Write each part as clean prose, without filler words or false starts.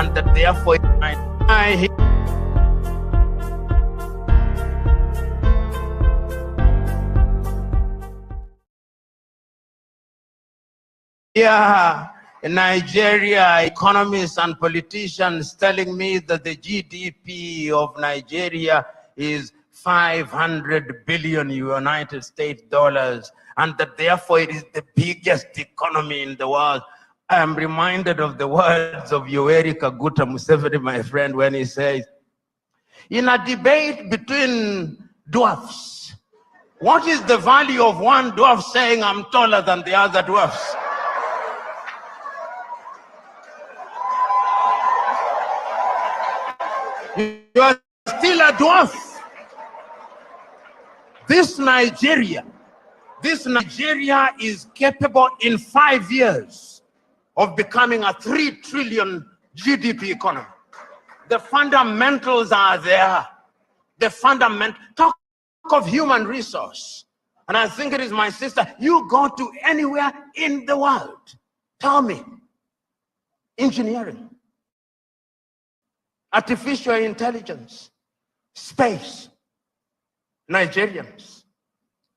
and that therefore I hear in Nigeria economists and politicians telling me that the GDP of Nigeria is 500 billion United States dollars, and that therefore it is the biggest economy in the world. I am reminded of the words of Yoweri Kaguta Museveni, my friend, when he says, in a debate between dwarfs, what is the value of one dwarf saying I'm taller than the other dwarfs? You are still a dwarf. This Nigeria is capable in 5 years of becoming a 3 trillion GDP economy. The fundamentals are there. Talk of human resource. And I think it is, my sister, you go to anywhere in the world, tell me, engineering, artificial intelligence, space, Nigerians.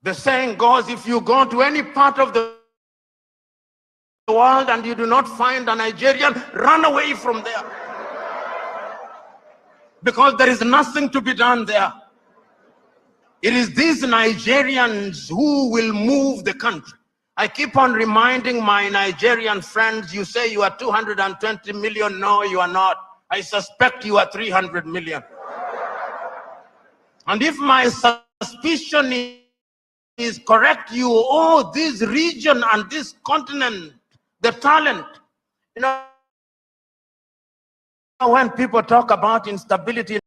The saying goes, if you go to any part of the world and you do not find a Nigerian, run away from there. Because there is nothing to be done there. It is these Nigerians who will move the country. I keep on reminding my Nigerian friends, you say you are 220 million. No, you are not. I suspect you are 300 million. And if my suspicion is correct, you owe this region and this continent the talent. You know, when people talk about instability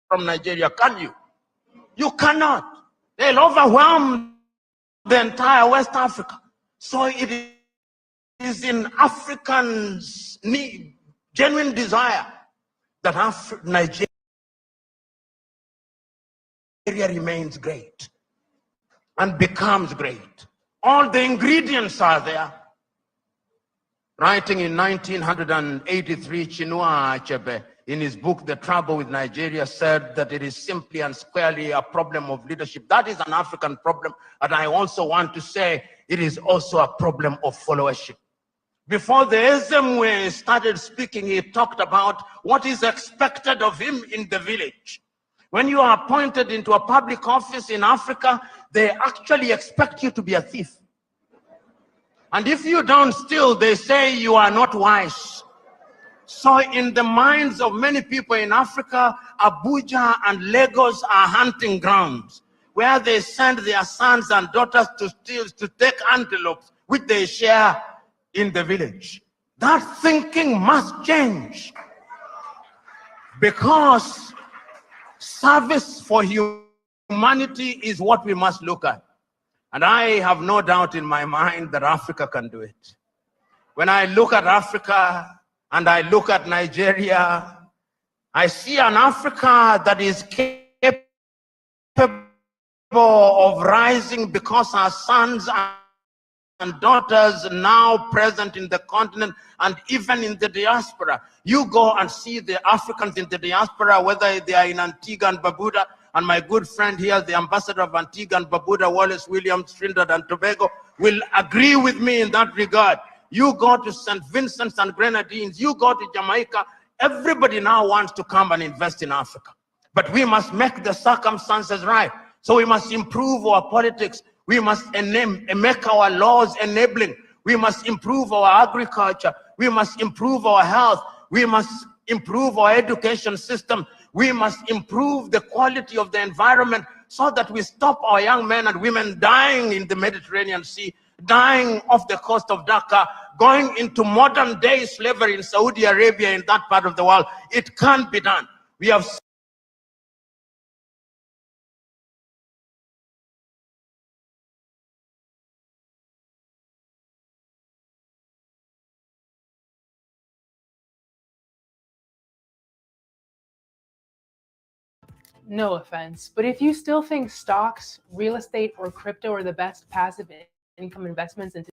from Nigeria, can you? You cannot. They'll overwhelm the entire West Africa. So it is in Africans' need, genuine desire, that Nigeria remains great and becomes great. All the ingredients are there. Writing in 1983, Chinua Achebe, in his book, The Trouble with Nigeria, said that it is simply and squarely a problem of leadership. That is an African problem. And I also want to say it is also a problem of followership. Before the Ezemwe started speaking, he talked about what is expected of him in the village. When you are appointed into a public office in Africa, they actually expect you to be a thief. And if you don't steal, they say you are not wise. So in the minds of many people in Africa, Abuja and Lagos are hunting grounds where they send their sons and daughters to steal, to take antelopes, which they share in the village. That thinking must change, because service for humanity is what we must look at. And I have no doubt in my mind that Africa can do it. When I look at Africa and I look at Nigeria, I see an Africa that is capable of rising, because our sons and daughters now present in the continent and even in the diaspora. You go and see the Africans in the diaspora, whether they are in Antigua and Barbuda, and my good friend here, the ambassador of Antigua and Barbuda, Wallace Williams, Trinidad and Tobago, will agree with me in that regard. You go to St. Vincent and Grenadines, you go to Jamaica, everybody now wants to come and invest in Africa. But we must make the circumstances right. So we must improve our politics. We must make our laws enabling. We must improve our agriculture. We must improve our health. We must improve our education system. We must improve the quality of the environment, so that we stop our young men and women dying in the Mediterranean Sea, dying off the coast of Dhaka, going into modern day slavery in Saudi Arabia, in that part of the world. It can't be done. We have No offense, but if you still think stocks, real estate, or crypto are the best passive income investments into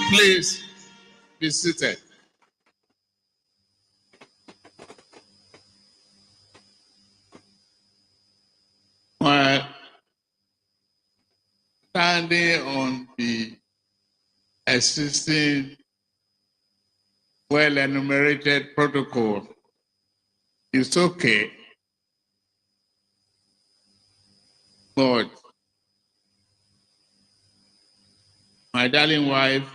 Please be seated. While standing on the existing well-enumerated protocol, it's okay, but my darling wife,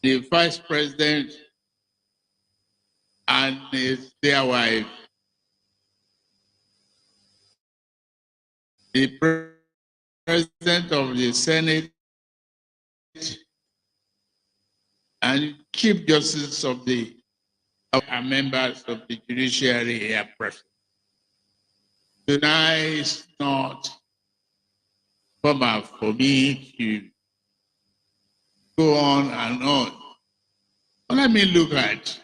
the Vice President, and his dear wife, the President of the Senate, and Chief Justice of the and members of the judiciary here present. Tonight is not formal for me to go on and on. But let me look at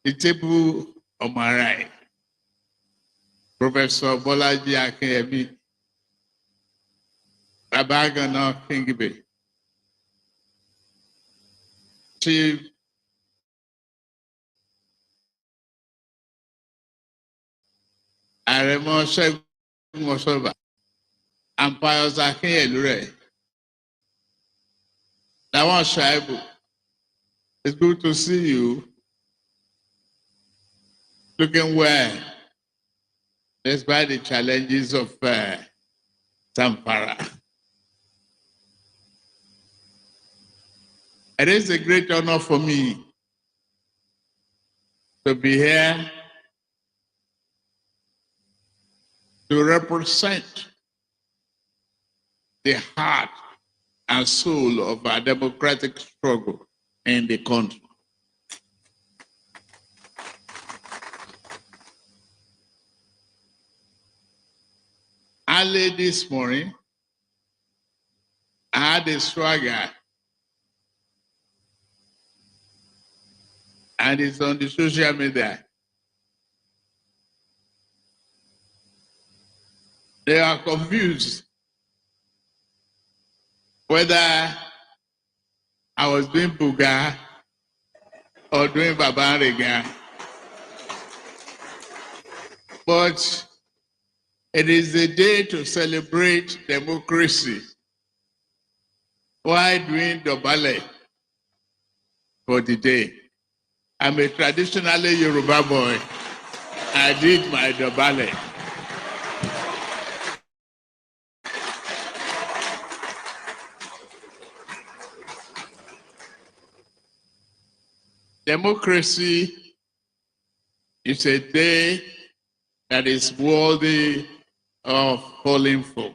the table on my right. Professor Bolaji Akeyemi, Babagana Kingibe, Chief Aremo Segun Osoba, and Pius Akenyelure. Lawan Shaibu, it's good to see you. Looking well, despite the challenges of Zamfara. It is a great honor for me to be here to represent the heart and soul of our democratic struggle in the country. Early this morning, I had a swagger, and it's on the social media. They are confused whether I was doing Buga or doing Babarega. But it is a day to celebrate democracy while doing the ballet for the day. I'm a traditionally Yoruba boy. I did my ballet. Democracy is a day that is worthy of calling for.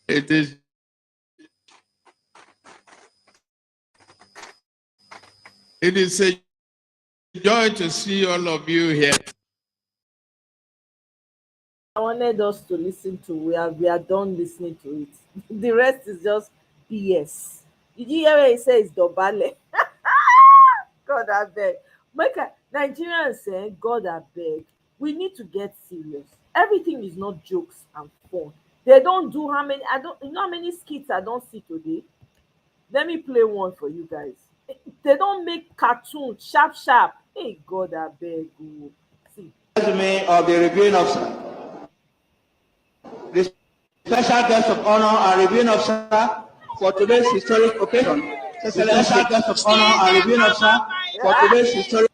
It is a joy to see all of you here. I wanted us to listen to. We are done listening to it. The rest is just BS. Did you hear where he says Dobale? God I beg. Nigerians saying God I beg. We need to get serious. Everything is not jokes and fun. They don't do how many I don't you know how many skits I don't see today. Let me play one for you guys. They don't make cartoons sharp sharp. Hey God I beg. Oh. See. Resume of the reviewing officer. The special guest of honor and reviewing officer for today's historic occasion. The special guest of honor and reviewing officer for today's historic.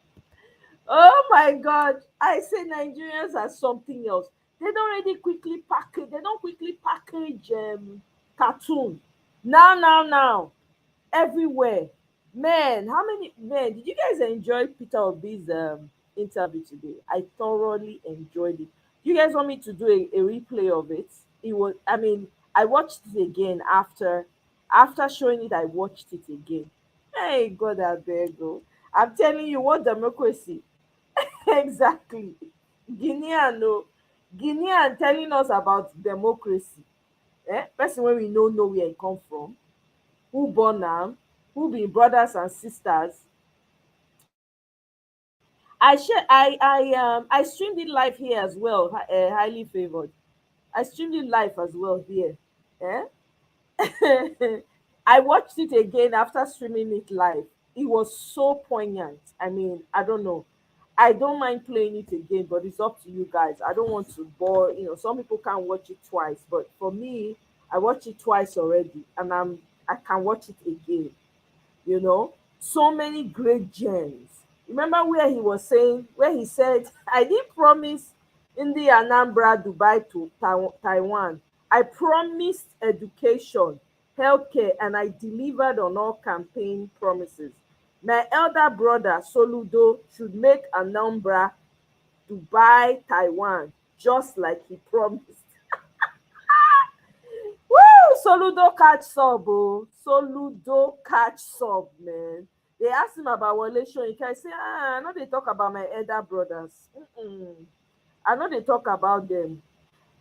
Oh my God! I say Nigerians are something else. They don't really quickly package. They don't quickly package cartoon. Now, everywhere. Man, how many men did you guys enjoy Peter Obi's interview today? I thoroughly enjoyed it. You guys want me to do a replay of it? It was. I mean, I watched it again after After showing it, I watched it again. Hey, God, I beg you. I'm telling you, what democracy? Exactly. Guinean, no. Guinean telling us about democracy. Person when we know where e come from, who born am, who be brothers and sisters. I streamed it live here as well, highly favored. I streamed it live as well here. Eh? I watched it again after streaming it live. It was so poignant. I mean, I don't know. I don't mind playing it again, but it's up to you guys. I don't want to bore, some people can't watch it twice, but for me, I watched it twice already and I can watch it again. So many great gems. Remember where he was saying, where he said, I didn't promise India, Anambra, Dubai to Taiwan. I promised education, healthcare, and I delivered on all campaign promises. My elder brother, Soludo, should make Anambra, Dubai, Taiwan, just like he promised. Woo! Soludo catch sub, oh. Soludo catch sub, man. They asked him about relation. He can say, I know they talk about my elder brothers. I know they talk about them.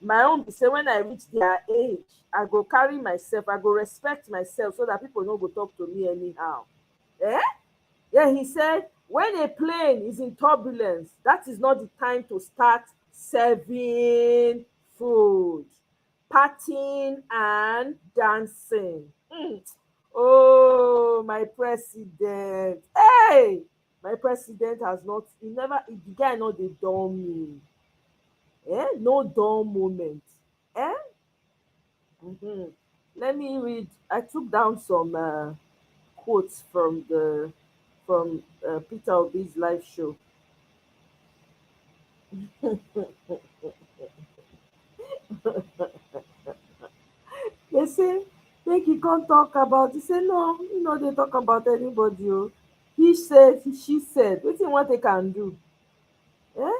My own be say when I reach their age, I go carry myself, I go respect myself so that people no go talk to me anyhow. Eh? Yeah, he said, when a plane is in turbulence, that is not the time to start serving food, partying, and dancing. Oh, my president. Hey! My president has not, the guy not dey dull me. No dull moment. Eh? Mhm. Let me read. I took down some quotes from Peter Obi's live show. They say make he come talk about. He say no, they talk about anybody. Oh. He said, she said. Wetin you want they can do? Eh?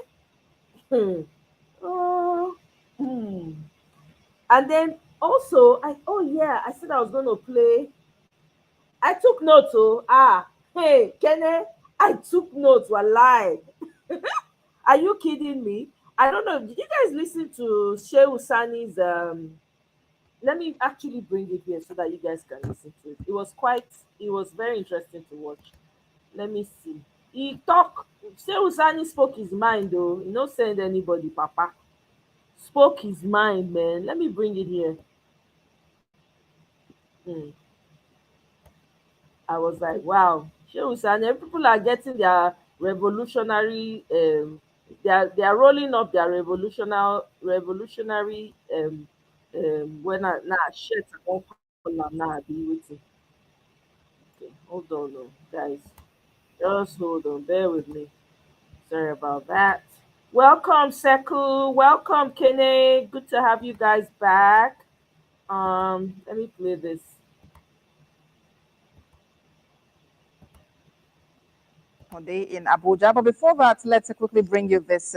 Hmm. Oh. Hmm. And then also, I said I was going to play. I took notes. Oh, hey, Kene, I took notes. Wallahi. Are you kidding me? I don't know. Did you guys listen to Shehu Sani's let me actually bring it here so that you guys can listen to it. It was very interesting to watch. Let me see. Shehu Sani spoke his mind though. He no send anybody, Papa. Spoke his mind, man. Let me bring it here. Hmm. I was like, wow, Shehu Sani, people are getting their revolutionary they are rolling up their revolutionary when I now shirt I won't call am now, I be waiting. Okay, hold on, oh, guys. Just hold on, bear with me. Sorry about that. Welcome, Seku. Welcome, Kene. Good to have you guys back. Let me play this. Day in Abuja. But before that, let's quickly bring you this.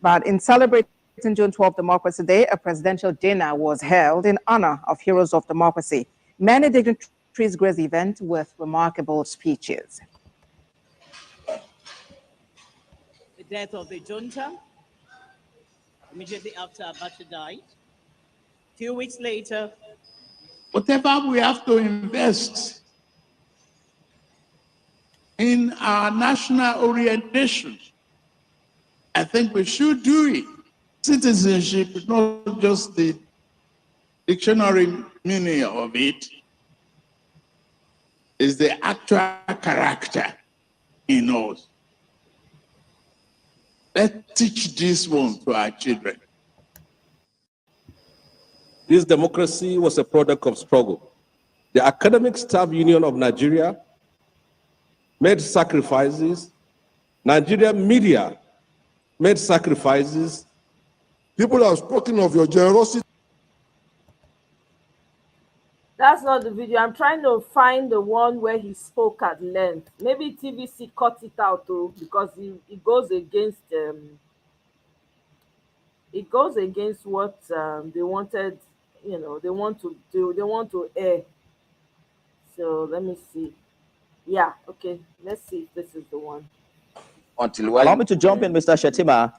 But in celebrating June 12th Democracy Day, a presidential dinner was held in honor of heroes of democracy. Many dignitaries graced the event with remarkable speeches. The death of the junta, immediately after Abacha died. A few weeks later, whatever we have to invest in our national orientation, I think we should do it. Citizenship is not just the dictionary meaning of it, it's the actual character in us. Let's teach this one to our children. This democracy was a product of struggle. The Academic Staff Union of Nigeria made sacrifices. Nigerian media made sacrifices. People have spoken of your generosity. That's not the video. I'm trying to find the one where he spoke at length. Maybe TVC cut it out too because it goes against what they wanted. They want to do. They want to air. So let me see. Yeah, okay. Let's see if this is the one. Allow me to jump in, Mr. Shetima.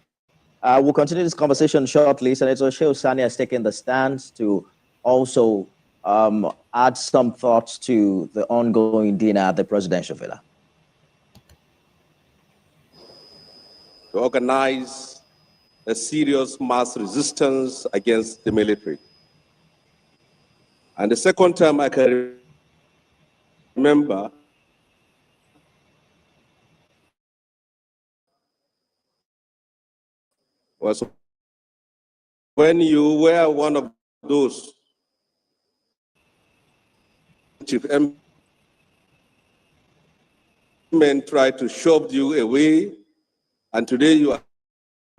We'll continue this conversation shortly. Senator Shehu Sani has taken the stance to also add some thoughts to the ongoing dinner at the presidential villa. To organize a serious mass resistance against the military. And the second time I can remember was when you were one of those chief men tried to shove you away, and today you are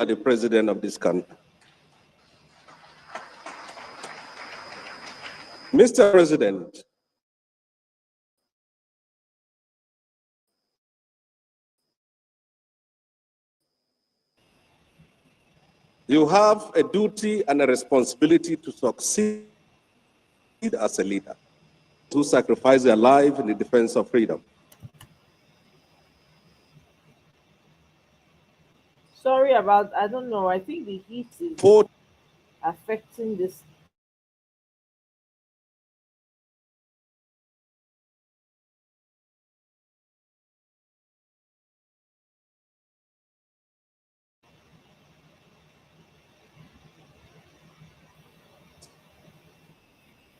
the president of this country. Mr. President, you have a duty and a responsibility to succeed as a leader, to sacrifice their life in the defense of freedom. Sorry about, I don't know. I think the heat is affecting this.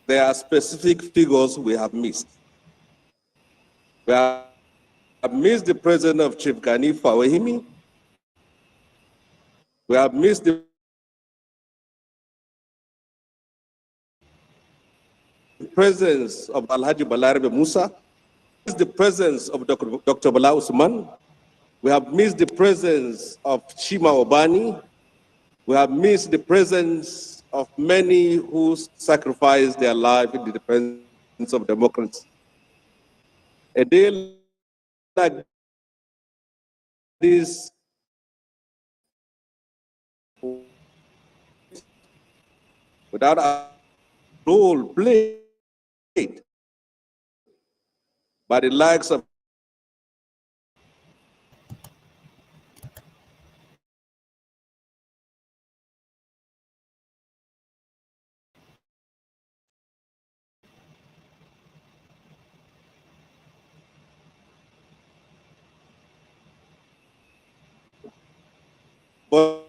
There are specific figures we have missed. We have missed the president of Chief Gani Fawahimi. We have missed the presence of Alhaji Balarabe Musa. We have missed the presence of Dr. Bala Usman. We have missed the presence of Shima Obani. We have missed the presence of many who sacrificed their life in the defense of democracy. A day like this without a role played by the likes of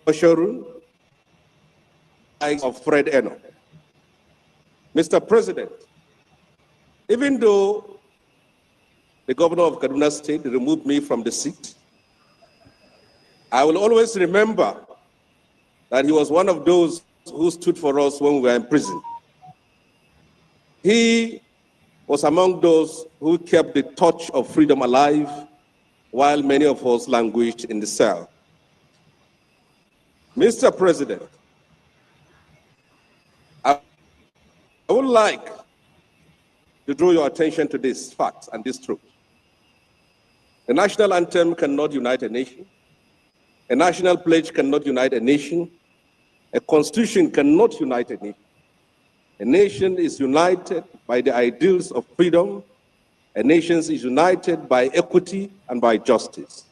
Bashirun of Fred Eno. Mr. President, even though the governor of Kaduna State removed me from the seat, I will always remember that he was one of those who stood for us when we were in prison. He was among those who kept the torch of freedom alive while many of us languished in the cell. Mr. President, I would like to draw your attention to this fact and this truth. A national anthem cannot unite a nation. A national pledge cannot unite a nation. A constitution cannot unite a nation. A nation is united by the ideals of freedom. A nation is united by equity and by justice.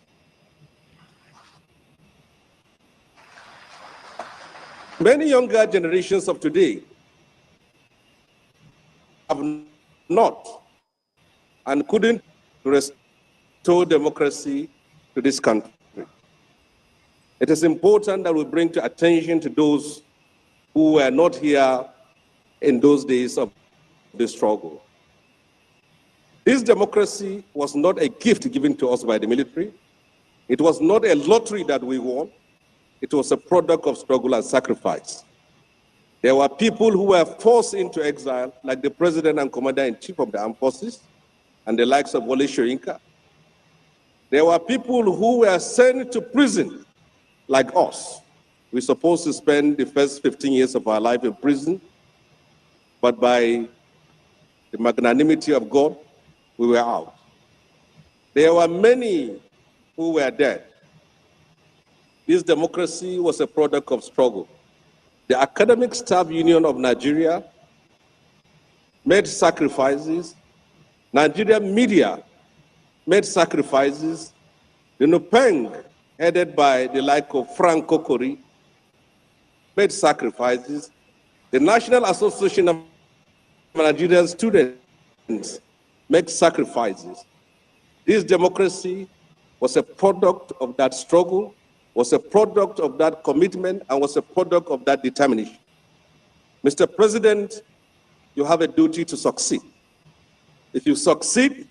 Many younger generations of today have not and couldn't restore democracy to this country. It is important that we bring to attention to those who were not here in those days of the struggle. This democracy was not a gift given to us by the military. It was not a lottery that we won. It was a product of struggle and sacrifice. There were people who were forced into exile, like the president and commander-in-chief of the armed forces, and the likes of Wole Soyinka. There were people who were sent to prison, like us. We're supposed to spend the first 15 years of our life in prison, but by the magnanimity of God, we were out. There were many who were dead. This democracy was a product of struggle. The Academic Staff Union of Nigeria made sacrifices, Nigerian media made sacrifices. The Nupeng, headed by the like of Frank Kokori, made sacrifices. The National Association of Nigerian Students make sacrifices. This democracy was a product of that struggle, was a product of that commitment, and was a product of that determination. Mr. President, you have a duty to succeed. If you succeed,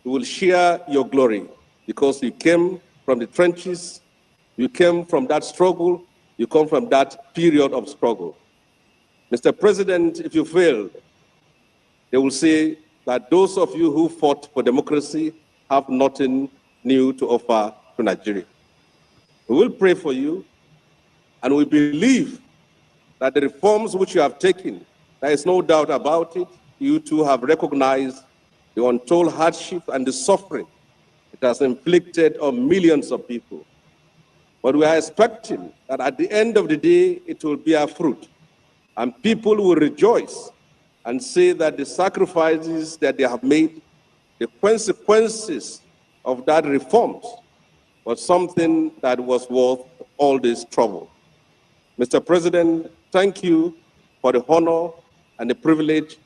you will share your glory because you came from the trenches, you came from that struggle, you come from that period of struggle. Mr. President, if you fail, they will say that those of you who fought for democracy have nothing new to offer to Nigeria. We will pray for you, and we believe that the reforms which you have taken, there is no doubt about it, you too have recognized the untold hardship and the suffering it has inflicted on millions of people. But we are expecting that at the end of the day, it will bear fruit, and people will rejoice and say that the sacrifices that they have made, the consequences of that reforms, was something that was worth all this trouble. Mr. President, thank you for the honor and the privilege,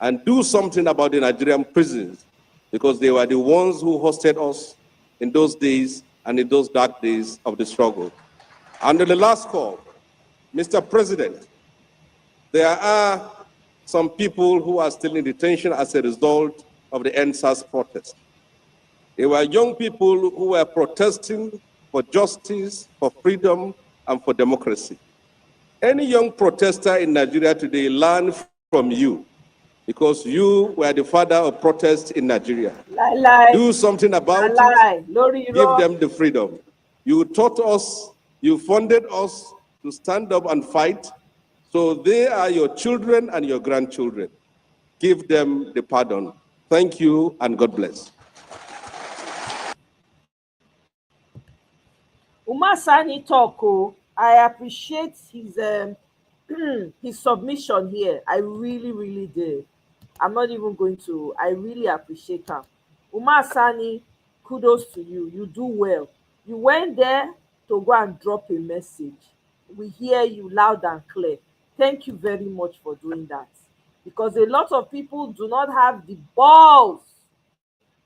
and do something about the Nigerian prisons, because they were the ones who hosted us in those days and in those dark days of the struggle. And on the last call, Mr. President, there are some people who are still in detention as a result of the NSAS protest. They were young people who were protesting for justice, for freedom, and for democracy. Any young protester in Nigeria today learned from you, because you were the father of protest in Nigeria. Do something about it. Give them the freedom. You taught us, you funded us to stand up and fight. So they are your children and your grandchildren. Give them the pardon. Thank you and God bless. Umasani talk. I appreciate his his submission here. I really did. I'm not even going to. I really appreciate him. Umasani, kudos to you. You do well. You went there to go and drop a message. We hear you loud and clear. Thank you very much for doing that. Because a lot of people do not have the balls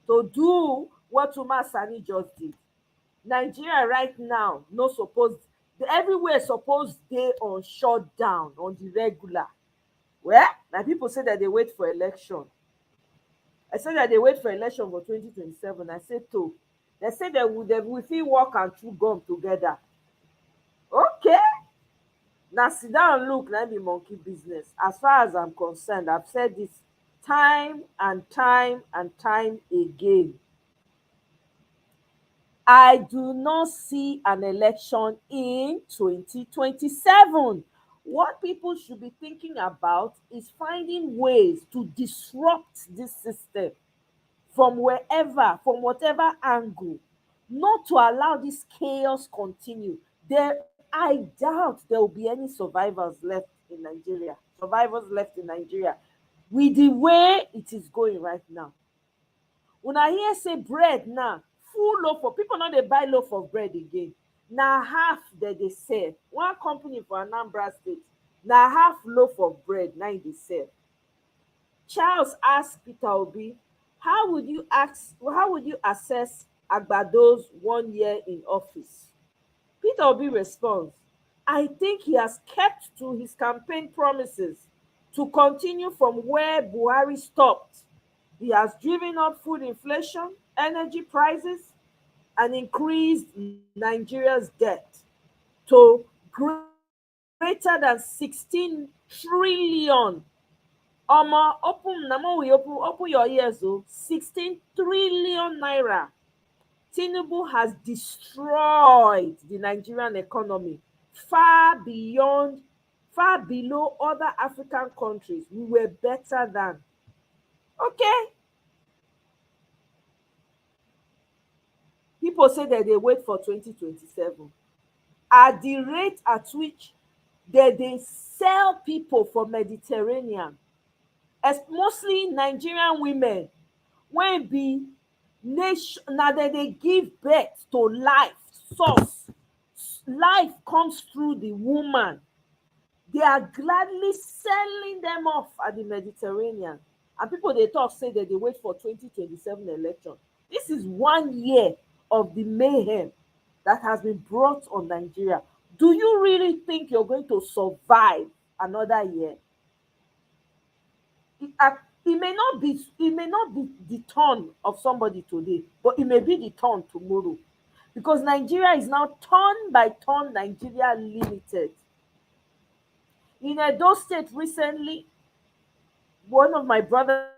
to do what Umasani just did. Nigeria right now no suppose, everywhere suppose dey on shutdown on the regular. Well, na people say that they wait for election. I say that they wait for election for 2027. I say to, they say that we fit work and chew gum together. Okay, now sit down, look, na be monkey business. As far as I'm concerned, I've said this time and time and time again. I do not see an election in 2027. What people should be thinking about is finding ways to disrupt this system from wherever, from whatever angle, not to allow this chaos continue. I doubt there will be any survivors left in Nigeria, with the way it is going right now. Una hear say bread now full loaf of, people no dey buy loaf of bread again. Na half dem dey sell. One company for Anambra State, na half loaf of bread na im dey sell. Charles ask Peter Obi, how would you assess Agbado's 1 year in office? Peter Obi responds, I think he has kept to his campaign promises to continue from where Buhari stopped. He has driven up food inflation, energy prices, and increased Nigeria's debt to greater than 16 trillion. Open your ears, 16 trillion naira. Tinubu has destroyed the Nigerian economy far below other African countries. We were better than. Okay. People say that they wait for 2027. At the rate at which they sell people for Mediterranean, as mostly Nigerian women when be nation now that they give birth to life source. Life comes through the woman. They are gladly selling them off at the Mediterranean. And people they talk say that they wait for 2027 election. This is 1 year of the mayhem that has been brought on Nigeria. Do you really think you're going to survive another year? It may not be the turn of somebody today, but it may be the turn tomorrow. Because Nigeria is now turn by turn Nigeria Limited. In Edo State recently, one of my brothers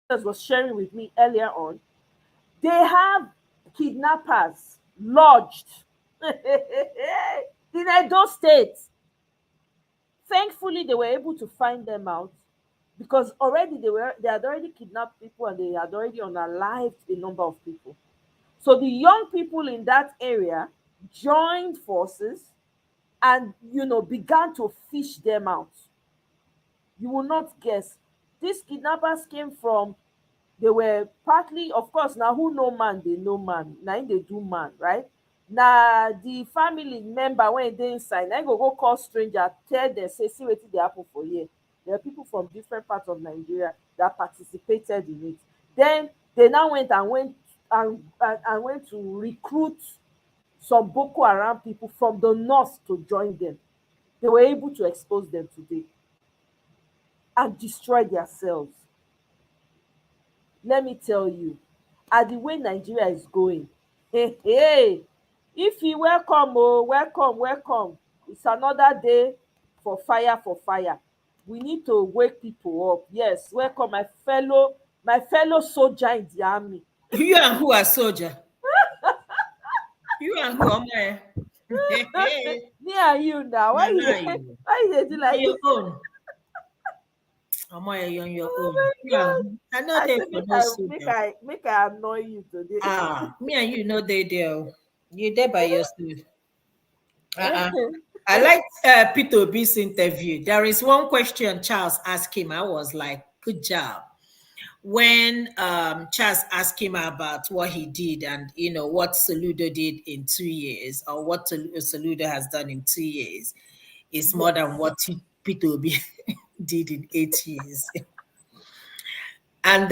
was sharing with me earlier on, they have kidnappers lodged in Edo State. Thankfully, they were able to find them out because already they had already kidnapped people and they had already unalived a number of people. So the young people in that area joined forces and began to fish them out. You will not guess. These kidnappers came from, they were partly, of course, now who know man, they know man. Now they do man, right? Now the family member when they inside, now go call stranger, tell them, say, see what they happen for here. There are people from different parts of Nigeria that participated in it. Then they now went to recruit some Boko Haram people from the north to join them. They were able to expose them today and destroy themselves. Let me tell you, at the way Nigeria is going, hey, if you welcome, oh, welcome. It's another day for fire, We need to wake people up. Yes, welcome my fellow soldier in the army. You and who are soldier? You and who am I? Me and you now. Why you do like your this? own? Am I on your own? Yeah, I know they for no soldier. Make I annoy you today. Me and you know they there. You there by yourself. I like Peter Obi's interview. There is one question Charles asked him. I was like, good job. When Charles asked him about what he did and what Soludo did in 2 years, or what Soludo has done in 2 years, is more than what Peter Obi did in 8 years. And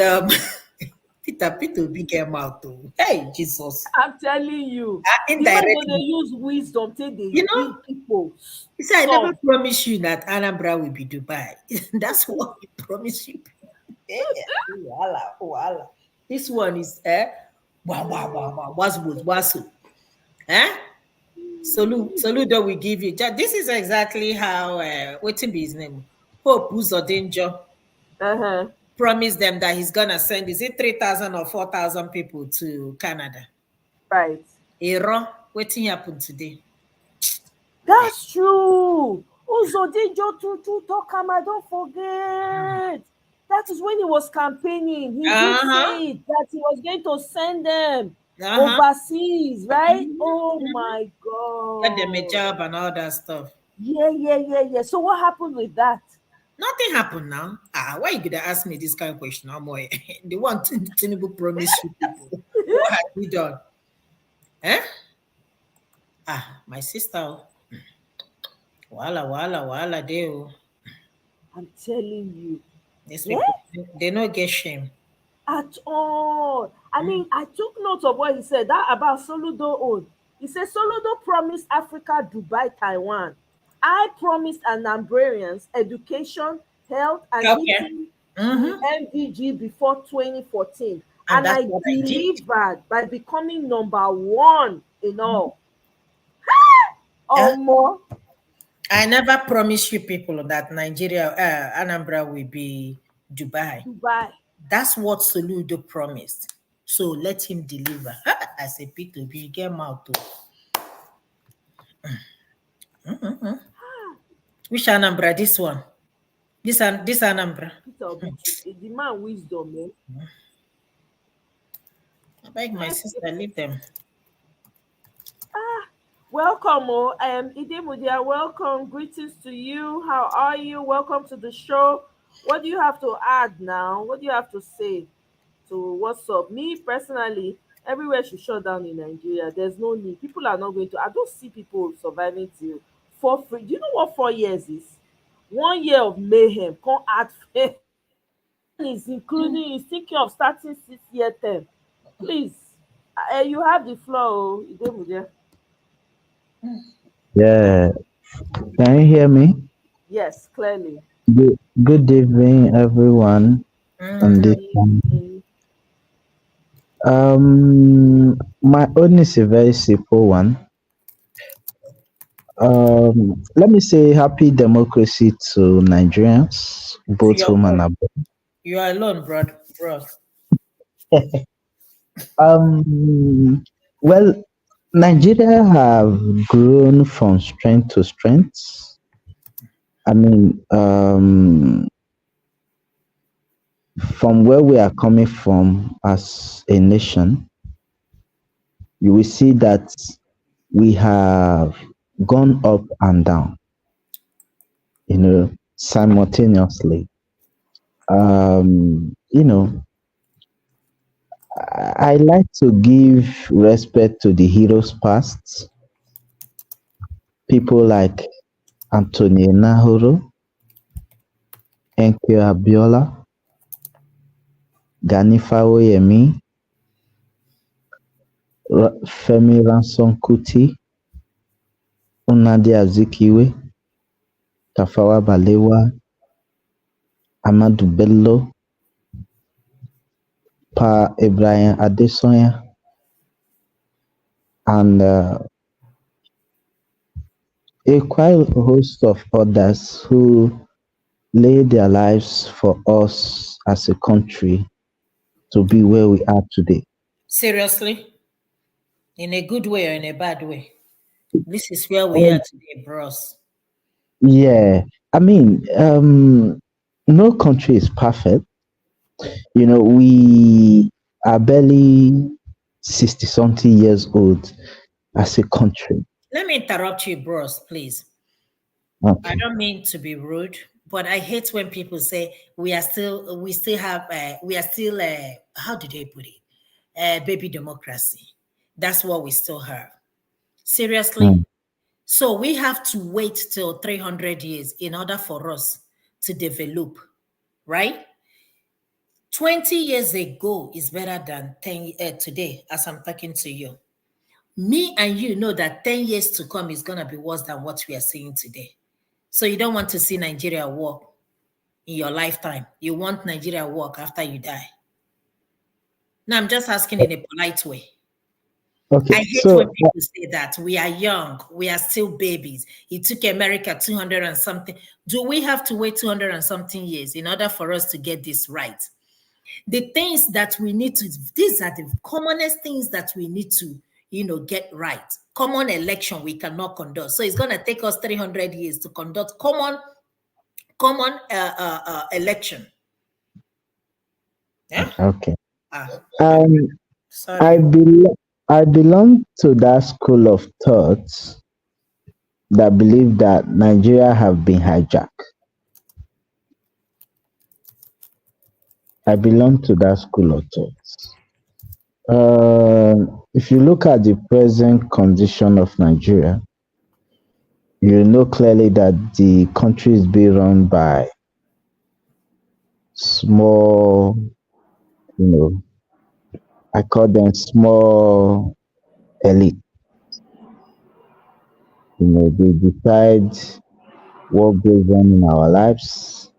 Peter Obi came out too. Hey, Jesus. I'm telling you. Indirectly, even though they use wisdom, they give people. He said, I never promised you that Anambra will be Dubai. That's what he promised you. Voila. This one is wasu. Soludo will give you. This is exactly how what's his name? Hope Uzodinjo promised them that he's gonna send 3,000 or 4,000 people to Canada. Right. Waiting happened today. That's true. Uzodinjo to talk I don't forget. That is when he was campaigning. He did say that he was going to send them overseas, right? Oh my God. Get them a job and all that stuff. Yeah. So what happened with that? Nothing happened now. Why you gonna ask me this kind of question? The one Tinubu promised you people. What have we done? My sister. Wala, they. I'm telling you. These people, they don't get shame. At all. I mean, I took note of what he said that about Soludo own. He said Soludo promised Africa, Dubai, Taiwan. I promised Anambrarians education, health, and eating MDG before 2014. And I delivered by becoming #1 in all. More. I never promised you people that Nigeria, Anambra will be Dubai. That's what Soludo promised. So let him deliver. I said, Peter, you get out too. Which Anambra? This one. This Anambra. The man wisdom, man. I beg my sister, leave them. Welcome, Idemudia, welcome. Greetings to you. How are you? Welcome to the show. What do you have to add now? What do you have to say? So what's up? Me personally, everywhere should shut down in Nigeria. There's no need. People are not going to. I don't see people surviving till for free. Do you know what 4 years is? 1 year of mayhem. Can't add is including is thinking of starting 6 year term. Please, you have the floor. Oh, Idemuje. Yeah, can you hear me? Yes, clearly. Good evening, everyone. On this one. My own is a very simple one. Let me say happy democracy to Nigerians, both home and abroad. You are alone, bro. Well, Nigeria have grown from strength to strength. I mean, from where we are coming from as a nation, you will see that we have gone up and down, simultaneously. You know, I like to give respect to the heroes past, people like Anthony Nahoro, Enke Abiola, Gani Fawoyemi, Femi Ransom Kuti, Nnamdi Azikiwe, Tafawa Balewa, Amadu Bello, Pa Ibrahim Adesoya, and a quite host of others who laid their lives for us as a country to be where we are today. Seriously? In a good way or in a bad way? This is where we are today, bros. Yeah, I mean, no country is perfect. We are barely 60 something years old as a country. Let me interrupt you, bros, please. Okay. I don't mean to be rude, but I hate when people say we are still how did they put it? Baby democracy. That's what we still have. Seriously? So we have to wait till 300 years in order for us to develop, right? 20 years ago is better than 10 today, as I'm talking to you. Me and you know that 10 years to come is going to be worse than what we are seeing today. So you don't want to see Nigeria work in your lifetime. You want Nigeria work after you die. Now, I'm just asking in a polite way. Okay, I hate when people say that we are young, we are still babies. It took America 200 and something. Do we have to wait 200 and something years in order for us to get this right? The things that we need to, these are the commonest things that we need to, get right. Common election we cannot conduct. So it's going to take us 300 years to conduct common election. Yeah? Okay. Sorry. I belong to that school of thought that believe that Nigeria have been hijacked. I belong to that school of thought. If you look at the present condition of Nigeria, you know clearly that the country is being run by small, I call them small elite. They decide what goes on in our lives.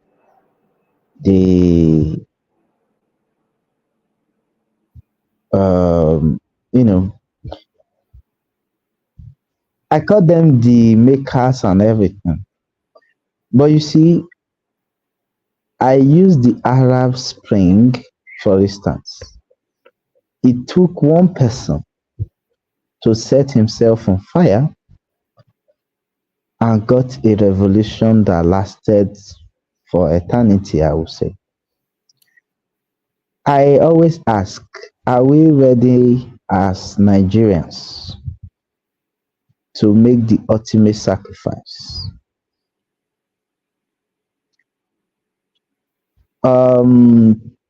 They, I call them the makers and everything. But you see, I use the Arab Spring, for instance. It took one person to set himself on fire and got a revolution that lasted for eternity, I would say. I always ask, are we ready as Nigerians to make the ultimate sacrifice?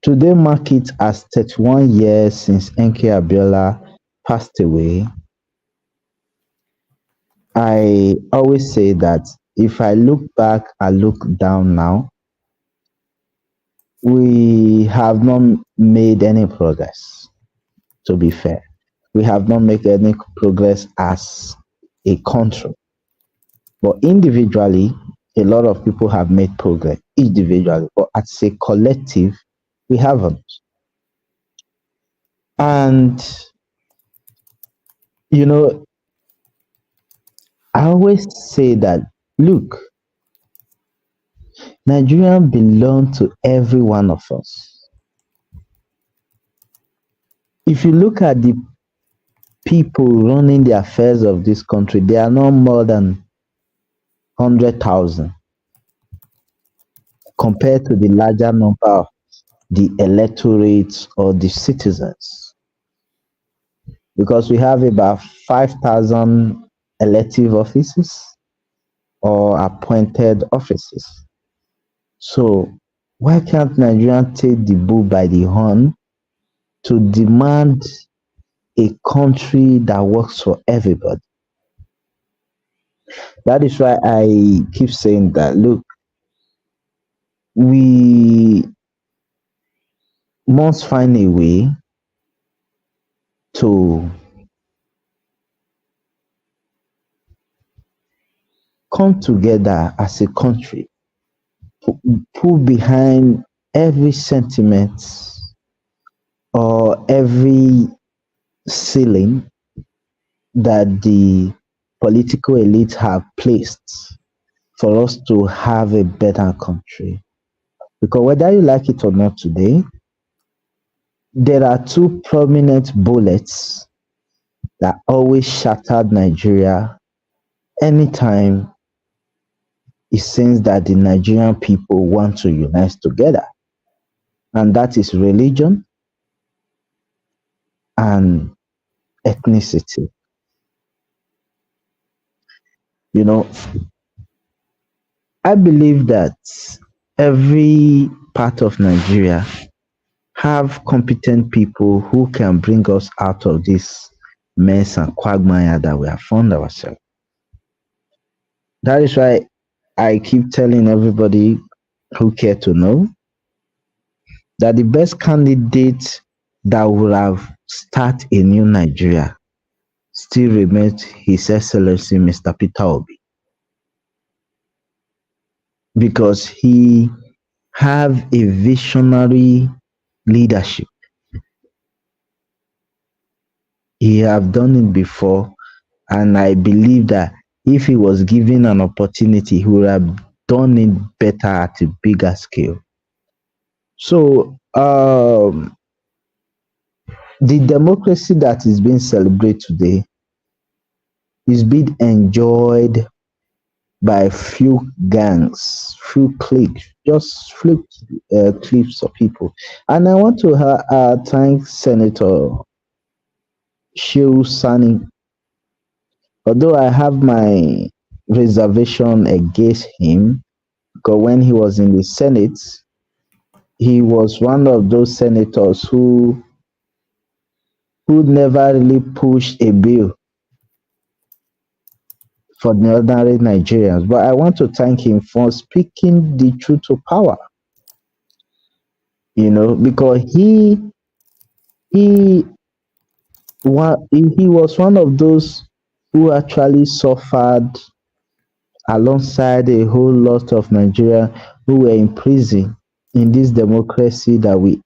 Today mark it as 31 years since Enki Abiola passed away. I always say that if I look back and look down now, we have not made any progress, to be fair. We have not made any progress as a country. But individually, a lot of people have made progress individually, but as a collective, we haven't. And, you know, I always say that, look, Nigeria belongs to every one of us. If you look at the people running the affairs of this country, they are not more than 100,000 compared to the larger number of the electorates or the citizens. Because we have about 5,000 elective offices or appointed offices. So why can't Nigerians take the bull by the horn to demand a country that works for everybody? That is why I keep saying that, look, we must find a way to come together as a country, put behind every sentiment or every ceiling that the political elite have placed for us to have a better country. Because whether you like it or not today, there are two prominent bullets that always shattered Nigeria anytime it seems that the Nigerian people want to unite together. And that is religion and ethnicity. You know, I believe that every part of Nigeria have competent people who can bring us out of this mess and quagmire that we have found ourselves. That is why I keep telling everybody who care to know that the best candidate that would have started a new Nigeria still remains His Excellency Mr. Peter Obi, because he have a visionary leadership. He have done it before, and I believe that if he was given an opportunity, he would have done it better at a bigger scale. So the democracy that is being celebrated today is being enjoyed by few gangs, few cliques, just few cliques of people. And I want to thank Senator Shehu Sani. Although I have my reservation against him, because when he was in the Senate, he was one of those senators who never really pushed a bill for the ordinary Nigerians. But I want to thank him for speaking the truth to power. You know, because he was one of those who actually suffered alongside a whole lot of Nigerians who were in prison in this democracy that we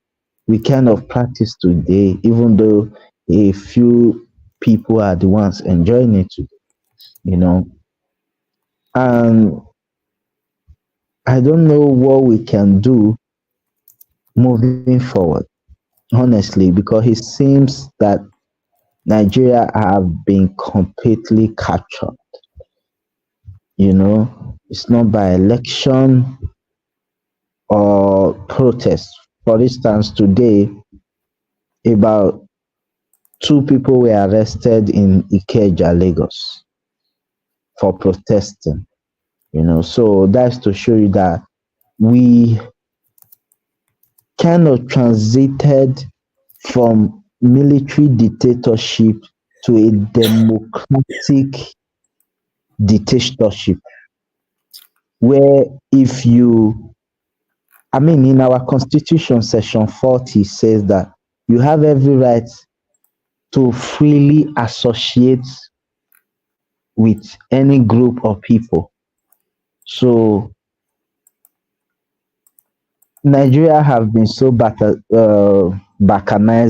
kind of practice today, even though a few people are the ones enjoying it today, you know. And I don't know what we can do moving forward, honestly, because it seems that Nigeria have been completely captured. You know, it's not by election or protest. For instance, today, about 2 people were arrested in Ikeja, Lagos, for protesting. You know, so that's to show you that we kind of transited from military dictatorship to a democratic dictatorship, where if you, I mean, in our constitution, section 40 says that you have every right to freely associate with any group of people. So Nigeria have been so balkanized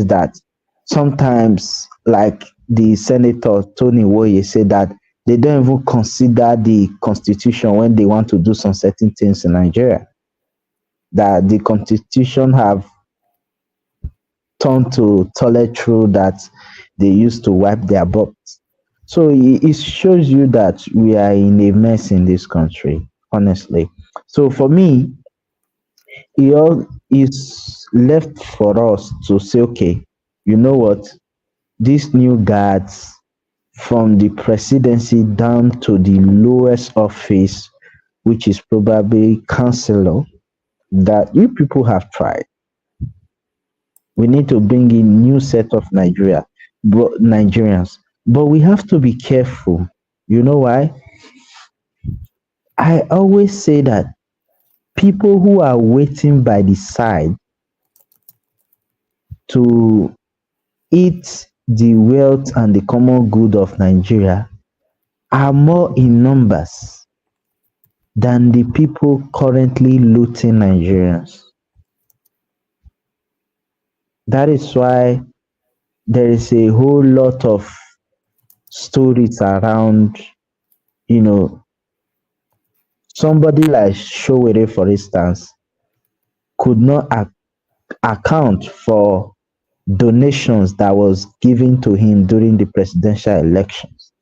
that sometimes, like the Senator Tony Woye said, that they don't even consider the constitution when they want to do some certain things in Nigeria. That the constitution have turned to toilet roll that they used to wipe their butts. So it shows you that we are in a mess in this country, honestly. So for me, it all is left for us to say, okay, you know what? These new guards, from the presidency down to the lowest office, which is probably councillor, that you people have tried. We need to bring in new set of Nigerians, but we have to be careful. You know why? I always say that people who are waiting by the side to eat the wealth and the common good of Nigeria are more in numbers than the people currently looting Nigerians. That is why there is a whole lot of stories around, you know, somebody like Showere, for instance, could not account for donations that was given to him during the presidential elections.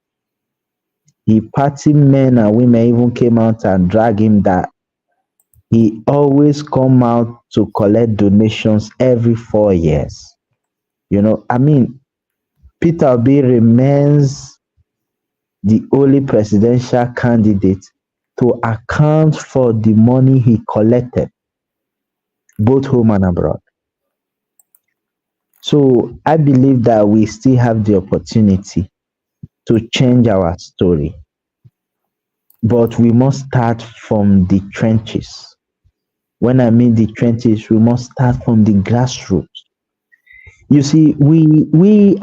The party men and women even came out and dragged him that he always come out to collect donations every 4 years. You know, I mean, Peter Obi remains the only presidential candidate to account for the money he collected, both home and abroad. So I believe that we still have the opportunity to change our story, but we must start from the trenches. When I mean the trenches, we must start from the grassroots. You see, we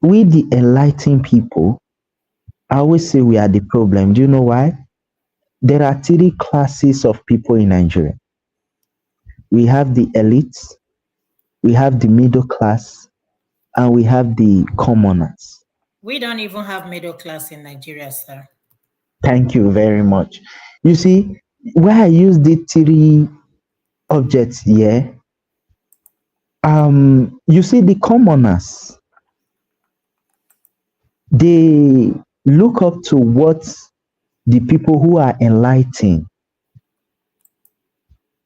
the enlightened people, I always say we are the problem. Do you know why? There are 3 classes of people in Nigeria. We have the elites, we have the middle class, and we have the commoners. We don't even have middle class in Nigeria, sir. Thank you very much. You see, why I use the 3 objects here, you see, the commoners, they look up to what the people who are enlightened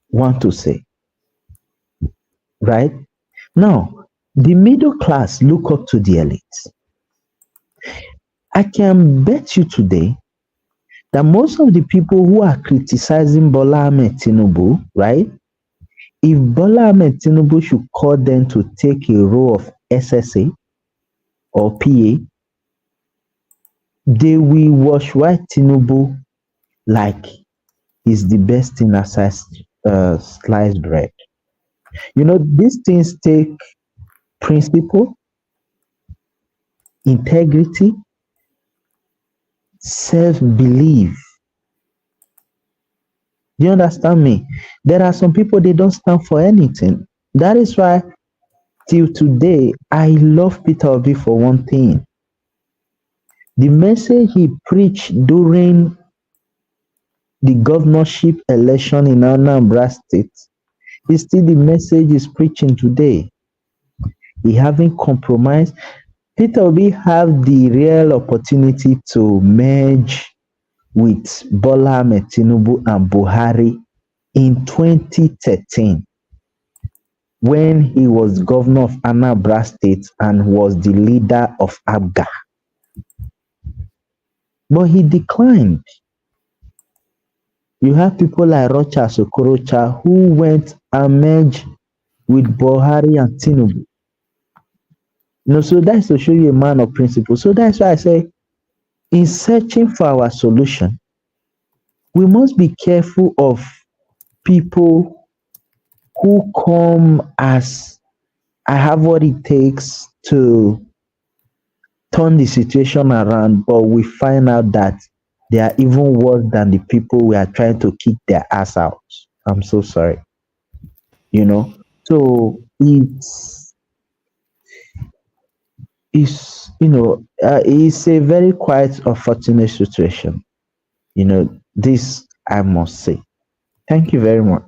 want to say, right? Now, the middle class look up to the elites. I can bet you today that most of the people who are criticizing Bola Ahmed Tinubu, right? If Bola Ahmed Tinubu should call them to take a role of SSA or PA, they will wash white Tinubu like he's the best thing aside sliced bread. You know, these things take principle, integrity, self-belief. Do you understand me? There are some people, they don't stand for anything. That is why till today, I love Peter Obi for one thing. The message he preached during the governorship election in Anambra State is still the message he's preaching today. He haven't compromised. Peter Obi have the real opportunity to merge with Bola Ahmed Tinubu and Buhari in 2013 when he was governor of Anambra State and was the leader of ABGA. But he declined. You have people like Rocha Sokorocha who went and merged with Buhari and Tinubu. So that's to show you a man of principle. So that's why I say, in searching for our solution, we must be careful of people who come as I have what it takes to turn the situation around, but we find out that they are even worse than the people we are trying to kick their ass out. I'm so sorry. So it's a very quite unfortunate situation. This I must say. Thank you very much.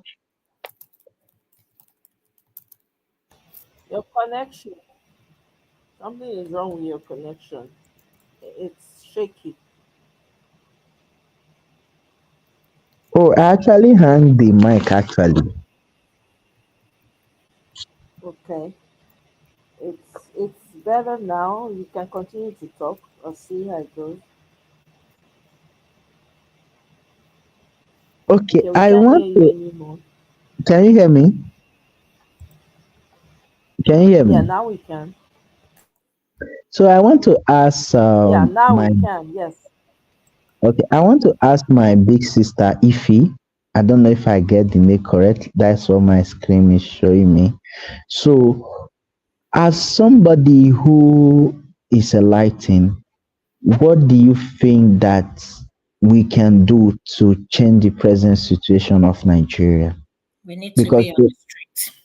Your connection. Something is wrong with your connection. It's shaky. Oh, I actually hang the mic actually. Okay. It's better now. You can continue to talk or see how it goes. Okay, Okay, we I can't want hear you to. anymore. Can you hear me? Can you hear Yeah, me? now we can. So I want to ask Yeah, now my we can. Yes. okay. I want to ask my big sister Ify. I don't know if I get the name correct. That's what my screen is showing me. So, as somebody who is a lighting, what do you think that we can do to change the present situation of Nigeria? We need to Because be on the street.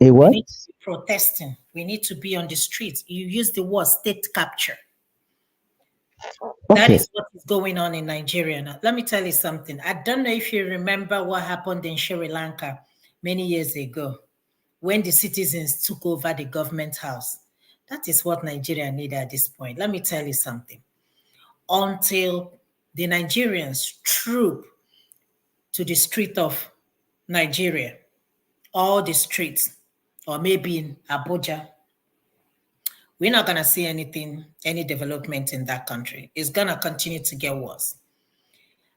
a We what? need to be protesting. We need to be on the streets. You use the word state capture. That Okay. is what is going on in Nigeria now. Let me tell you something. I don't know if you remember what happened in Sri Lanka many years ago when the citizens took over the government house. That is what Nigeria needed at this point. Let me tell you something. Until the Nigerians troop to the street of Nigeria, all the streets, or maybe in Abuja, we're not going to see any development in that country. It's going to continue to get worse.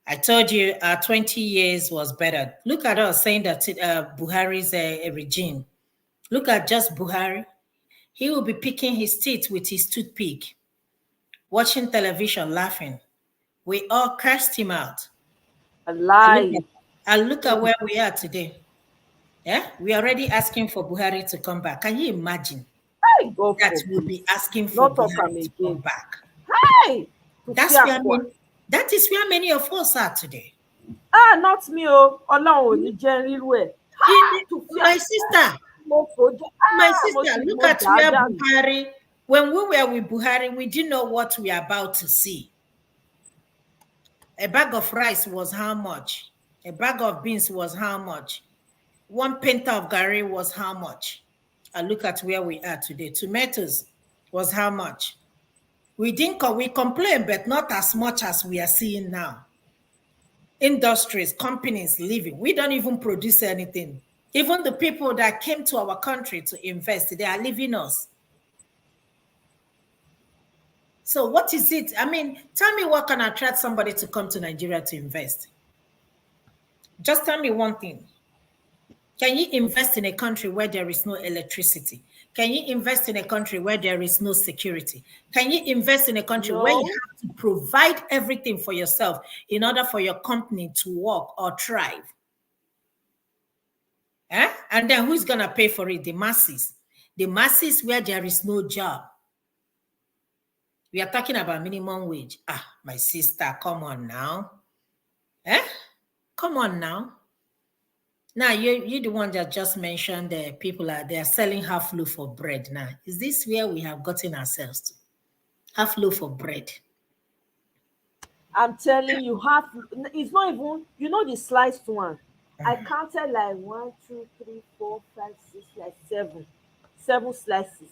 I told you 20 years was better. Look at us saying that Buhari's a regime. Look at just Buhari. He will be picking his teeth with his toothpick, watching television, laughing. We all cursed him out. A lie. And look at where we are today. Yeah, we are already asking for Buhari to come back. Can you imagine God that we'll forbid. be asking for Not talk am Buhari to come again. back? Hey! That is where many of us are today. Not me. Oh, Ọlọ́run ò ní jẹ́ rírú ẹ̀. My sister, look at where Buhari, when we were with Buhari, we didn't know what we are about to see. A bag of rice was how much? A bag of beans was how much? One pint of gari was how much? And look at where we are today. Tomatoes was how much? We complain, but not as much as we are seeing now. Industries, companies leaving. We don't even produce anything. Even the people that came to our country to invest, they are leaving us. So what is it? I mean, tell me what can attract somebody to come to Nigeria to invest? Just tell me one thing. Can you invest in a country where there is no electricity? Can you invest in a country where there is no security? Can you invest in a country where you have to provide everything for yourself in order for your company to work or thrive? And then who's going to pay for it? The masses. The masses where there is no job. We are talking about minimum wage. My sister, come on now. Come on now. Now, you're the one that just mentioned the people they are selling half loaf of bread now. Is this where we have gotten ourselves to? Half loaf of bread. I'm telling you, it's not even, the sliced one. I counted like 1, 2, 3, 4, 5, 6, like 7. 7 slices.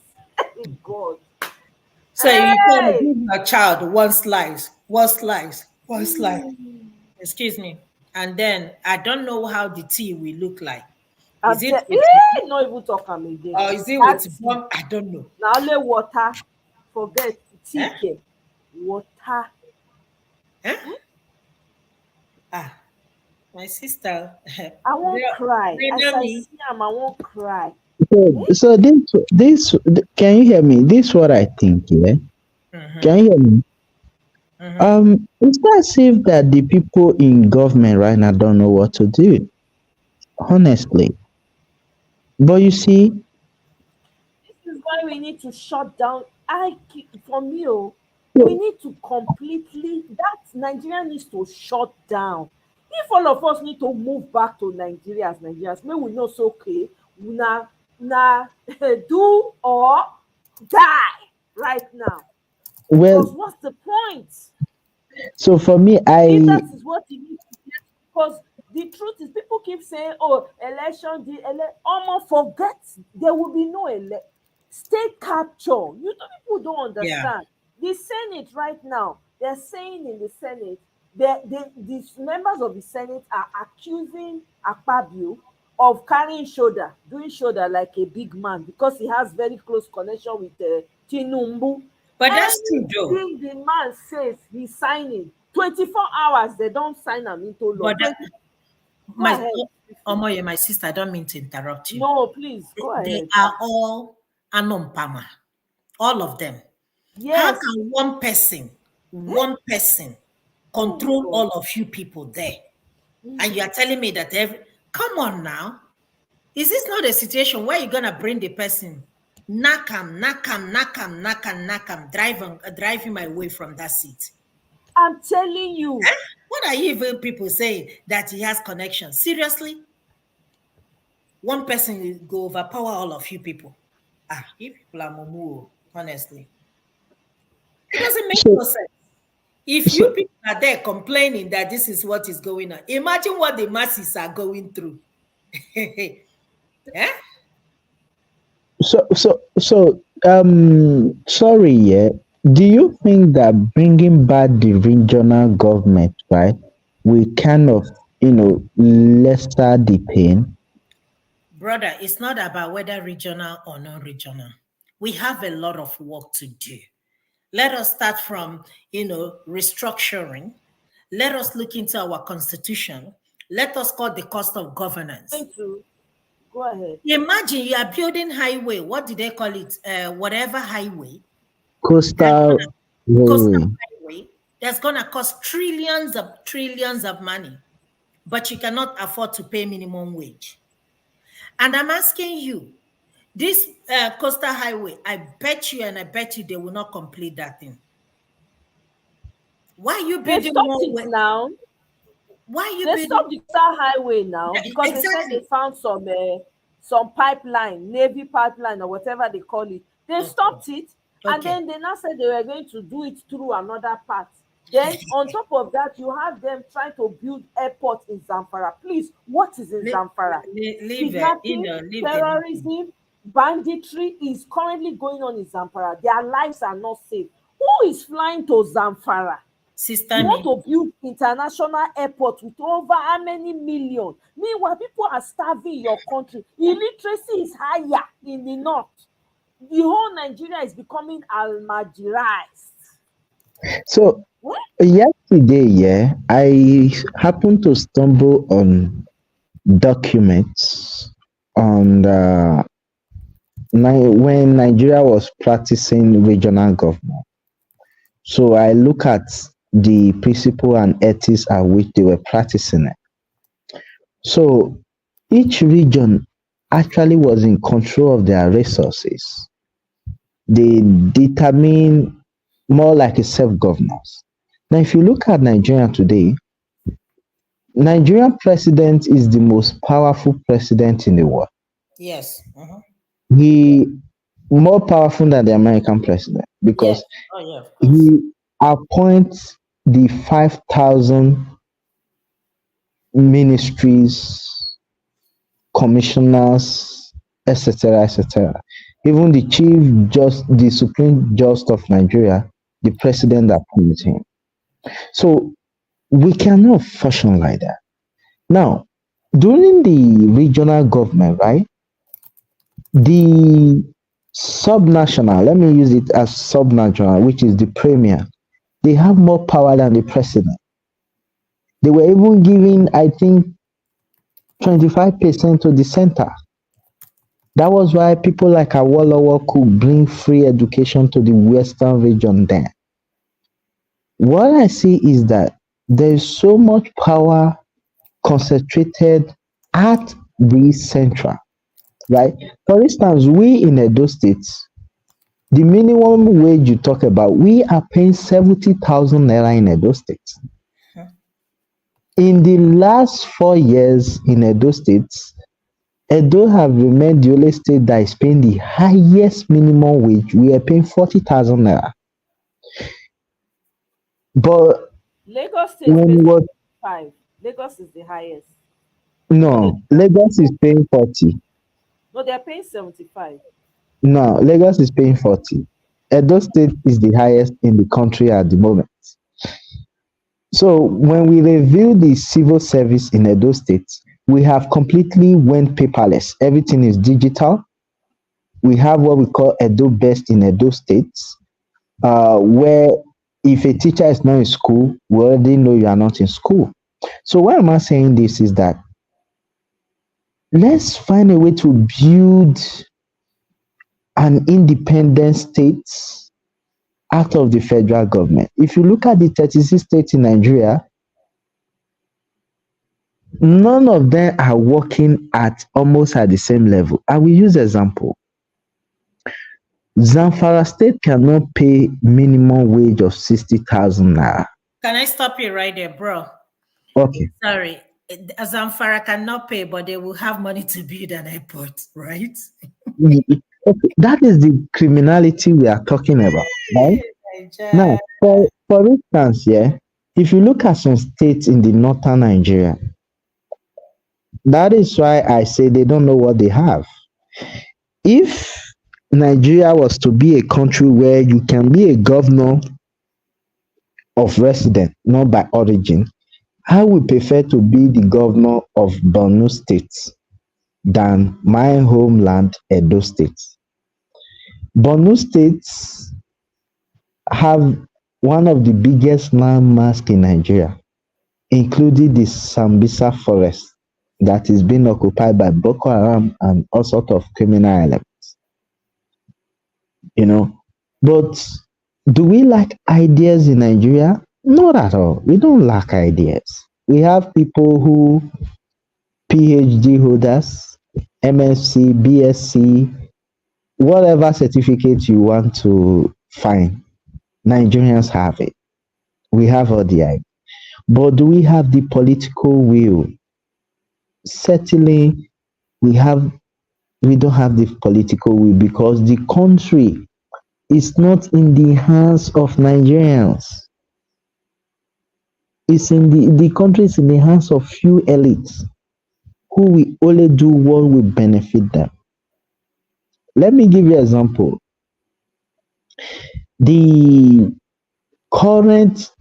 God. So you can give your child one slice. Excuse me. And then I don't know how the tea will look like. Is it not even talk am again? Or is it with one? I don't know. Now only water. Forget tea. Water. My sister. I won't cry. They As know I me. see him, I won't cry. So this can you hear me? This is what I think, yeah. Can you hear me? It's as if that the people in government right now don't know what to do, honestly. But you see, This is why we need to shut down. For me, we so- need to completely, that Nigeria needs to shut down. If all of us need to move back to Nigeria as Nigerians, may we know so okay, na do or die right now. Because well, what's the point? so for me, If that is what you need to get, because the truth is people keep saying, oh, election, almost forget there will be no state capture. People don't Yeah. understand. The Senate right now, they're saying in the Senate, these members of the Senate are accusing Akpabio of carrying shoulder, doing shoulder like a big man because he has very close connection with Tinumbu. But that's true, though. Anything the man says he's signing, 24 hours they don't sign him into law. But Go ahead. Omoye, my sister, I don't mean to interrupt you. No, please go They ahead. are all anompama, all of them. How Yes. can one person control all of you people there? And you are telling me that come on now. Is this not a situation where you're gonna bring the person, knock him, drive him away from that seat? I'm telling you. What are you even people saying that he has connection? Seriously? One person will go overpower all of you people. You people are mumu, honestly. It doesn't make no sense. If you people are there complaining that this is what is going on, imagine what the masses are going through. Yeah? Sorry, yeah. Do you think that bringing back the regional government, right, will kind of, lesser the pain? Brother, it's not about whether regional or non-regional. We have a lot of work to do. Let us start from, restructuring. Let us look into our constitution. Let us cut the cost of governance. Go ahead. Imagine you are building highway. What do they call it? Whatever highway. Coastal highway. That's going to cost trillions of money. But you cannot afford to pay minimum wage. And I'm asking you, this coastal highway, I bet you they will not complete that thing. Why are you building more it now? Why are you building? Stopped the coastal highway now because they said they found some pipeline, Navy pipeline or whatever they call it. They stopped it, and then they now said they were going to do it through another part. Then on top of that, you have them trying to build airport in Zamfara. Please, what is in Zamfara? Kidnapping, terrorism, banditry is currently going on in Zamfara. Their lives are not safe. Who is flying to Zamfara? Sister, you want to build international airport with over how many million? Meanwhile, people are starving in your country. Illiteracy is higher in the north. The whole Nigeria is becoming almajirized. So yesterday, I happened to stumble on documents on when Nigeria was practicing regional government. So I look at the principle and ethics at which they were practicing it. So each region actually was in control of their resources. They determine more like a self-governance. Now, if you look at Nigeria today, Nigerian president is the most powerful president in the world. Yes. He more powerful than the American president because he appoints the 5,000 ministries, commissioners, etc., etc. Even the the Supreme Judge of Nigeria, the president appoints him. So we cannot function like that. Now, during the regional government, right, the subnational, let me use it as subnational, which is the premier, they have more power than the president. They were even giving, I think, 25% to the center. That was why people like Awolowo could bring free education to the Western region there. What I see is that there is so much power concentrated at the central, right? For instance, we in Edo State, the minimum wage you talk about, we are paying 70,000 naira in Edo State. In the last 4 years in Edo State, Edo have remained the only state that is paying the highest minimum wage. We are paying 40,000 naira. But Lagos State when pays was 5. Lagos is the highest. no, Lagos is paying 40. No, they're paying 75. No, Lagos is paying 40. Edo State is the highest in the country at the moment. So when we review the civil service in Edo State, we have completely went paperless. Everything is digital. We have what we call Edo Best in Edo State, where if a teacher is not in school, we already know you are not in school. So why am I saying this is that let's find a way to build an independent state out of the federal government. If you look at the 36 states in Nigeria, none of them are working at almost at the same level. I will use example. Zamfara State cannot pay minimum wage of 60,000 naira. Can I stop you right there, bro? Okay. Sorry. Zamfara cannot pay, but they will have money to build an airport, right? Okay. That is the criminality we are talking about, right? Now, for instance, yeah, if you look at some states in the northern Nigeria, that is why I say they don't know what they have. If Nigeria was to be a country where you can be a governor of residence, not by origin, I would prefer to be the governor of Borno State than my homeland, Edo State. Borno State have one of the biggest landmasks in Nigeria, including the Sambisa forest that is being occupied by Boko Haram and all sorts of criminal elements. You know, but do we lack ideas in Nigeria? Not at all. We don't lack ideas. We have people who PhD holders, MSc, BSc, whatever certificate you want to find, Nigerians have it. We have all the ideas. But do we have the political will? Certainly, we don't have the political will because the country is not in the hands of Nigerians. It's in the country is in the hands of few elites who will only do what will benefit them. Let me give you an example. The current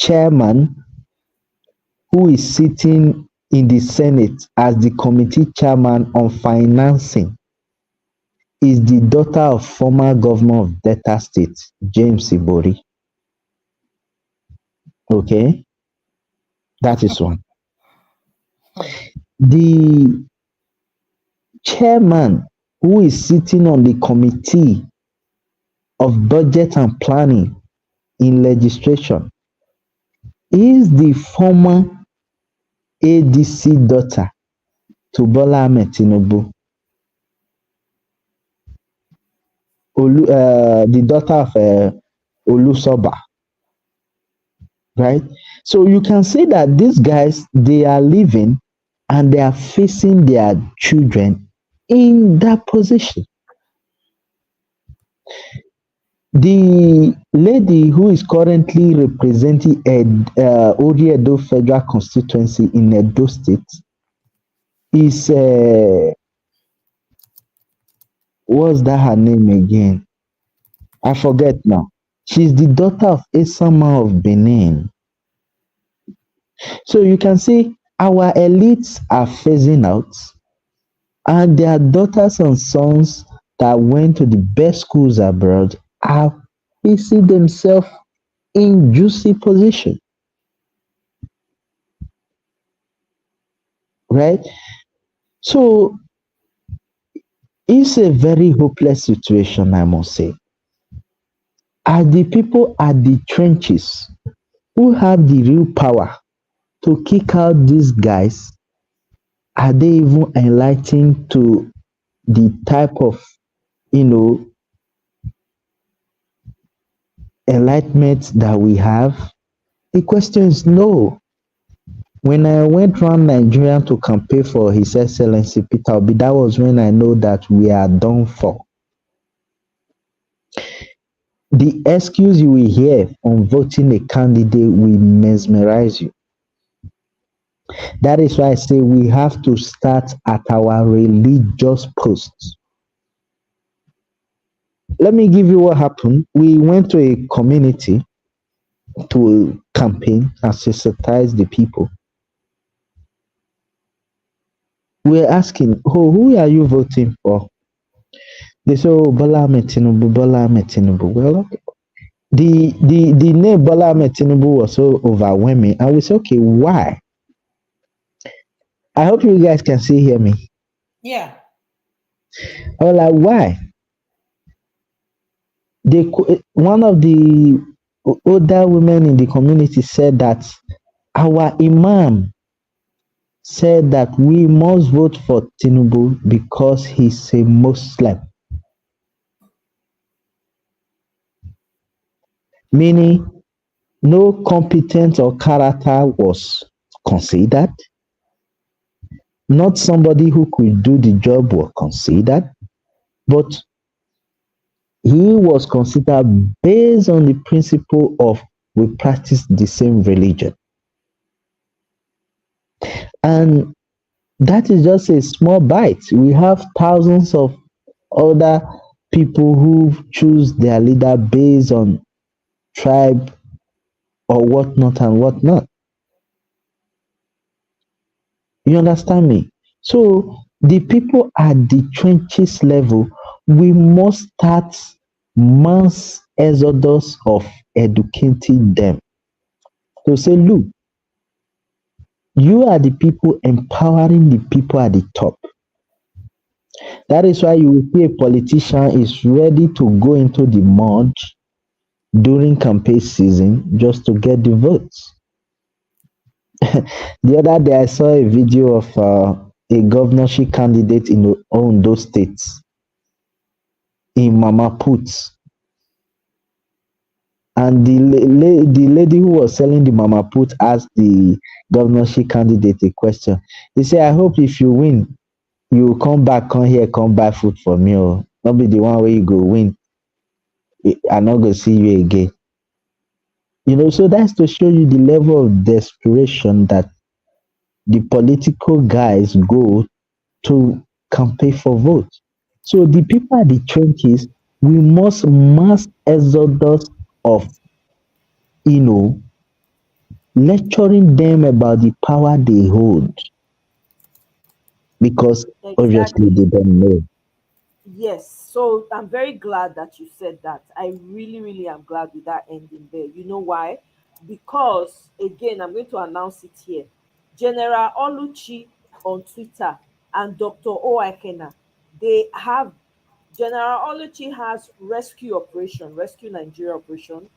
chairman who is sitting in the Senate as the committee chairman on financing is the daughter of former governor of Delta State, James Ibori. Okay, that is one. The chairman who is sitting on the committee of budget and planning in legislation is the former ADC daughter to Bola Ahmed Tinubu. The daughter of Olusoba, right? So you can say that these guys, they are living and they are facing their children in that position. The lady who is currently representing Ori Edo Federal Constituency in Edo State is what's that her name again? I forget now. She's the daughter of Esama of Benin. So you can see our elites are phasing out, and their daughters and sons that went to the best schools abroad are facing themselves in juicy position. right? So it's a very hopeless situation, I must say. Are the people at the trenches who have the real power to kick out these guys, are they even enlightened to the type of, you know, enlightenment that we have? The question is no. When I went around Nigeria to campaign for His Excellency Peter Obi, that was when I know that we are done for. The excuse you will hear on voting a candidate will mesmerize you. That is why I say we have to start at our religious posts. Let me give you what happened. We went to a community to campaign and sensitize the people. We're asking, oh, who are you voting for? They say, oh, Bola Ahmed Tinubu, Bola Ahmed Tinubu. Well, okay. The name Bola Ahmed Tinubu was so overwhelming. And we said, okay, why? I hope you guys can still hear me. Yeah. I was like, why? One of the older women in the community said that our imam said that we must vote for Tinubu because he's a Muslim. Meaning, no competence or character was considered. Not somebody who could do the job was considered, but he was considered based on the principle of we practice the same religion. And that is just a small bite. We have thousands of other people who choose their leader based on tribe or whatnot and whatnot. You understand me? So the people at the trenches level, we must start mass exodus of educating them. To say, look, you are the people empowering the people at the top. That is why you will see a politician is ready to go into the mud during campaign season just to get the votes. The other day, I saw a video of a governorship candidate in Ondo State, in Mama Put. And the lady who was selling the Mama Put asked the governorship candidate a question. He said, I hope if you win, you come back, come here, come buy food for me. Or not be the one where you go win. I'm not going to see you again. You know, so that's to show you the level of desperation that the political guys go to campaign for votes. So the people at the trenches, we must mass exodus of, you know, lecturing them about the power they hold. Because obviously they don't know. Yes, so I'm very glad that you said that. I really, really am glad with that ending there. You know why? Because again, I'm going to announce it here. General Oluchi on Twitter and Dr. Oakena, they have General Oluchi has Rescue Nigeria operation.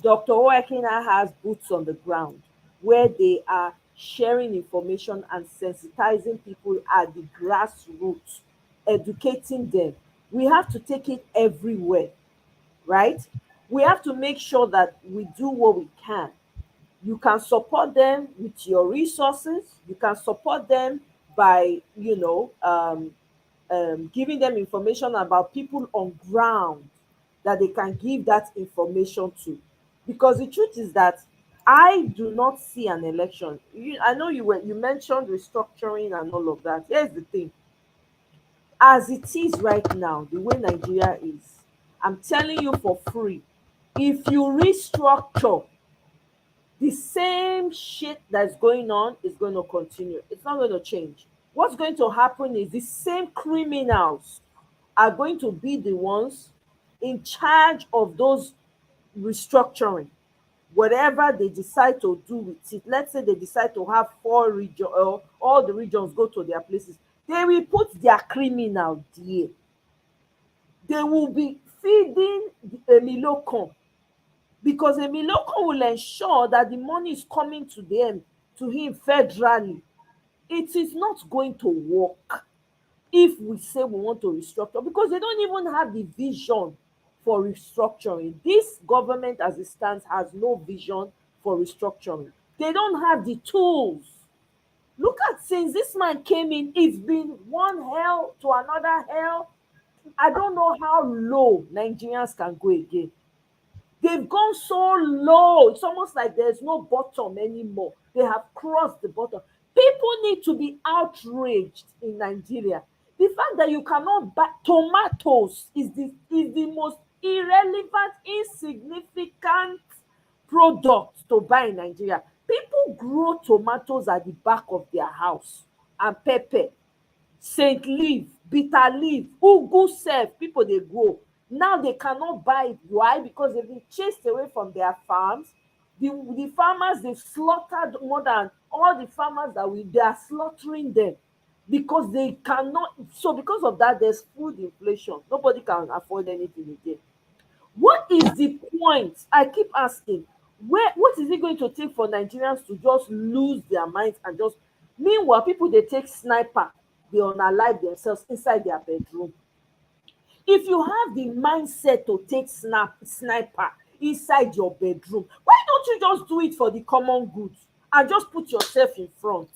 Dr. Oakena has boots on the ground where they are sharing information and sensitizing people at the grassroots, educating them. We have to take it everywhere, right? We have to make sure that we do what we can. You can support them with your resources. You can support them by, giving them information about people on ground that they can give that information to. Because the truth is that I do not see an election. I know you mentioned restructuring and all of that. Here's the thing. As it is right now, the way Nigeria is, I'm telling you for free, if you restructure, the same shit that's going on is going to continue. It's not going to change. What's going to happen is the same criminals are going to be the ones in charge of those restructuring. Whatever they decide to do with it, let's say they decide to have four region or all the regions go to their places, they will put their criminal there. They will be feeding Emilokon, because Emilokon will ensure that the money is coming to them, to him federally. It is not going to work if we say we want to restructure, because they don't even have the vision for restructuring. This government as it stands has no vision for restructuring. They don't have the tools. Look at, since this man came in, it's been one hell to another hell. I don't know how low Nigerians can go again. They've gone so low. It's almost like there's no bottom anymore. They have crossed the bottom. People need to be outraged in Nigeria. The fact that you cannot buy tomatoes is the most irrelevant, insignificant product to buy in Nigeria. People grow tomatoes at the back of their house, and pepper, scent leaf, bitter leaf, ugu sef, people dey grow. Now they cannot buy it. Why? Because they've been chased away from their farms. The farmers, they've slaughtered more than all the farmers they are slaughtering them, because they cannot. So because of that, there's food inflation. Nobody can afford anything again. What is the point? I keep asking, what is it going to take for Nigerians to just lose their minds and just, meanwhile people they take sniper, they unalive themselves inside their bedroom. If you have the mindset to take sniper inside your bedroom, why don't you just do it for the common good and just put yourself in front?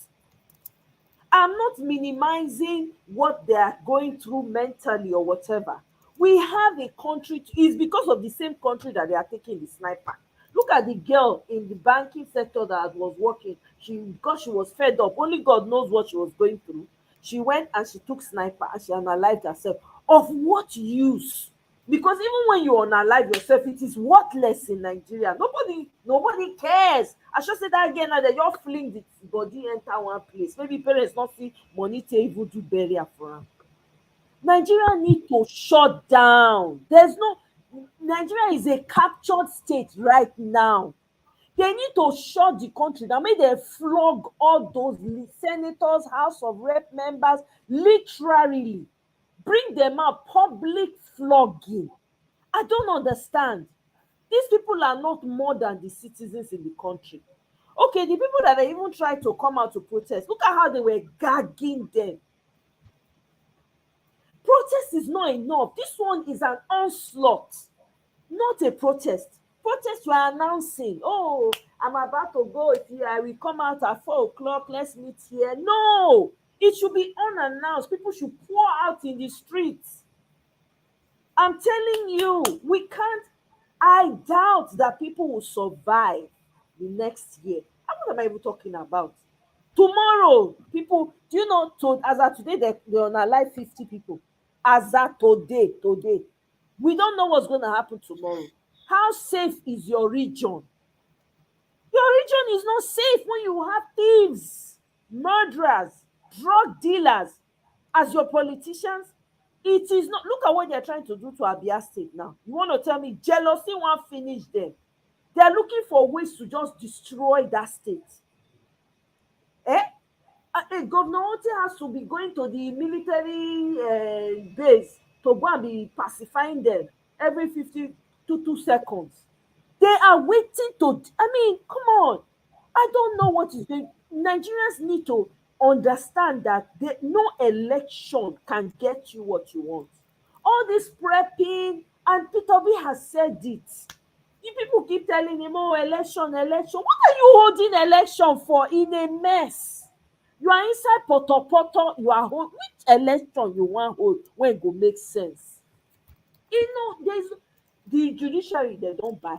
I'm not minimizing what they are going through mentally or whatever. We have a country, it's because of the same country that they are taking the sniper. Look at the girl in the banking sector that was working. Because she was fed up, only God knows what she was going through. She went and she took sniper and she unalived herself. Of what use? Because even when you unalive yourself, it is worthless in Nigeria. Nobody cares. I should say that again, now they just fling the body enter one place. Maybe parents not see money to even do burial for them. Nigeria need to shut down. Nigeria is a captured state right now. They need to shut the country down. Make dem flog all those senators, House of Rep members, literally. Bring them out, public flogging. I don't understand. These people are not more than the citizens in the country. Okay, the people that they even tried to come out to protest, look at how they were gagging them. Protest is not enough. This one is an onslaught, not a protest. Protest you are announcing, oh, I'm about to go here, I will come out at 4 o'clock, let's meet here. No, it should be unannounced. People should pour out in the streets. I'm telling you, we can't. I doubt that people will survive the next year. What am I even talking about? Tomorrow, people, do you know, as of today, they unalive 50 people. As of today, we don't know what's going to happen tomorrow. How safe is your region? Your region is not safe when you have thieves, murderers, drug dealers as your politicians. It is not. Look at what they're trying to do to Abia State now. You want to tell me jealousy won't finish them? They're looking for ways to just destroy that state. Governor Ote has to be going to the military base to go and be pacifying them every 50 to 2 seconds. They are waiting to, come on. I don't know what is going. Nigerians need to understand that no election can get you what you want. All this prepping, and Peter B has said it. You people keep telling him, oh, election. What are you holding election for in a mess? You are inside poto. You are holding. Which election you want hold when it go make sense? There's the judiciary, they don't buy.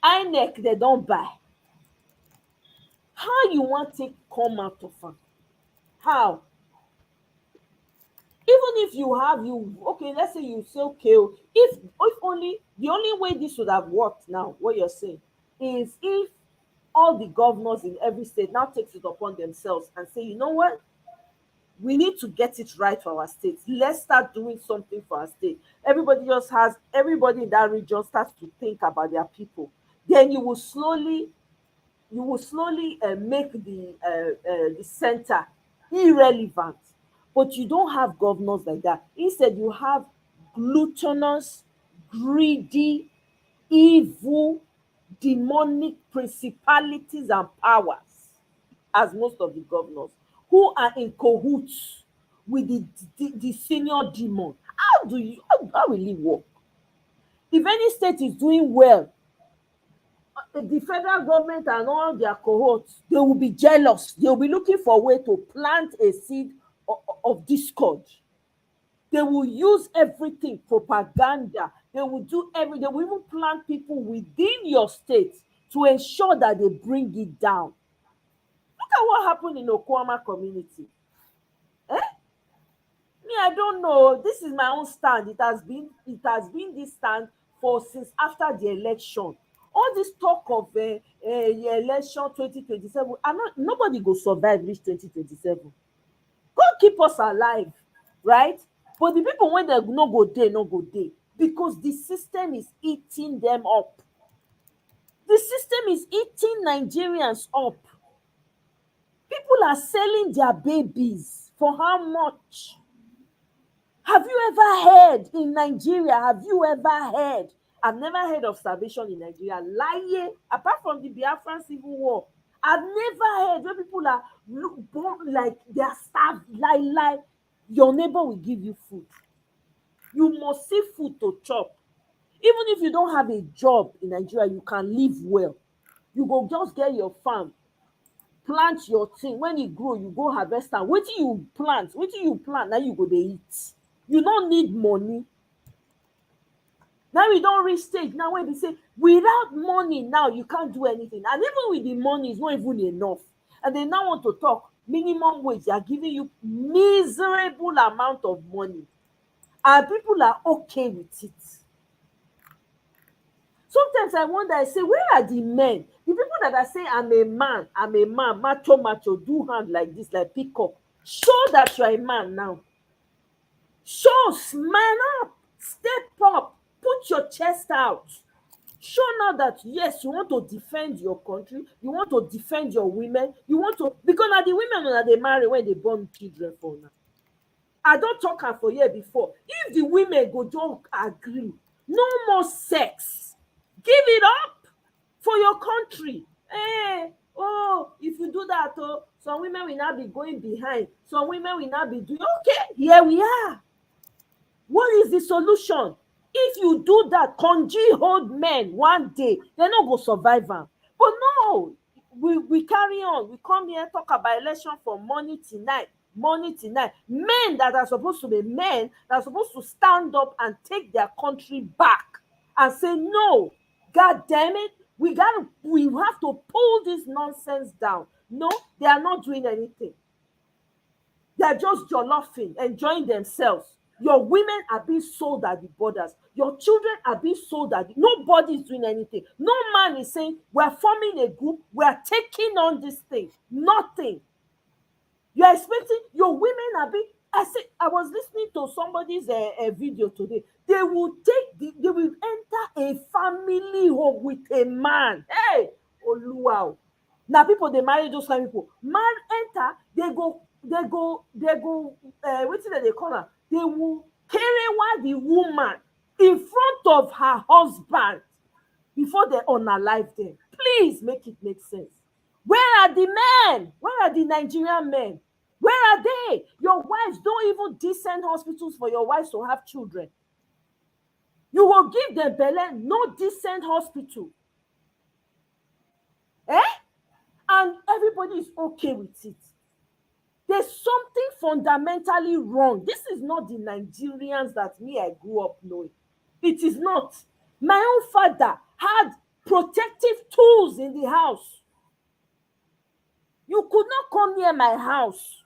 INEC, they don't buy. How you want to come out of am? How? Even if okay, let's say you say, okay, if only the only way this would have worked now, what you're saying, is if all the governors in every state now takes it upon themselves and say, you know what? We need to get it right for our state. Let's start doing something for our state. Everybody in that region starts to think about their people. Then you will slowly you will slowly make the center irrelevant. But you don't have governors like that. Instead, you have gluttonous, greedy, evil, demonic principalities and powers as most of the governors who are in cahoots with the senior demon. How will it work? If any state is doing well, the federal government and all their cohorts, they will be jealous. They will be looking for a way to plant a seed of discord. They will use everything, propaganda. They will do everything. They will even plant people within your state to ensure that they bring it down. Look at what happened in Okwama community. Eh? Me, I don't know. This is my own stand. It has been this stand for since after the election. All this talk of election 2027, nobody go survive reach 2027. God keep us alive, right? But the people when they no go dey, no go dey, because the system is eating them up. The system is eating Nigerians up. People are selling their babies for how much? Have you ever heard in Nigeria? Have you ever heard? I've never heard of starvation in Nigeria. Lie, apart from the Biafran Civil War, I've never heard where people are born like they are starved. Lie. Your neighbor will give you food. You must see food to chop. Even if you don't have a job in Nigeria, you can live well. You go just get your farm, plant your thing. When e grow, you go harvest am. Wetin you plant, na you go dey eat. You no need money. Now we don reach stage now wey be say without money now you can't do anything, and even with the money it's not even enough, and they now want to talk minimum wage. They are giving you miserable amount of money, and people are okay with it. Sometimes I wonder, I say, where are the men? The people that are saying, I'm a man, macho, do hand like this, like peacock. Show that you're a man now. Show, man up, step up, put your chest out. Show now that, yes, you want to defend your country, you want to defend your women, you want to, because now the women that they marry when they born children for now. I don't talk am for year before. If the women go don't agree, no more sex. Give it up for your country. If you do that, some women will not be going behind. Some women will not be doing, okay, here we are. What is the solution? If you do that, hold men one day, they're not going to survive them. But no, we carry on. We come here, talk about election from morning till night. Men that are supposed to be men, that are supposed to stand up and take their country back and say, no, God damn it, we have to pull this nonsense down. No, they are not doing anything. They are just jollophing, enjoying themselves. Your women are being sold at the borders. Your children are being sold nobody is doing anything. No man is saying, we're forming a group, we're taking on this thing. Nothing. You're expecting your women are being. I was listening to somebody's video today. They will enter a family home with a man. Hey, wow. Now people they marry those kind of people. Man enter, they go. What is that they call her? They will carry the woman in front of her husband before they unalive them. Please make it make sense. Where are the men? Where are the Nigerian men? Where are they? Your wives don't even decent hospitals for your wives to have children. You will give them belle, no decent hospital. And everybody is okay with it. There's something fundamentally wrong. This is not the Nigerians that I grew up knowing. It is not. My own father had protective tools in the house. You could not come near my house.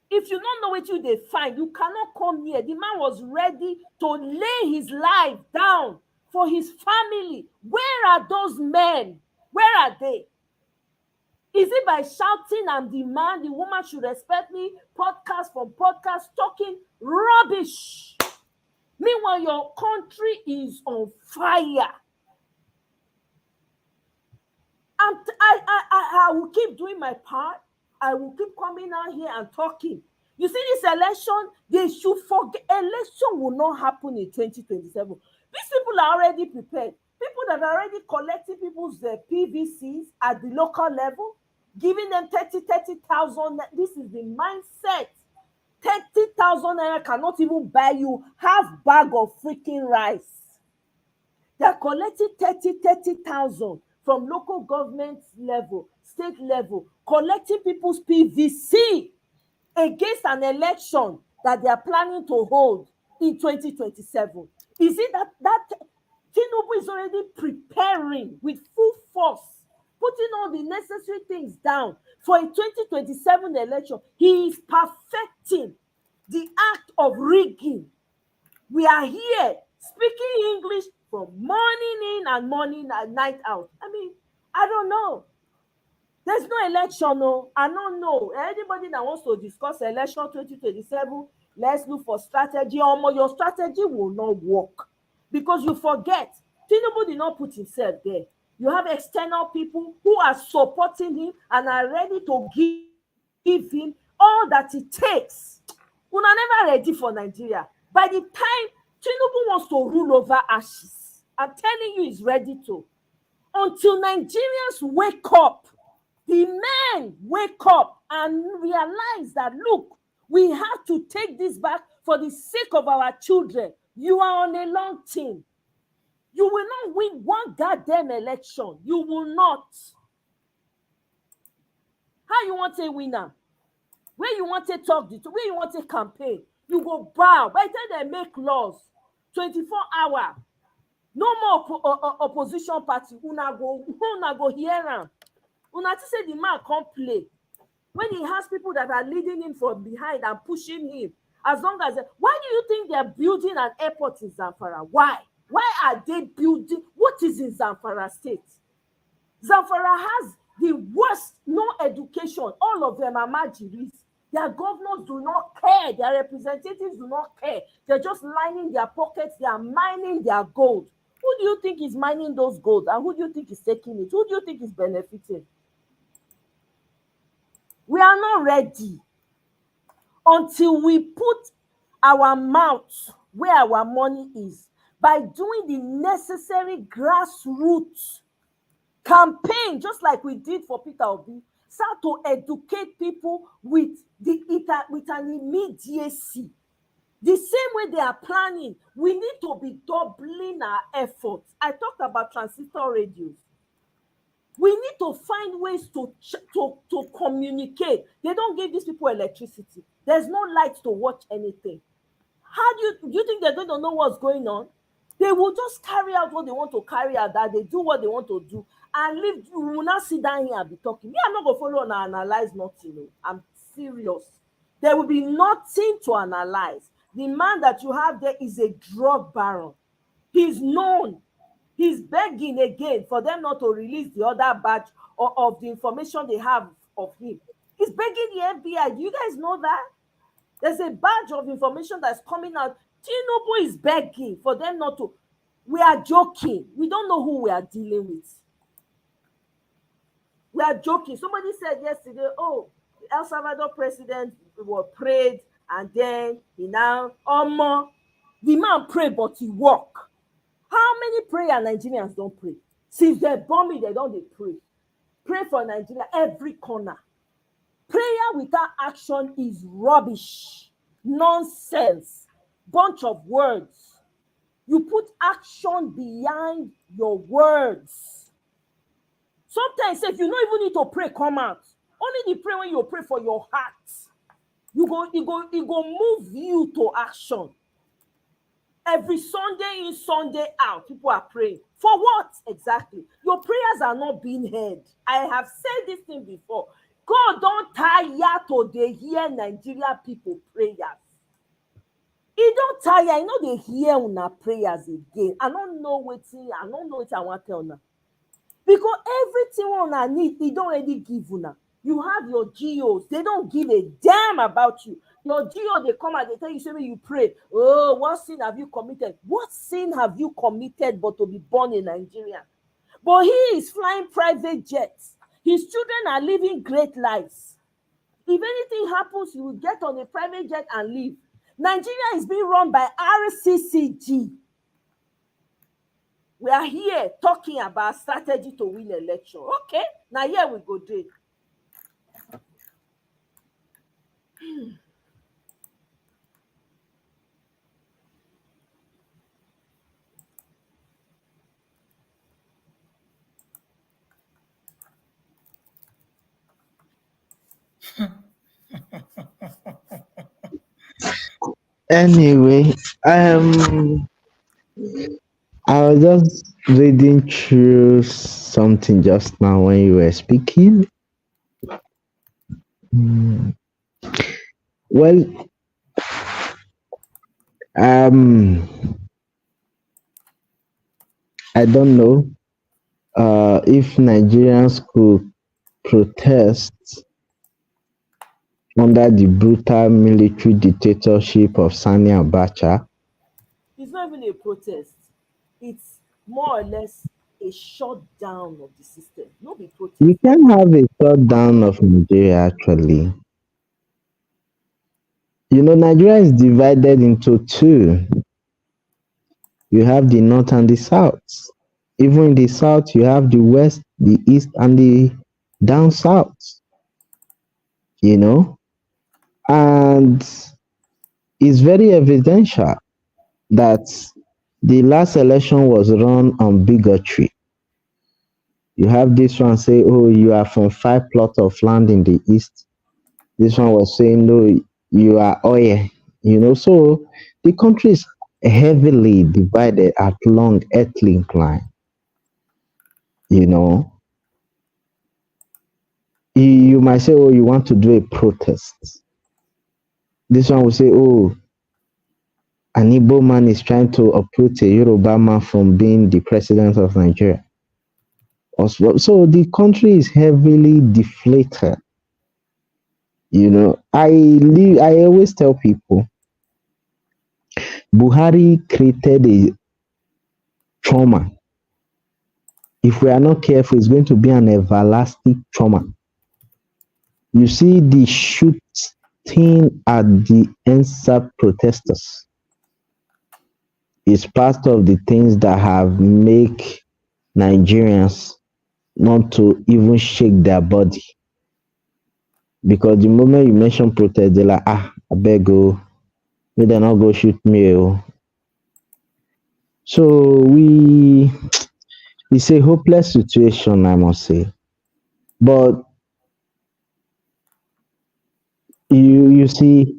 If you don't know what they find, you cannot come near. The man was ready to lay his life down for his family. Where are those men? Where are they? Is it by shouting and demand the woman should respect me? Podcast from podcast, talking rubbish. Meanwhile, your country is on fire. And I will keep doing my part. I will keep coming out here and talking. You see, this election, they should forget. Election will not happen in 2027. These people are already prepared. People that are already collecting people's PVCs at the local level, giving them 30,000. This is the mindset. 30,000 naira cannot even buy you half bag of freaking rice. They are collecting 30,000 from local government level, state level, collecting people's PVC against an election that they are planning to hold in 2027. Is it that Tinubu is already preparing with full force, putting all the necessary things down for a 2027 election? He is perfecting the act of rigging. We are here speaking English from morning in and morning and night out. I mean, I don't know. There's no election, no. I don't know. Anybody that wants to discuss election 2027, let's look for strategy. Your strategy will not work because you forget Tinubu did not put himself there. You have external people who are supporting him and are ready to give him all that it takes. Una never ready for Nigeria. By the time Tinubu wants to rule over ashes, I'm telling you, he's ready to. Until Nigerians wake up, the men wake up and realize that, look, we have to take this back for the sake of our children. You are on a long team. You will not win one goddamn election. You will not. How you want a winner? Where you want to talk, where you want to campaign, you go bow. By the time they make laws, 24 hours, no more opposition party. Una go hear am. Una say the man can't play. When he has people that are leading him from behind and pushing him, as long as why do you think they're building an airport in Zamfara? Why? Why are they building? What is in Zamfara state? Zamfara has the worst, no education. All of them are majiris. Their governors do not care. Their representatives do not care. They're just lining their pockets. They are mining their gold. Who do you think is mining those gold? And who do you think is taking it? Who do you think is benefiting? We are not ready until we put our mouth where our money is by doing the necessary grassroots campaign, just like we did for Peter Obi. Start to educate people with an immediacy. The same way they are planning, we need to be doubling our efforts. I talked about transistor radios. We need to find ways to communicate. They don't give these people electricity. There's no light to watch anything. How do you think they're going to know what's going on? They will just carry out what they want to carry out, that they do what they want to do, and leave. You will not sit down here and be talking. Me, I'm not going to follow and analyze nothing. I'm serious. There will be nothing to analyze. The man that you have there is a drug baron. He's known. He's begging again for them not to release the other batch of the information they have of him. He's begging the FBI. Do you guys know that? There's a batch of information that's coming out. Tinubu is begging for them not to. We are joking. We don't know who we are dealing with. We are joking. Somebody said yesterday, oh, the El Salvador president was prayed and then he now, the man prayed but he walked. How many prayer Nigerians don't pray? Since they bomb me, they don't pray. Pray for Nigeria every corner. Prayer without action is rubbish, nonsense, bunch of words. You put action behind your words. Sometimes if you don't even need to pray, come out. Only the pray when you pray for your heart. It go move you to action. Every Sunday in, Sunday out, people are praying. For what exactly? Your prayers are not being heard. I have said this thing before. God don't tire to dey hear Nigeria people prayers. He don't tire. I know they hear una prayers again. I don't know what I want to tell una. Because everything una need, he don't already give una. You have your GOs. They don't give a damn about you. Your GO, they come and they tell you, say, when you pray, oh, what sin have you committed? What sin have you committed but to be born in Nigeria? But he is flying private jets. His children are living great lives. If anything happens, you will get on a private jet and leave. Nigeria is being run by RCCG. We are here talking about strategy to win election. Okay, now here we go, Dave. Anyway, I was just reading through something just now when you were speaking. Well, I don't know if Nigerians could protest under the brutal military dictatorship of Sani Abacha. It's not even a protest. It's more or less a shutdown of the system. No be protest. We can have a shutdown of Nigeria actually. You know, Nigeria is divided into two. You have the north and the south. Even in the south, you have the west, the east, and the down south. You know, and it's very evidential that the last election was run on bigotry. You have this one say, oh, you are from 5 plots of land in the east. This one was saying, no, you are oil. You know, so the country is heavily divided along ethnic line. You know, you might say, oh, you want to do a protest. This one will say, oh, an Igbo man is trying to uproot a Yoruba man from being the president of Nigeria. So the country is heavily deflated. You know, I always tell people, Buhari created a trauma. If we are not careful, it's going to be an everlasting trauma. You see the shooting at the ENSA protesters is part of the things that have make Nigerians not to even shake their body. Because the moment you mention protest, they're like, I beg go, may they not go shoot me. Oh. So it's a hopeless situation, I must say. But you see,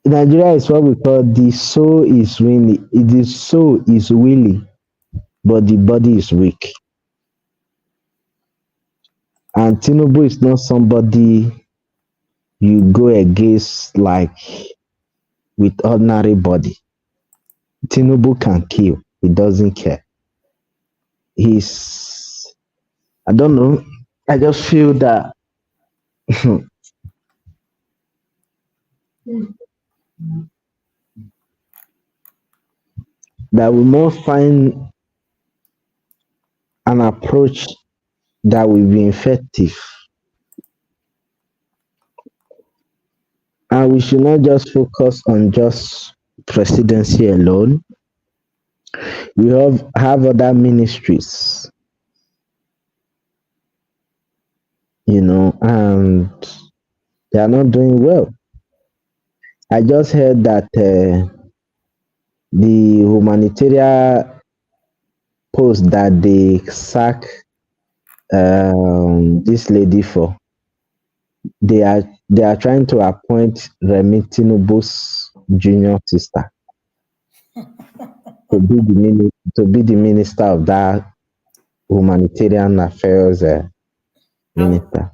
Nigeria is what we call the soul is willing. The soul is willing, but the body is weak. And Tinubu is not somebody you go against like with ordinary body. Tinubu can kill. He doesn't care. I don't know. I just feel that that we must find an approach that will be effective. And we should not just focus on just presidency alone. We have other ministries, you know, and they are not doing well. I just heard that the humanitarian post that they sack this lady for, they are trying to appoint Remi Tinubu's junior sister to be the minister of that humanitarian affairs minister.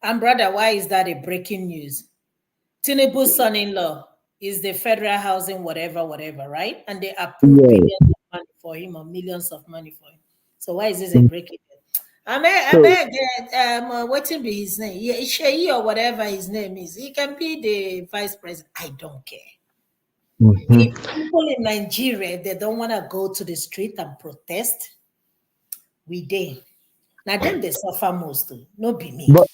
And brother, why is that a breaking news? Tinubu's son-in-law is the federal housing whatever, right? And they approve billions of money for him or millions of money for him. So why is this a breaking news? What will be his name? Yeah, Sheyi or whatever his name is. He can be the vice president. I don't care. If people in Nigeria, they don't want to go to the street and protest, we dey. Now them they suffer most, no be me. But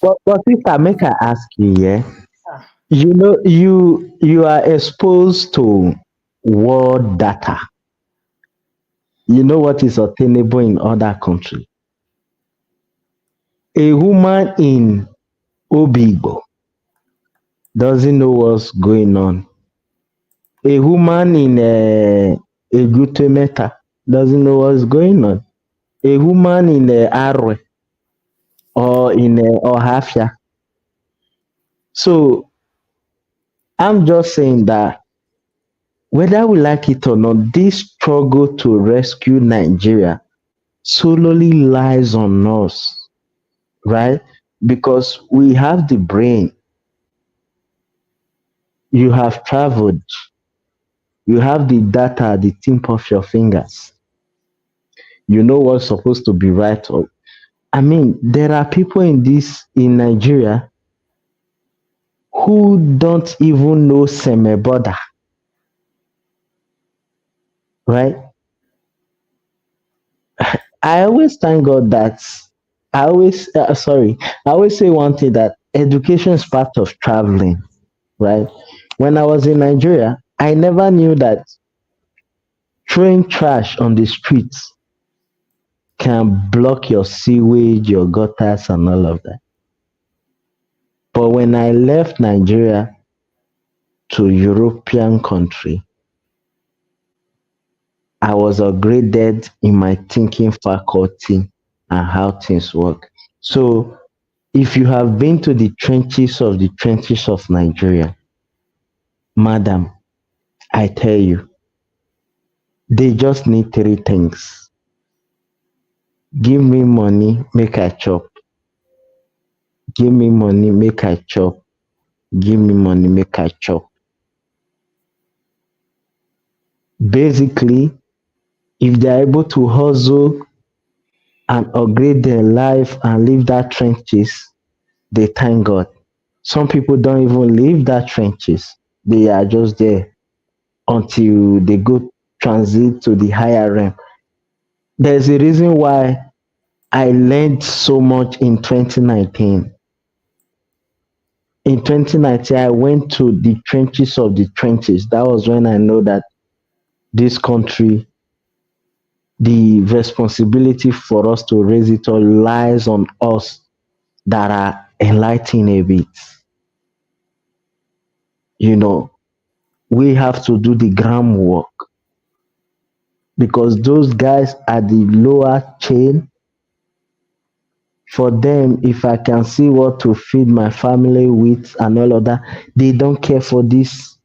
sister, make I ask you, yeah. Ah. You know, you are exposed to world data. You know what is obtainable in other countries. A woman in Obibo doesn't know what's going on. A woman in Egutemeta doesn't know what's going on. A woman in Arwe or in Ohafia. So I'm just saying that whether we like it or not, this struggle to rescue Nigeria solely lies on us, right? Because we have the brain. You have traveled. You have the data at the tip of your fingers. You know what's supposed to be right. I mean, there are people in Nigeria who don't even know Semeboda, right? I always thank God that I always say one thing, that education is part of traveling, right? When I was in Nigeria, I never knew that throwing trash on the streets can block your sewage, your gutters, and all of that. But when I left Nigeria to European country, I was upgraded in my thinking faculty and how things work. So if you have been to the trenches of Nigeria, madam, I tell you, they just need three things. Give me money, make I chop. Give me money, make I chop. Give me money, make I chop. Basically, if they are able to hustle and upgrade their life and leave that trenches, they thank God. Some people don't even leave that trenches. They are just there until they go transit to the higher realm. There's a reason why I learned so much in 2019. In 2019, I went to the trenches of the trenches. That was when I know that this country, the responsibility for us to raise it all lies on us that are enlightened a bit. You know, we have to do the groundwork because those guys at the lower chain, for them, if I can see what to feed my family with and all of that, they don't care for this.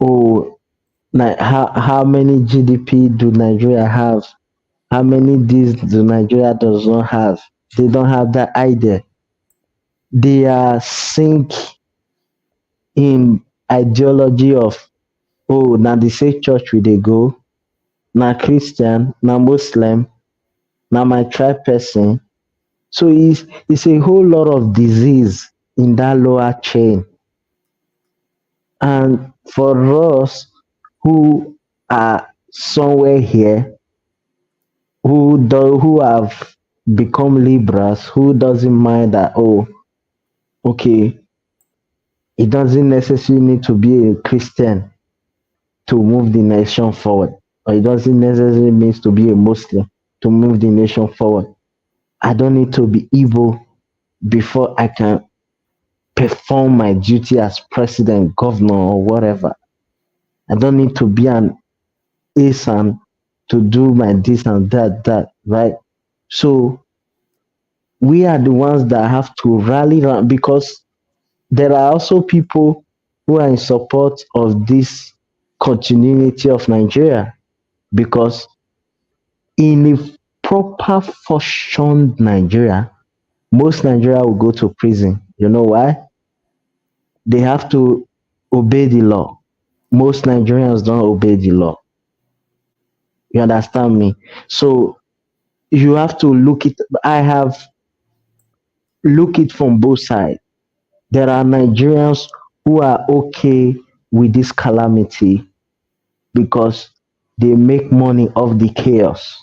Oh, how many GDP do Nigeria have? How many this do Nigeria does not have? They don't have that idea. They are sink in ideology of, oh, now the same church we they go, now Christian, now Muslim, now my tribe person. So it's a whole lot of disease in that lower chain. And for us who are somewhere here, who have become liberals, who doesn't mind that, oh, okay, it doesn't necessarily need to be a Christian to move the nation forward, or it doesn't necessarily mean to be a Muslim to move the nation forward. I don't need to be evil before I can perform my duty as president, governor, or whatever. I don't need to be an ASAN to do my this and that, right? So we are the ones that have to rally around, because there are also people who are in support of this continuity of Nigeria, because in a proper functioned Nigeria, most Nigeria will go to prison. You know why? They have to obey the law. Most Nigerians don't obey the law. You understand me? So you have to look it. I have look it from both sides. There are Nigerians who are okay with this calamity because they make money off the chaos.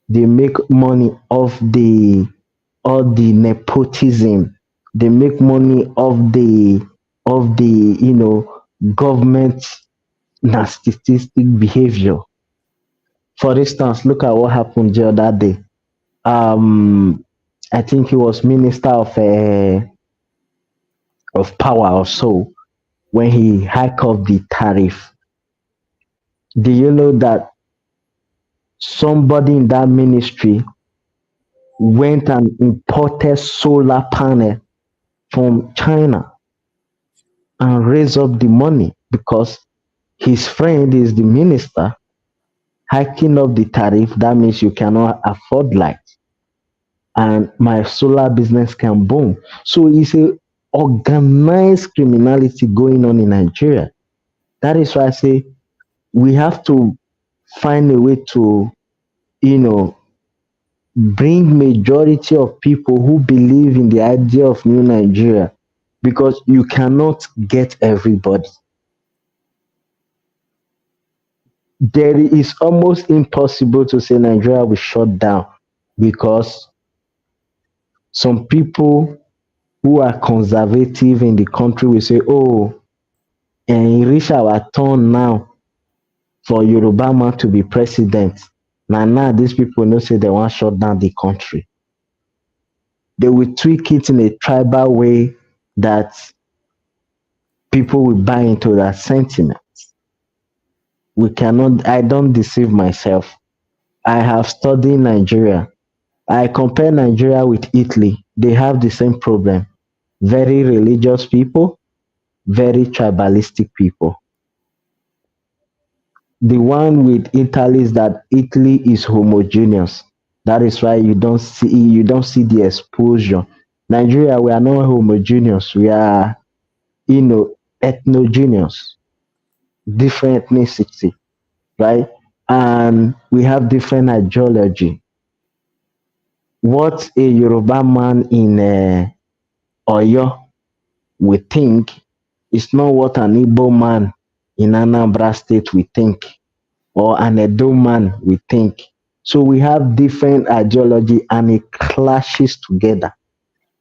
They make money off the all the nepotism. They make money of the government narcissistic behavior. For instance, look at what happened the other day. I think he was minister of power or so when he hiked up the tariff. Do you know that somebody in that ministry went and imported solar panel from China and raised up the money because his friend is the minister hiking up the tariff? That means you cannot afford light, and my solar business can boom. So it's a organized criminality going on in Nigeria. That is why I say we have to find a way to, you know, bring majority of people who believe in the idea of new Nigeria, because you cannot get everybody. There is almost impossible to say Nigeria will shut down because some people who are conservative in the country will say, oh, and it reach our turn now for Yoruba man to be president. Now these people know say they want to shut down the country. They will tweak it in a tribal way that people will buy into that sentiment. I don't deceive myself. I have studied Nigeria. I compare Nigeria with Italy. They have the same problem. Very religious people, very tribalistic people. The one with Italy is that Italy is homogeneous. That is why you don't see the exposure. Nigeria, we are not homogeneous. We are, ethnogeneous, different ethnicity, right? And we have different ideology. What a Yoruba man in Oyo will think is not what an Igbo man in Anambra State will think, or an Edo man will think. So we have different ideology and it clashes together.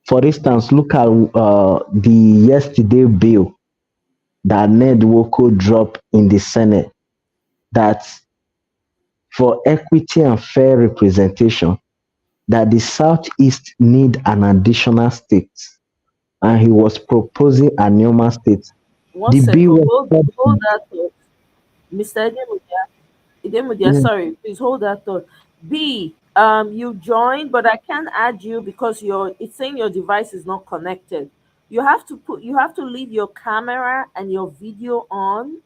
For instance, look at the yesterday bill that Ned Woko dropped in the Senate, that for equity and fair representation, that the Southeast need an additional state, and he was proposing a normal state. One second, hold that thought. Mr. Idemudia, sorry, please hold that thought. B, you joined, but I can't add you because it's saying your device is not connected. You have to leave your camera and your video on,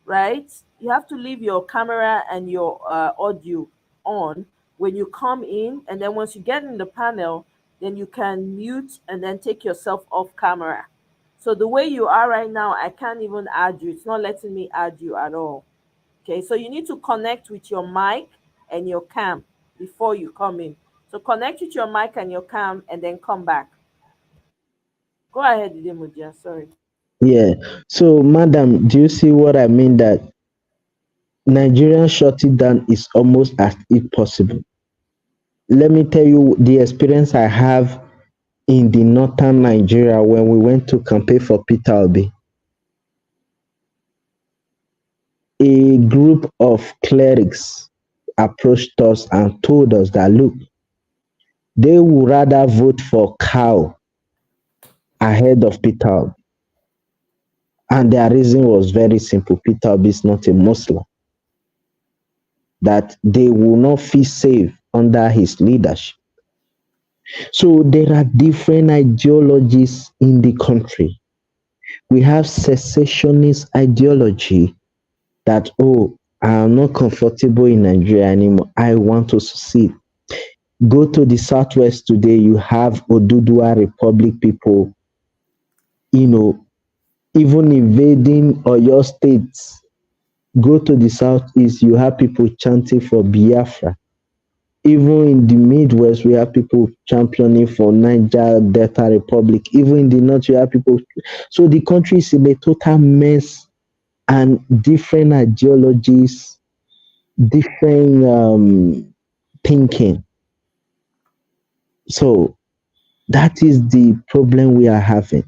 right? You have to leave your camera and your audio on when you come in, and then once you get in the panel, then you can mute and then take yourself off camera. So the way you are right now, I can't even add you. It's not letting me add you at all. Okay, so you need to connect with your mic and your cam before you come in. So connect with your mic and your cam and then come back. Go ahead, Idemudia. Sorry. Yeah. So, madam, do you see what I mean? That Nigerian shutting down is almost as impossible. Let me tell you the experience I have in the northern Nigeria when we went to campaign for Peter Obi. A group of clerics approached us and told us that, look, they would rather vote for cow ahead of Peter Obi. And their reason was very simple. Peter Obi is not a Muslim. That they will not feel safe under his leadership. So there are different ideologies in the country. We have secessionist ideology that, oh, I am not comfortable in Nigeria anymore. I want to secede. Go to the Southwest today, you have Oduduwa Republic people, even invading Oyo states. Go to the Southeast, you have people chanting for Biafra. Even in the Midwest, we have people championing for Niger Delta Republic. Even in the North, you have people. So the country is in a total mess and different ideologies, different thinking. So that is the problem we are having.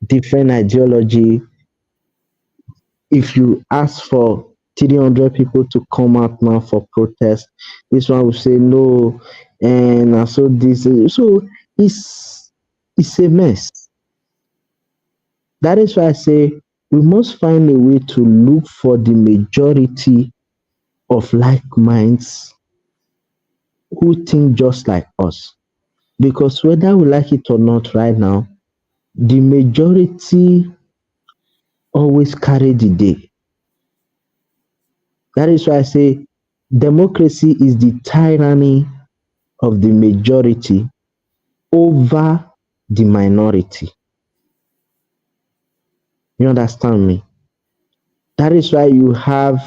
Different ideology. If you ask for 300 people to come out now for protest, this one will say no, and so this. So it's a mess. That is why I say we must find a way to look for the majority of like minds who think just like us. Because whether we like it or not right now, the majority always carry the day. That is why I say democracy is the tyranny of the majority over the minority. You understand me? That is why you have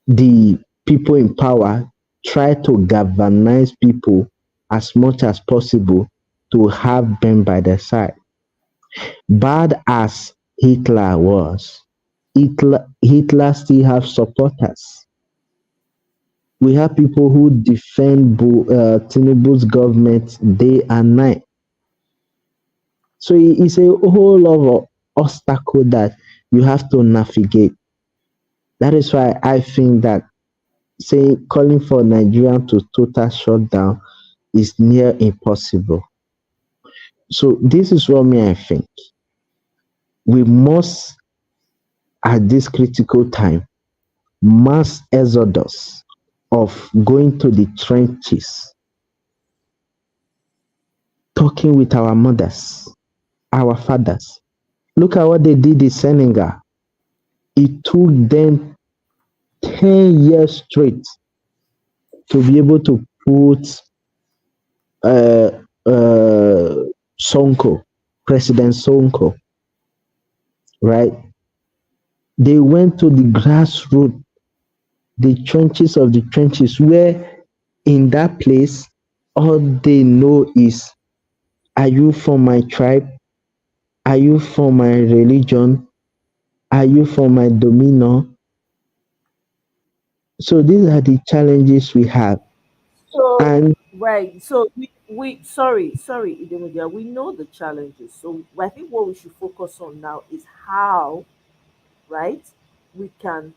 the people in power try to galvanize people as much as possible to have them by their side. Bad as Hitler was, Hitler still have supporters. We have people who defend Tinubu's government day and night. So it's a whole lot of obstacle that you have to navigate. That is why I think that calling for Nigeria to total shutdown is near impossible. So this is what I think. We must, at this critical time, mass exodus of going to the trenches, talking with our mothers, our fathers. Look at what they did in Senegal. It took them 10 years straight to be able to put Sonko, President Sonko, right? They went to the grassroots, the trenches of the trenches, where in that place, all they know is, are you from my tribe? Are you from my religion? Are you from my dominion? So these are the challenges we have. So And right, so we sorry, Idemudia, we know the challenges. So I think what we should focus on now is how, right, we can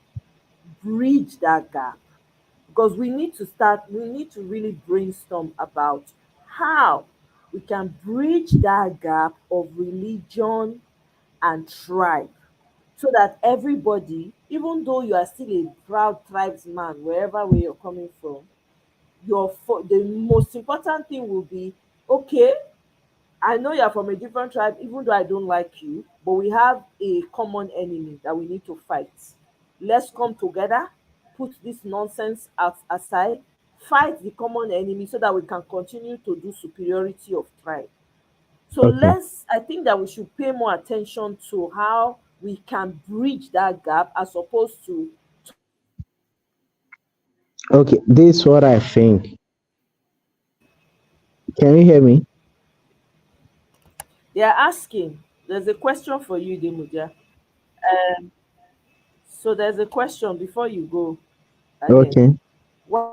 bridge that gap, because we need to really brainstorm about how we can bridge that gap of religion and tribe, so that everybody, even though you are still a proud tribesman wherever where you're coming from, the most important thing will be, okay, I know you're from a different tribe, even though I don't like you, but we have a common enemy that we need to fight. Let's come together, put this nonsense aside, fight the common enemy so that we can continue to do superiority of tribe. So okay, I think that we should pay more attention to how we can bridge that gap, as opposed to okay, this is what I think. Can you hear me? they are asking. There's a question for you, Demuja. So there's a question before you go ahead. Okay. Why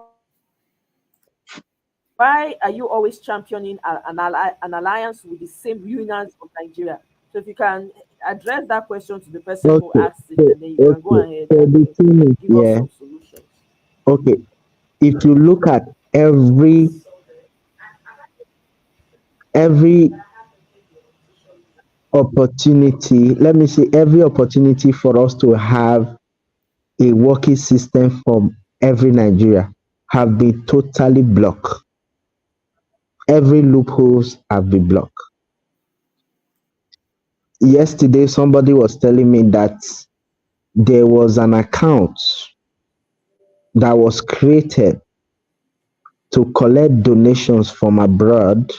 why are you always championing an alliance with the same unions of Nigeria? So if you can address that question to the person who Okay. asked it, and then you can go Okay. ahead So and the thing is, give us yeah, some solutions. okay. If you look at every opportunity, let me say every opportunity for us to have a working system from every Nigeria have been totally blocked. Every loopholes have been blocked. Yesterday, somebody was telling me that there was an account that was created to collect donations from abroad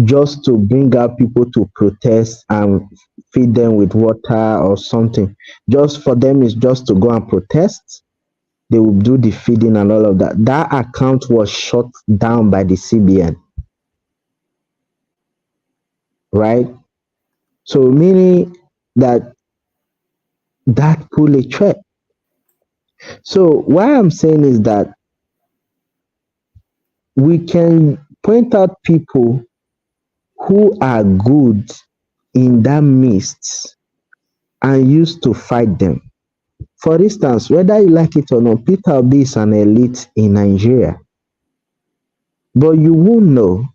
just to bring out people to protest and feed them with water or something. Just for them is just to go and protest. They will do the feeding and all of that. That account was shut down by the CBN, right? So meaning that pull a threat. So what I'm saying is that we can point out people who are good in that midst and used to fight them. For instance, whether you like it or not, Peter Obi is an elite in Nigeria, but you won't know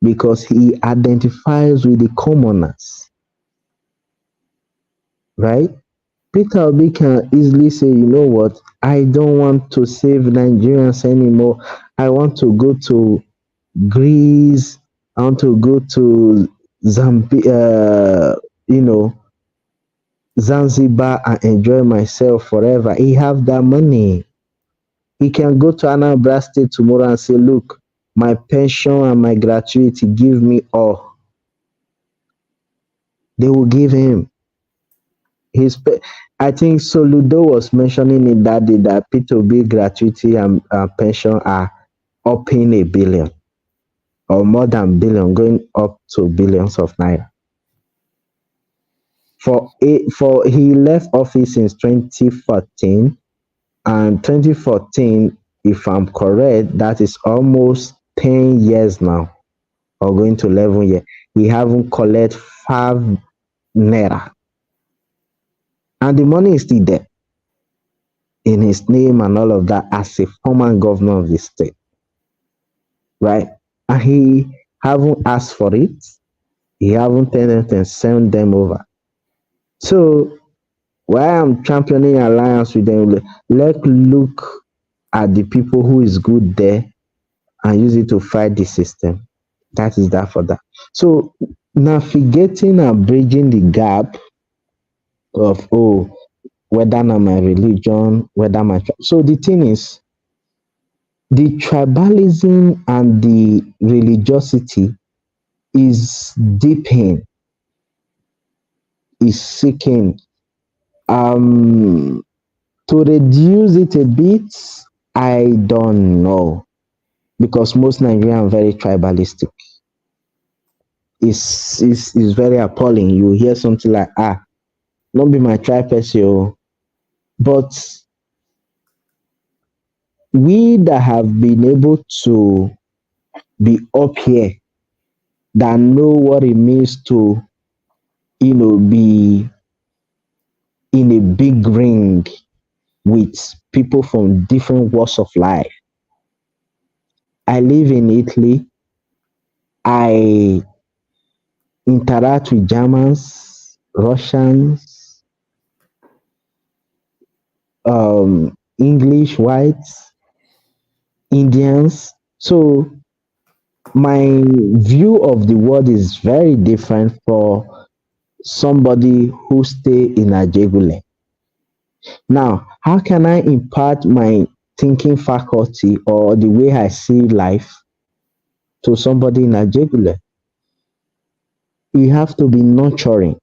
because he identifies with the commoners, right? Peter Obi can easily say, you know what, I don't want to save Nigerians anymore. I want to go to Greece. I want to go to you know, Zanzibar and enjoy myself forever. He have that money. He can go to Anambra State tomorrow and say, look, my pension and my gratuity, give me all. They will give him. I think Soludo was mentioning it that day that P2B gratuity and pension are upping a billion or more than billion, going up to billions of naira. For he left office in 2014, and 2014, if I'm correct, that is almost 10 years now, or going to 11 years. He haven't collected 5 naira, and the money is still there in his name and all of that as a former governor of the state, right? And he haven't asked for it. He haven't anything sent them over. So why I'm championing alliance with them, let's look at the people who is good there and use it to fight the system. That is that for that. So navigating and bridging the gap of whether na my religion, whether my so the thing is the tribalism and the religiosity is deepening, is seeking. To reduce it a bit, I don't know, because most Nigerians are very tribalistic. It's very appalling. You hear something like, don't be my tribe person. But we that have been able to be up here, that know what it means to, be in a big ring with people from different walks of life. I live in Italy. I interact with Germans, Russians, English, whites, Indians. So my view of the world is very different for somebody who stay in Ajegule. Now, how can I impart my thinking faculty or the way I see life to somebody in Ajegule? You have to be nurturing,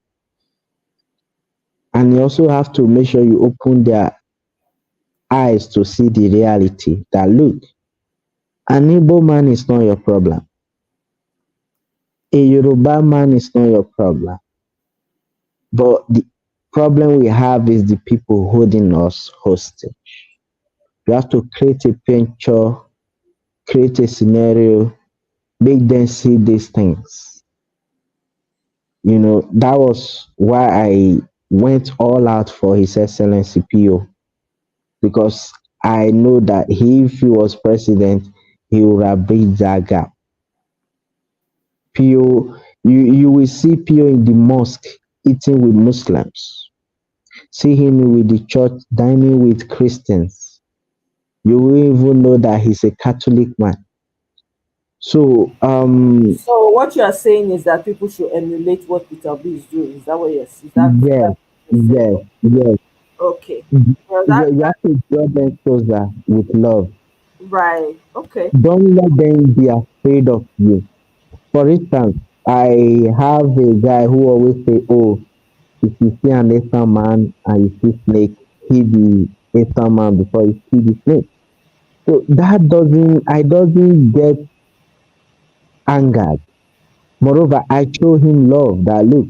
and you also have to make sure you open their eyes to see the reality that, look, an Igbo man is not your problem. A Yoruba man is not your problem. But the problem we have is the people holding us hostage. You have to create a picture, create a scenario, make them see these things. That was why I went all out for His Excellency PO, because I know that if he was president, he would have bridged that gap. PO, you will see PO in the mosque eating with Muslims. See him with the church dining with Christians. You will even know that he's a Catholic man. So so what you are saying is that people should emulate what Peter Obi is doing. Is that what you're saying? Yes. Okay. Well, you have to draw them closer with love. Right. Okay. Don't let them be afraid of you. For instance, I have a guy who always say, if you see an Eastern man and you see snake, kill the Eastern man before you see the snake. So I doesn't get angered. Moreover, I show him love that, look,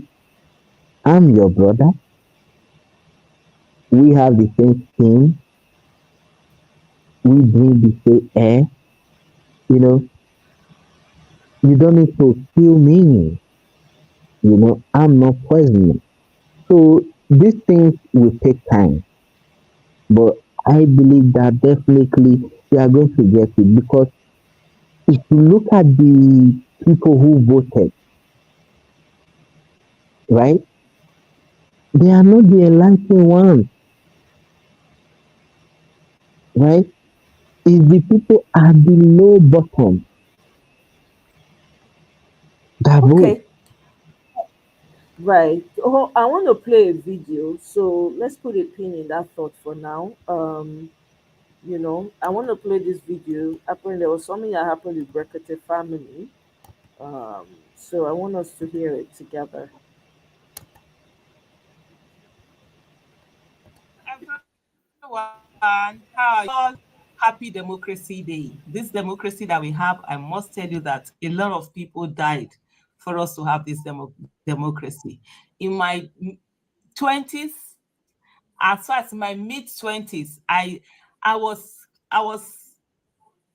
I'm your brother. We have the same skin. We breathe the same air. You know, you don't need to kill me. You know, I'm not poisonous. So these things will take time, but I believe that definitely we are going to get it because if you look at the people who voted, right, they are not the enlightened ones, right? It's the people at the low bottom that vote. Okay, right. Oh, I want to play a video, so let's put a pin in that thought for now. I want to play this video. Apparently, there was something that happened with Brekete family. Um, so I want us to hear it together. Everyone, how are you all? Happy Democracy Day. This democracy that we have, I must tell you that a lot of people died for us to have this democracy. In my 20s, as far as my mid-20s, I was I was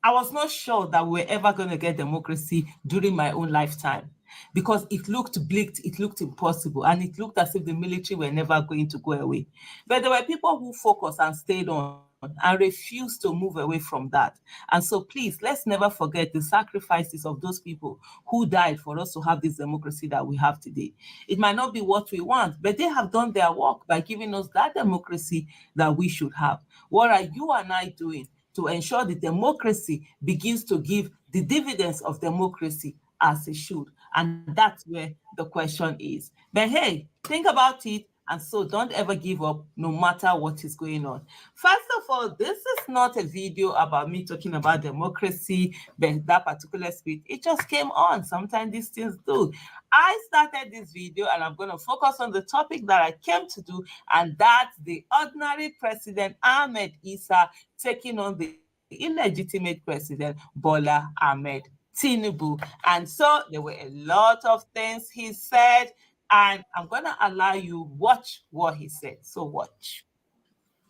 I was not sure that we were ever going to get democracy during my own lifetime because it looked bleak, it looked impossible, and it looked as if the military were never going to go away. But there were people who focused and stayed on and refused to move away from that. And so please, let's never forget the sacrifices of those people who died for us to have this democracy that we have today. It might not be what we want, but they have done their work by giving us that democracy that we should have. What are you and I doing to ensure the democracy begins to give the dividends of democracy as it should? And that's where the question is. But hey, think about it. And so don't ever give up no matter what is going on. First of all, this is not a video about me talking about democracy, but that particular speech, it just came on. Sometimes these things do. I started this video and I'm going to focus on the topic that I came to do, and that's the ordinary President Ahmed Issa taking on the illegitimate President Bola Ahmed Tinubu. And so there were a lot of things he said, and I'm going to allow you watch what he said. So watch.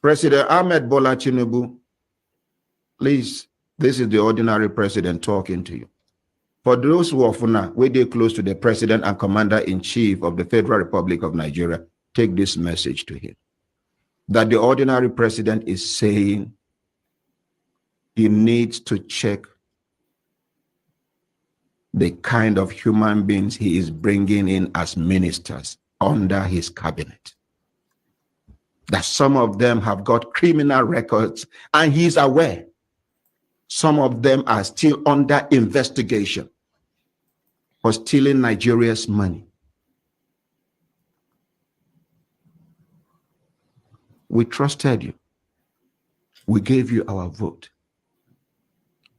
President Ahmed Bola Tinubu, please, this is the ordinary president talking to you. For those who are FUNA, where they close to the president and commander-in-chief of the Federal Republic of Nigeria, take this message to him. That the ordinary president is saying he needs to check the kind of human beings he is bringing in as ministers under his cabinet. That some of them have got criminal records, and he's aware some of them are still under investigation for stealing Nigeria's money. We trusted you. We gave you our vote.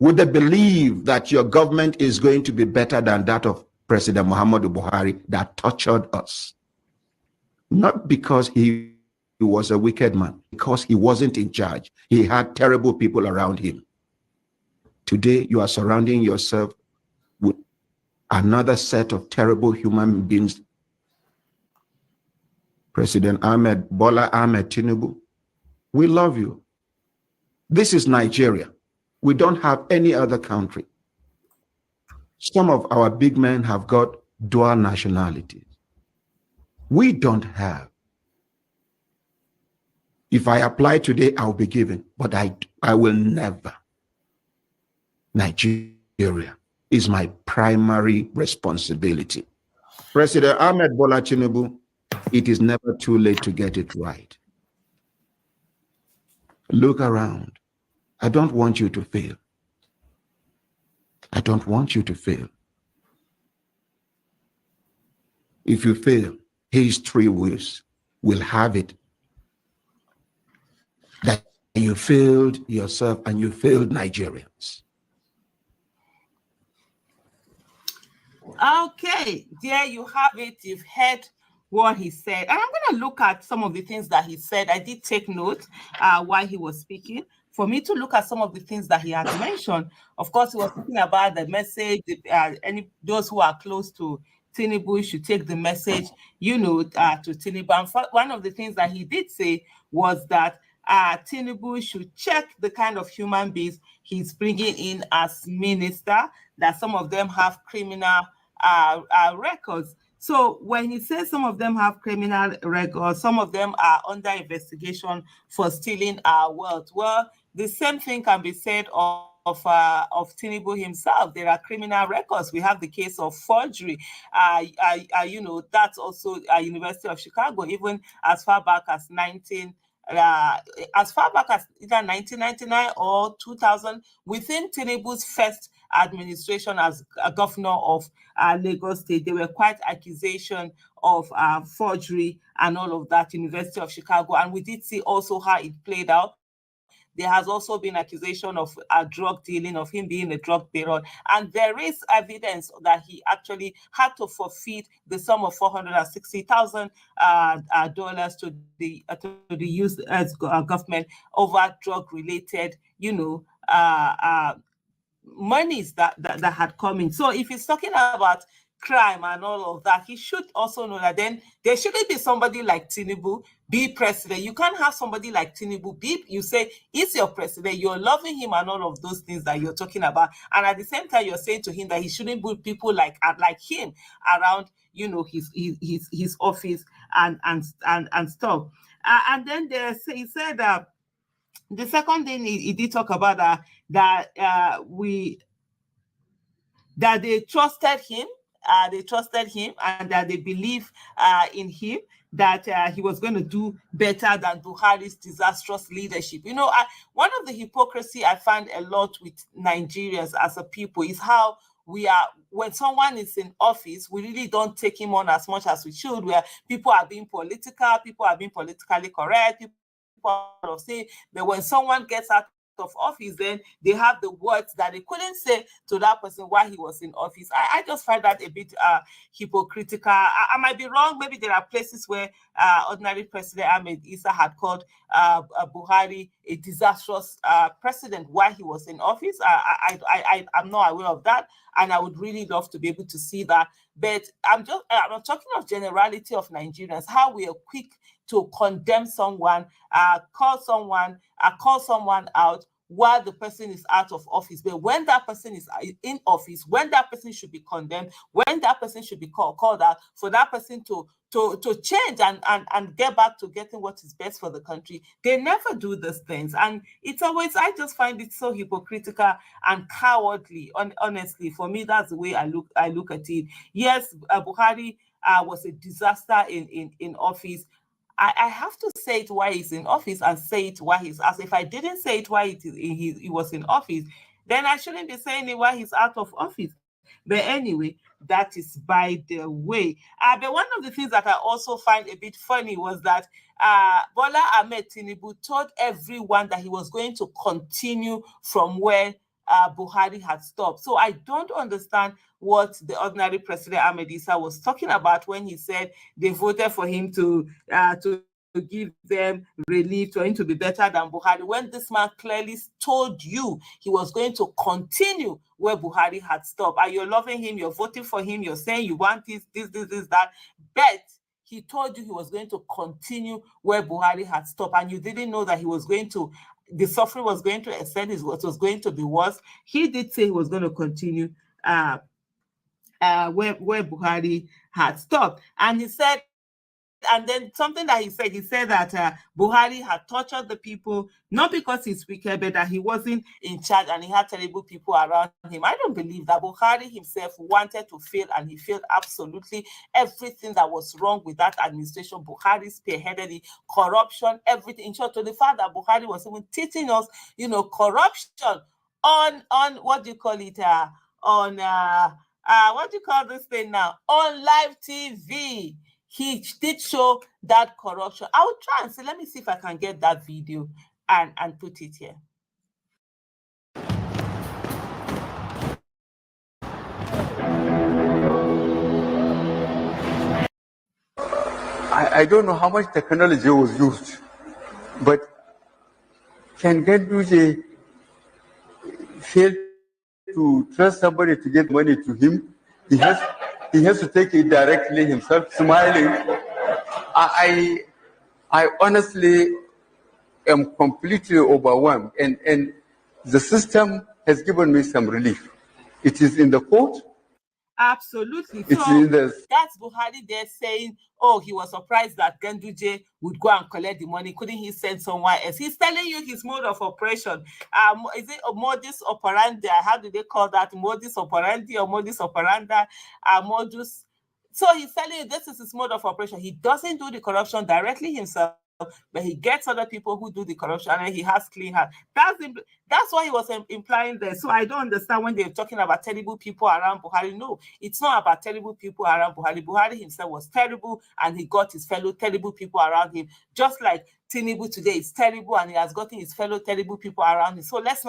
With the belief that your government is going to be better than that of President Muhammadu Buhari that tortured us. Not because he was a wicked man, because he wasn't in charge. He had terrible people around him. Today, you are surrounding yourself with another set of terrible human beings. President Bola Ahmed Tinubu, we love you. This is Nigeria. We don't have any other country. Some of our big men have got dual nationalities. We don't have. If I apply today, I'll be given, but I will never. Nigeria is my primary responsibility. President Ahmed Bola Tinubu, it is never too late to get it right. Look around. I don't want you to fail. I don't want you to fail. If you fail, history will have it that you failed yourself and you failed Nigerians. Okay, there you have it. You've heard what he said. And I'm going to look at some of the things that he said. I did take note while he was speaking, for me to look at some of the things that he had mentioned. Of course, he was talking about the message, those who are close to Tinubu should take the message, to Tinubu. And one of the things that he did say was that Tinubu should check the kind of human beings he's bringing in as minister, that some of them have criminal records. So when he says some of them have criminal records, some of them are under investigation for stealing our wealth. Well, the same thing can be said of Tinubu himself. There are criminal records. We have the case of forgery. That's also University of Chicago, even as far back as either 1999 or 2000, within Tinubu's first administration as a governor of Lagos State, there were quite accusation of forgery and all of that, University of Chicago. And we did see also how it played out. There has also been accusation of drug dealing, of him being a drug baron. And there is evidence that he actually had to forfeit the sum of $460,000 to the U.S. government over drug-related, monies that had come in. So if he's talking about crime and all of that, he should also know that then there shouldn't be somebody like Tinubu be president. You can't have somebody like Tinubu you say he's your president, you're loving him and all of those things that you're talking about, and at the same time you're saying to him that he shouldn't put people like him around his office and stuff. And then he said the second thing he did talk about that they trusted him. And that they believe in him, that he was going to do better than Buhari's disastrous leadership. One of the hypocrisy I find a lot with Nigerians as a people is how we are, when someone is in office, we really don't take him on as much as we should, where people are being political, people are being politically correct, people say that when someone gets out of office, then they have the words that they couldn't say to that person while he was in office. I just find that a bit hypocritical. I might be wrong. Maybe there are places where ordinary President Ahmed Issa had called Buhari a disastrous president while he was in office. I'm not aware of that, and I would really love to be able to see that. But I'm talking of generality of Nigerians, how we are quick to condemn someone, call someone out while the person is out of office. But when that person is in office, when that person should be condemned, when that person should be called out, for that person to change and get back to getting what is best for the country, they never do these things. And it's always, I just find it so hypocritical and cowardly. Honestly, for me, that's the way I look at it. Yes, Buhari was a disaster in office. I have to say it while he's in office and say it while he's out. If I didn't say it while he was in office, then I shouldn't be saying it while he's out of office. But anyway, that is by the way. But one of the things that I also find a bit funny was that Bola Ahmed Tinubu told everyone that he was going to continue from where Buhari had stopped. So I don't understand what the ordinary President Ahmed Issa was talking about when he said they voted for him to give them relief, for him to be better than Buhari, when this man clearly told you he was going to continue where Buhari had stopped. And you're loving him, you're voting for him, you're saying you want this, that. But he told you he was going to continue where Buhari had stopped, and you didn't know that he was going to, the suffering was going to extend, it was going to be worse. He did say he was going to continue where Buhari had stopped. And he said, and then something that he said that Buhari had tortured the people, not because he's wicked, but that he wasn't in charge and he had terrible people around him. I don't believe that. Buhari himself wanted to fail, and he failed absolutely everything that was wrong with that administration. Buhari spearheaded it, corruption, everything. In short, to the fact that Buhari was even teaching us, corruption on what do you call it, what do you call this thing now? On live TV. He did show that corruption. I will try and see. Let me see if I can get that video and put it here. I don't know how much technology was used, but can Genduje fail to trust somebody to get money to him? He has he has to take it directly himself, smiling. I honestly am completely overwhelmed, and the system has given me some relief. It is in the court. Absolutely. It's So in the... that's Buhari there saying, oh, he was surprised that Ganduje would go and collect the money. Couldn't he send someone else? He's telling you his mode of operation. Is it a modus operandi? How do they call that? Modus operandi or modus operandi? Modus. So he's telling you this is his mode of operation. He doesn't do the corruption directly himself, but he gets other people who do the corruption, and he has clean hands. That's what he was implying there. So I don't understand when they're talking about terrible people around Buhari. No, it's not about terrible people around Buhari. Buhari himself was terrible, and he got his fellow terrible people around him. Just like Tinubu today is terrible, and he has gotten his fellow terrible people around him. So let's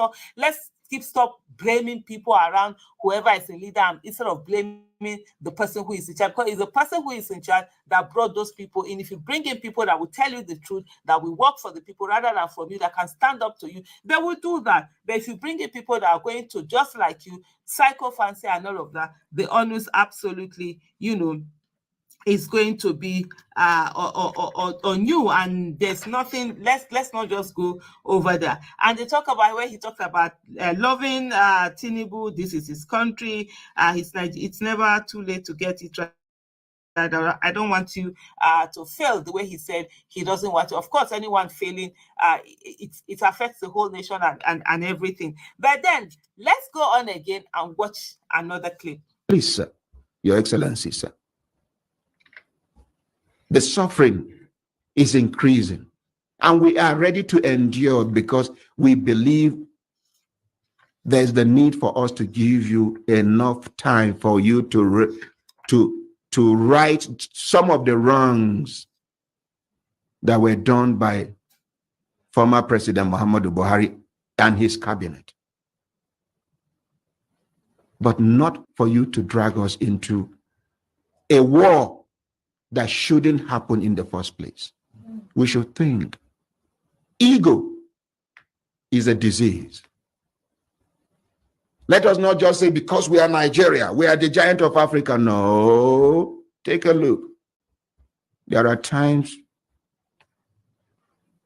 stop blaming people around whoever is a leader instead of blaming the person who is in charge, because it's the person who is in charge that brought those people in. If you bring in people that will tell you the truth, that will work for the people rather than for you, that can stand up to you, they will do that. But if you bring in people that are going to, just like you, psycho fancy and all of that, the onus absolutely, is going to be on you, and there's nothing. Let's not just go over there. And they talk about where he talks about loving Tinubu. This is his country. He's like, it's never too late to get it right. I don't want you to fail, the way he said he doesn't want to. Of course, anyone failing, it affects the whole nation and everything. But then let's go on again and watch another clip. Please, sir, Your Excellency, sir. The suffering is increasing, and we are ready to endure because we believe there's the need for us to give you enough time for you to right some of the wrongs that were done by former President Muhammadu Buhari and his cabinet, but not for you to drag us into a war that shouldn't happen in the first place. We should think. Ego is a disease. Let us not just say because we are Nigeria, we are the giant of Africa. No, take a look. There are times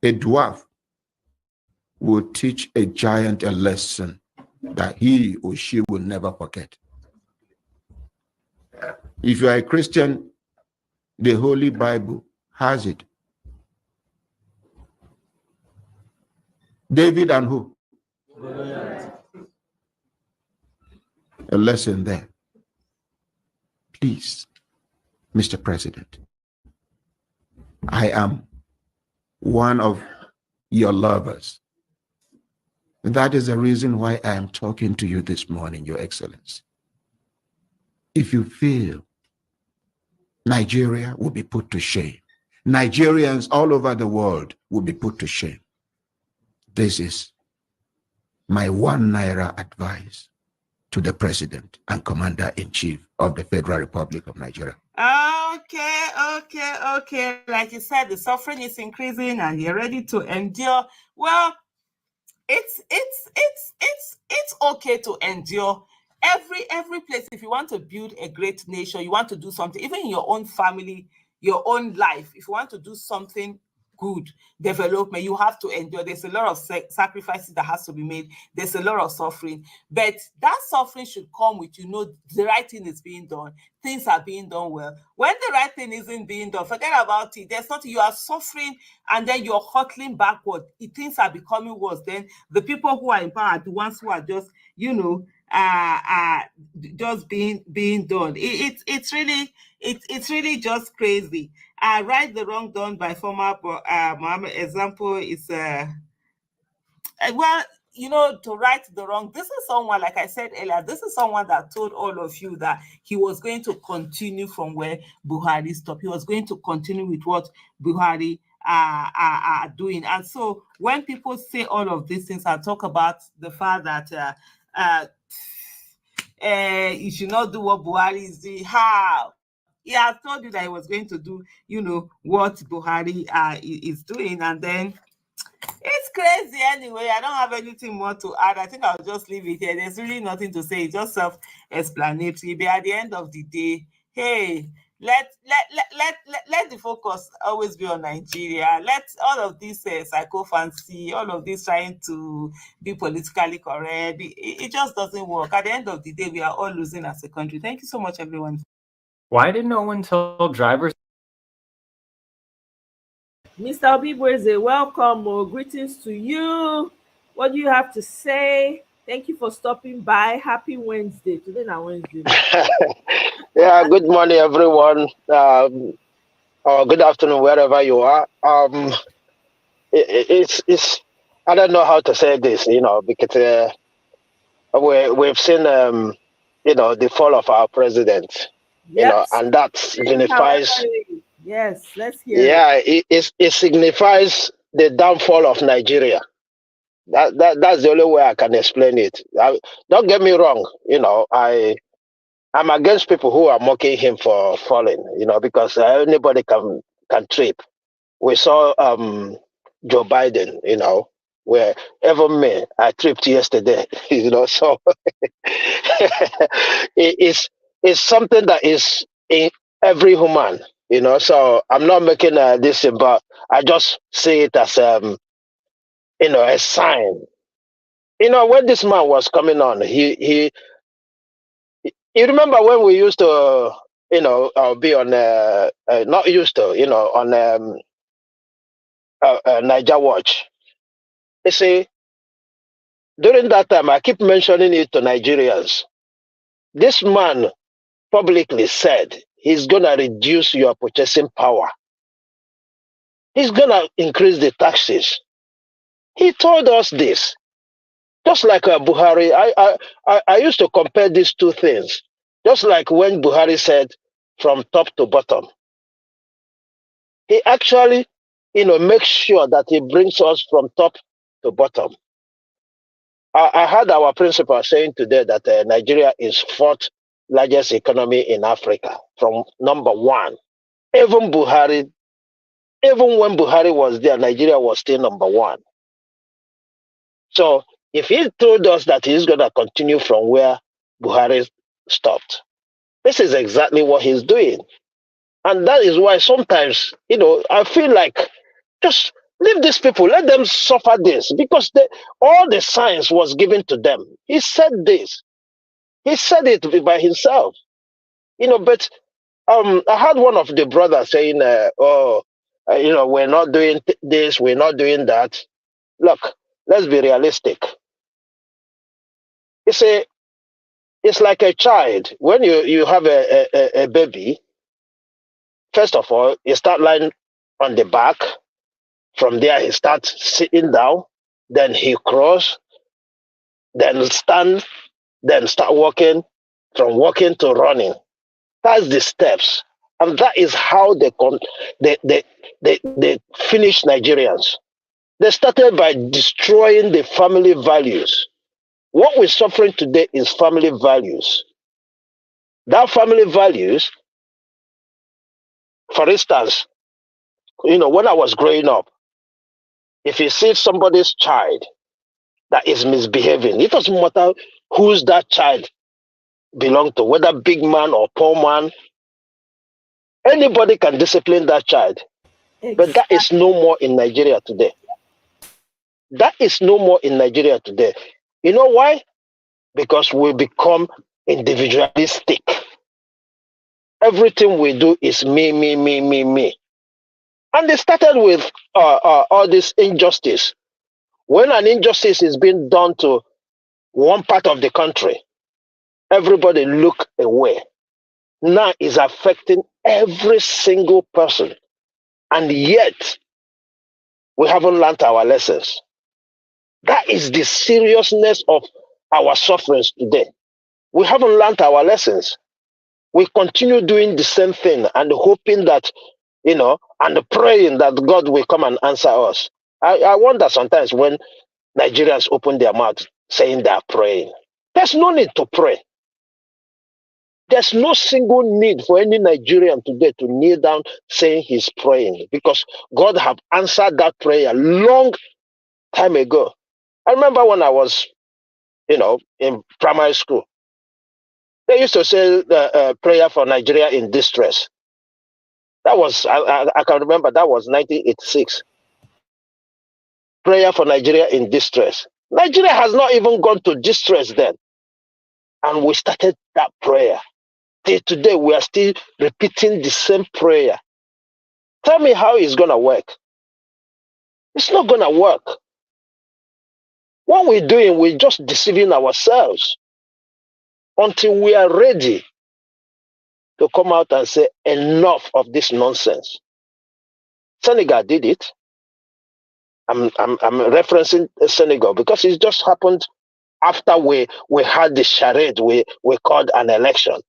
a dwarf will teach a giant a lesson that he or she will never forget. If you are a Christian, the Holy Bible has it. David and who? A lesson there. Please, Mr. President, I am one of your lovers. That is the reason why I am talking to you this morning, Your Excellency. If you feel Nigeria will be put to shame, Nigerians all over the world will be put to shame, this is my #1 advice to the President and Commander-in-Chief of the Federal Republic of Nigeria. Okay. Like you said, the suffering is increasing and you're ready to endure. Well, it's okay to endure. Every place, if you want to build a great nation, you want to do something, even in your own family, your own life, if you want to do something good, development, you have to endure. There's a lot of sacrifices that has to be made. There's a lot of suffering, but that suffering should come with, the right thing is being done. Things are being done well. When the right thing isn't being done, forget about it. There's nothing. You are suffering and then you're hurtling backward. Things are becoming worse. Then the people who are in power are the ones who are just, just being done. It's really just crazy. Right the wrong done by former Mohammed. Example is to right the wrong. This is someone, like I said earlier, this is someone that told all of you that he was going to continue from where Buhari stopped. He was going to continue with what Buhari are doing. And so when people say all of these things and talk about the fact that you should not do what Buhari is doing, how? He has told you that he was going to do, what Buhari is doing, and then it's crazy anyway. I don't have anything more to add. I think I'll just leave it here. There's really nothing to say. It's just self-explanatory. But at the end of the day, hey, let the focus always be on Nigeria. Let all of this psychophancy, all of this trying to be politically correct, it just doesn't work. At the end of the day, we are all losing as a country. Thank you so much, everyone. Why did no one tell drivers? Mr. Obi, welcome. Greetings to you. What do you have to say? Thank you for stopping by. Happy Wednesday. Today is Wednesday. Yeah, good morning, everyone. Or good afternoon, wherever you are. It's I don't know how to say this, because we've seen, the fall of our president, Yep. and that signifies, yes, let's hear yeah, it signifies the downfall of Nigeria. That's the only way I can explain it. Don't get me wrong, I'm against people who are mocking him for falling, because anybody can trip. We saw Joe Biden, where even me, I tripped yesterday, so it's something that is in every human, so I'm not making this about, I just see it as, a sign. When this man was coming on, you remember when we used to, be on, not used to, on Niger Watch. You see, during that time, I keep mentioning it to Nigerians. This man publicly said he's going to reduce your purchasing power. He's going to increase the taxes. He told us this. Just like Buhari, I used to compare these two things. Just like when Buhari said from top to bottom. He actually, makes sure that he brings us from top to bottom. I heard our principal saying today that Nigeria is fourth largest economy in Africa from number one. Even Buhari, even when Buhari was there, Nigeria was still number one. So if he told us that he's going to continue from where Buhari stopped, this is exactly what he's doing. And that is why sometimes, I feel like just leave these people, let them suffer this, because all the science was given to them. He said this. He said it by himself. But I had one of the brothers saying, we're not doing this, we're not doing that. Look, let's be realistic. You see, it's like a child. When you have a baby, first of all, you start lying on the back. From there, he starts sitting down. Then he crawls. Then stand. Then start walking. From walking to running. That's the steps. And that is how they finish Nigerians. They started by destroying the family values. What we're suffering today is family values. That family values, for instance, when I was growing up, if you see somebody's child that is misbehaving, it doesn't matter who's that child belong to, whether big man or poor man, anybody can discipline that child. Exactly. But that is no more in Nigeria today. That is no more in Nigeria today. You know why? Because we become individualistic. Everything we do is me, me, me, me, me. And they started with all this injustice. When an injustice is being done to one part of the country, everybody look away. Now it's affecting every single person. And yet, we haven't learned our lessons. That is the seriousness of our sufferings today. We haven't learned our lessons. We continue doing the same thing and hoping that, and praying that God will come and answer us. I wonder sometimes when Nigerians open their mouth saying they are praying. There's no need to pray. There's no single need for any Nigerian today to kneel down saying he's praying, because God have answered that prayer long time ago. I remember when I was, in primary school, They used to say prayer for Nigeria in distress. That was, I can remember, that was 1986. Prayer for Nigeria in distress. Nigeria has not even gone to distress then. And we started that prayer. Till today, we are still repeating the same prayer. Tell me how it's going to work. It's not going to work. What we're doing, we're just deceiving ourselves until we are ready to come out and say, enough of this nonsense. Senegal did it. I'm referencing Senegal because it just happened after we had the charade we called an election.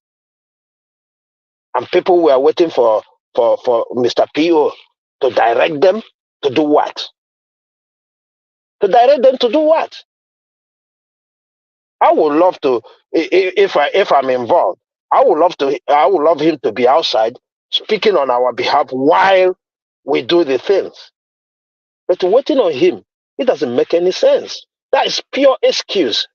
And people were waiting for Mr. P.O. to direct them to do what? To direct them to do what? I would love to, if I'm involved, I would love him to be outside speaking on our behalf while we do the things. But waiting on him, it doesn't make any sense. That is pure excuse.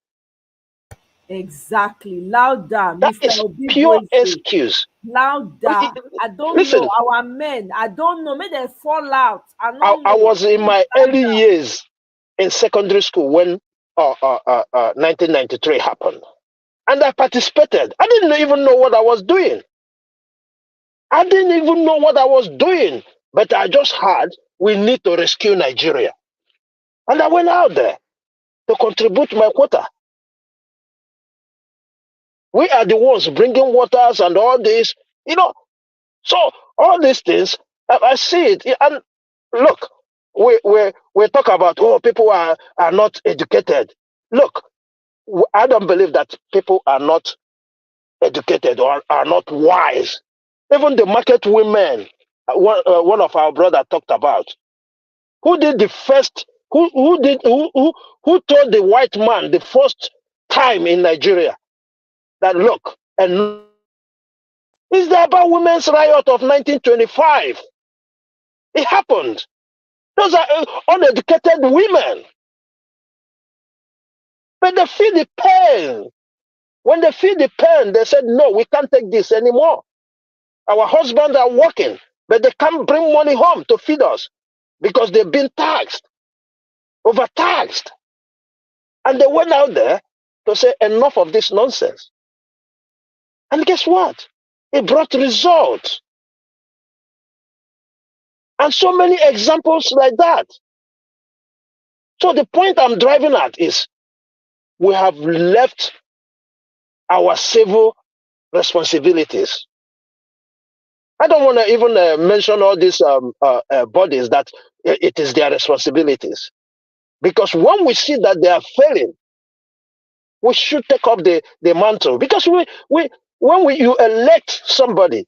Exactly. Louder, That Mr. is Obi pure Boise. excuse. Louder. I don't Listen, know our men. I don't know. May they fall out. I I don't know. was in my early years in secondary school when 1993 happened. And I participated. I didn't even know what I was doing. But I just heard we need to rescue Nigeria. And I went out there to contribute my quota. We are the ones bringing waters and all this, So all these things, I see it. And look, we talk about, people are not educated. Look, I don't believe that people are not educated or are not wise. Even the market women, one of our brother talked about, who did the first, who told the white man the first time in Nigeria that look, and is the about women's riot of 1925. It happened. Those are uneducated women. But they feel the pain. When they feel the pain, they said, no, we can't take this anymore. Our husbands are working, but they can't bring money home to feed us because they've been taxed, overtaxed. And they went out there to say, enough of this nonsense. And guess what? It brought results. And so many examples like that. So the point I'm driving at is we have left our civil responsibilities. I don't want to even mention all these bodies that it is their responsibilities. Because when we see that they are failing, we should take up the mantle. Because when you elect somebody,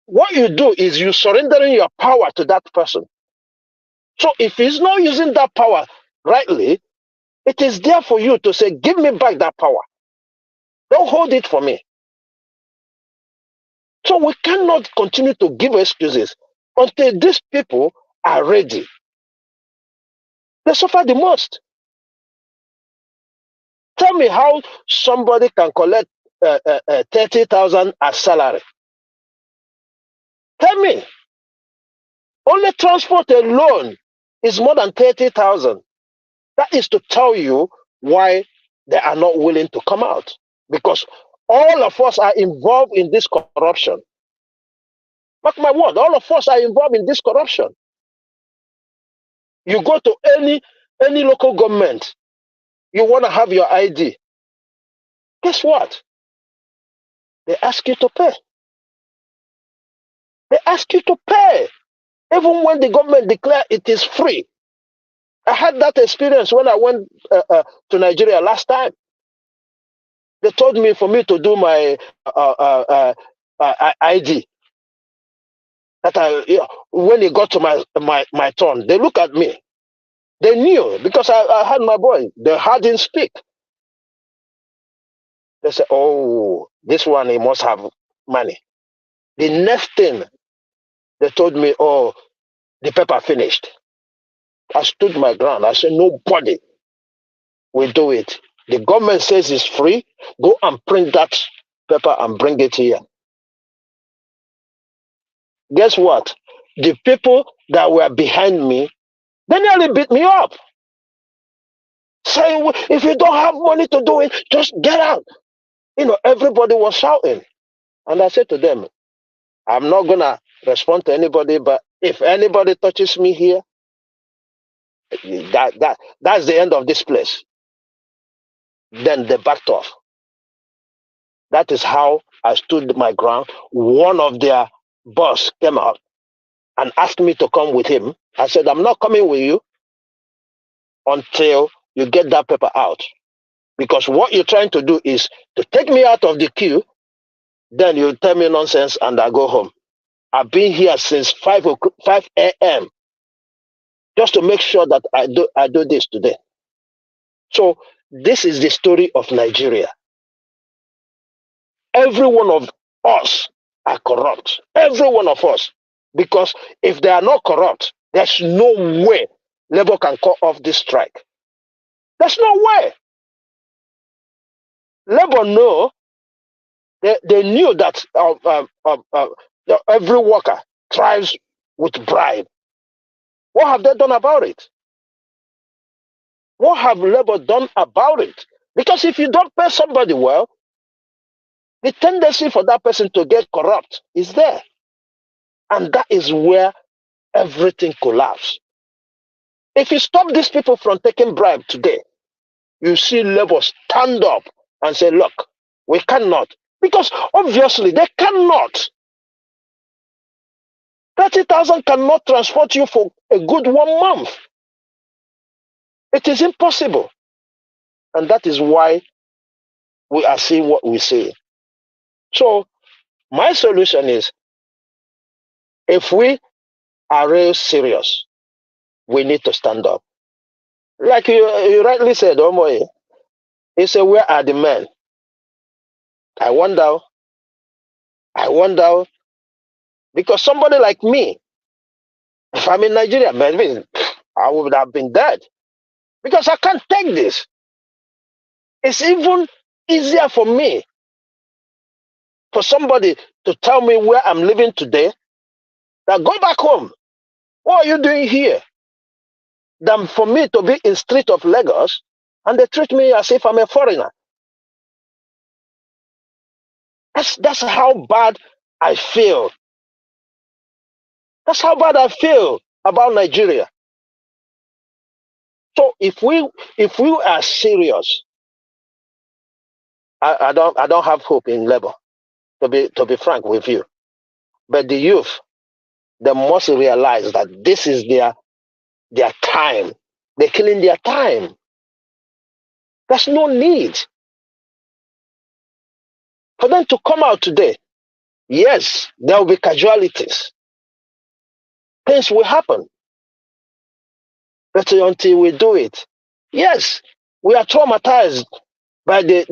what you do is you surrendering your power to that person. So if he's not using that power rightly, it is there for you to say, give me back that power. Don't hold it for me. So we cannot continue to give excuses until these people are ready. They suffer the most. Tell me how somebody can collect 30,000 as salary. Tell me. Only transport alone is more than 30,000. That is to tell you why they are not willing to come out. Because all of us are involved in this corruption. Mark my word, all of us are involved in this corruption. You go to any local government, you want to have your ID. Guess what? They ask you to pay. They ask you to pay. Even when the government declare it is free. I had that experience when I went to Nigeria last time. They told me for me to do my ID. That when it got to my turn, they look at me. They knew because I had my boy. They didn't speak. They said, "Oh, this one he must have money." The next thing they told me, "Oh, the paper finished." I stood my ground. I said, "Nobody will do it. The government says it's free. Go and print that paper and bring it here. Guess what? The people that were behind me, they nearly beat me up. Saying, if you don't have money to do it, just get out. Everybody was shouting. And I said to them, I'm not going to respond to anybody, but if anybody touches me here, that's the end of this place. Then they backed off. That is how I stood my ground. One of their boss came out and asked me to come with him. I said, I'm not coming with you until you get that paper out. Because what you're trying to do is to take me out of the queue, then you tell me nonsense and I go home. I've been here since 5 a.m. just to make sure that I do this today. So this is the story of Nigeria. Every one of us are corrupt. Every one of us. Because if they are not corrupt, there's no way Labour can call off this strike. There's no way. Labour know, they knew that every worker thrives with bribe. What have they done about it? What have Labour done about it? Because if you don't pay somebody well, the tendency for that person to get corrupt is there. And that is where everything collapses. If you stop these people from taking bribe today, you see Labour stand up and say, look, we cannot. Because obviously they cannot. 30,000 cannot transport you for a good 1 month. It is impossible. And that is why we are seeing what we see. So my solution is, if we are real serious, we need to stand up. Like you rightly said, Omoye, he said, where are the men? I wonder, because somebody like me, if I'm in Nigeria, man, I would have been dead. Because I can't take this. It's even easier for me, for somebody to tell me where I'm living today, that go back home. What are you doing here? Than for me to be in street of Lagos and they treat me as if I'm a foreigner. That's how bad I feel. That's how bad I feel about Nigeria. So if we are serious, I don't have hope in Labour, to be frank with you. But the youth, they must realize that this is their time. They're killing their time. There's no need for them to come out today. Yes, there will be casualties. Things will happen. But until we do it, yes, we are traumatized by the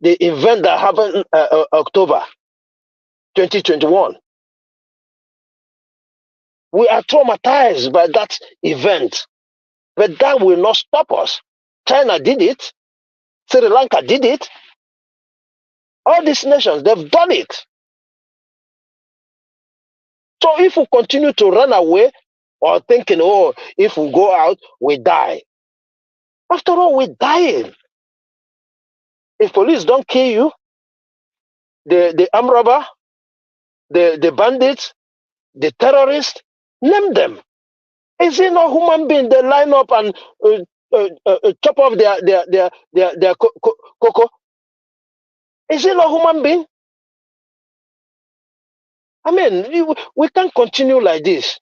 event that happened October 2021. We are traumatized by that event, but that will not stop us. China did it. Sri Lanka did it. All these nations, they've done it. So if we continue to run away or thinking, oh, if we go out, we die. After all, we're dying. If police don't kill you, the armed robber, the bandits, the terrorists, name them. Is it not human being? They line up and chop off their cocoa. Is it not human being? I mean, we can't continue like this.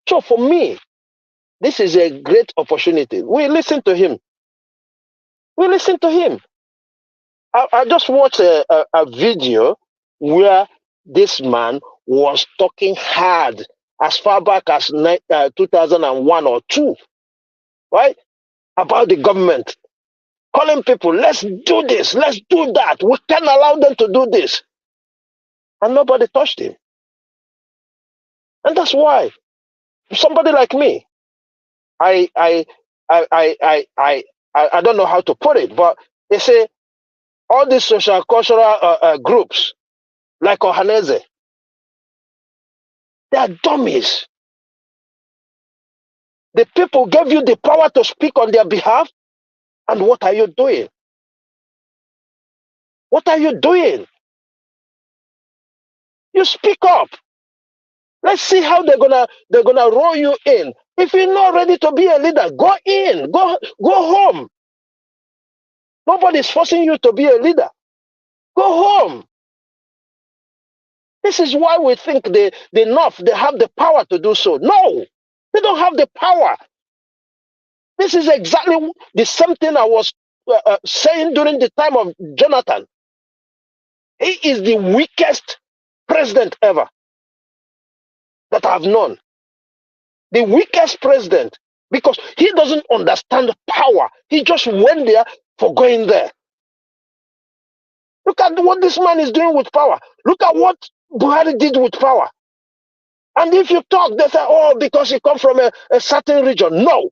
So for me, this is a great opportunity. We listen to him. We listen to him. I just watched a video where this man was talking hard as far back as 2001 or 2, right? About the government. Calling people, let's do this, let's do that. We can't allow them to do this. And nobody touched him. And that's why somebody like me, I don't know how to put it, but they say all these social cultural groups like Ohaneze, they are dummies. The people gave you the power to speak on their behalf, and what are you doing? What are you doing? You speak up. Let's see how they're gonna roll you in. If you're not ready to be a leader, go in, go home. Nobody's forcing you to be a leader. Go home. This is why we think they have the power to do so. No, they don't have the power. This is exactly the same thing I was saying during the time of Jonathan. He is the weakest president ever that I've known. The weakest president, because he doesn't understand power. He just went there for going there. Look at what this man is doing with power. Look at what Buhari did with power. And if you talk, they say, oh, because he comes from a certain region. No,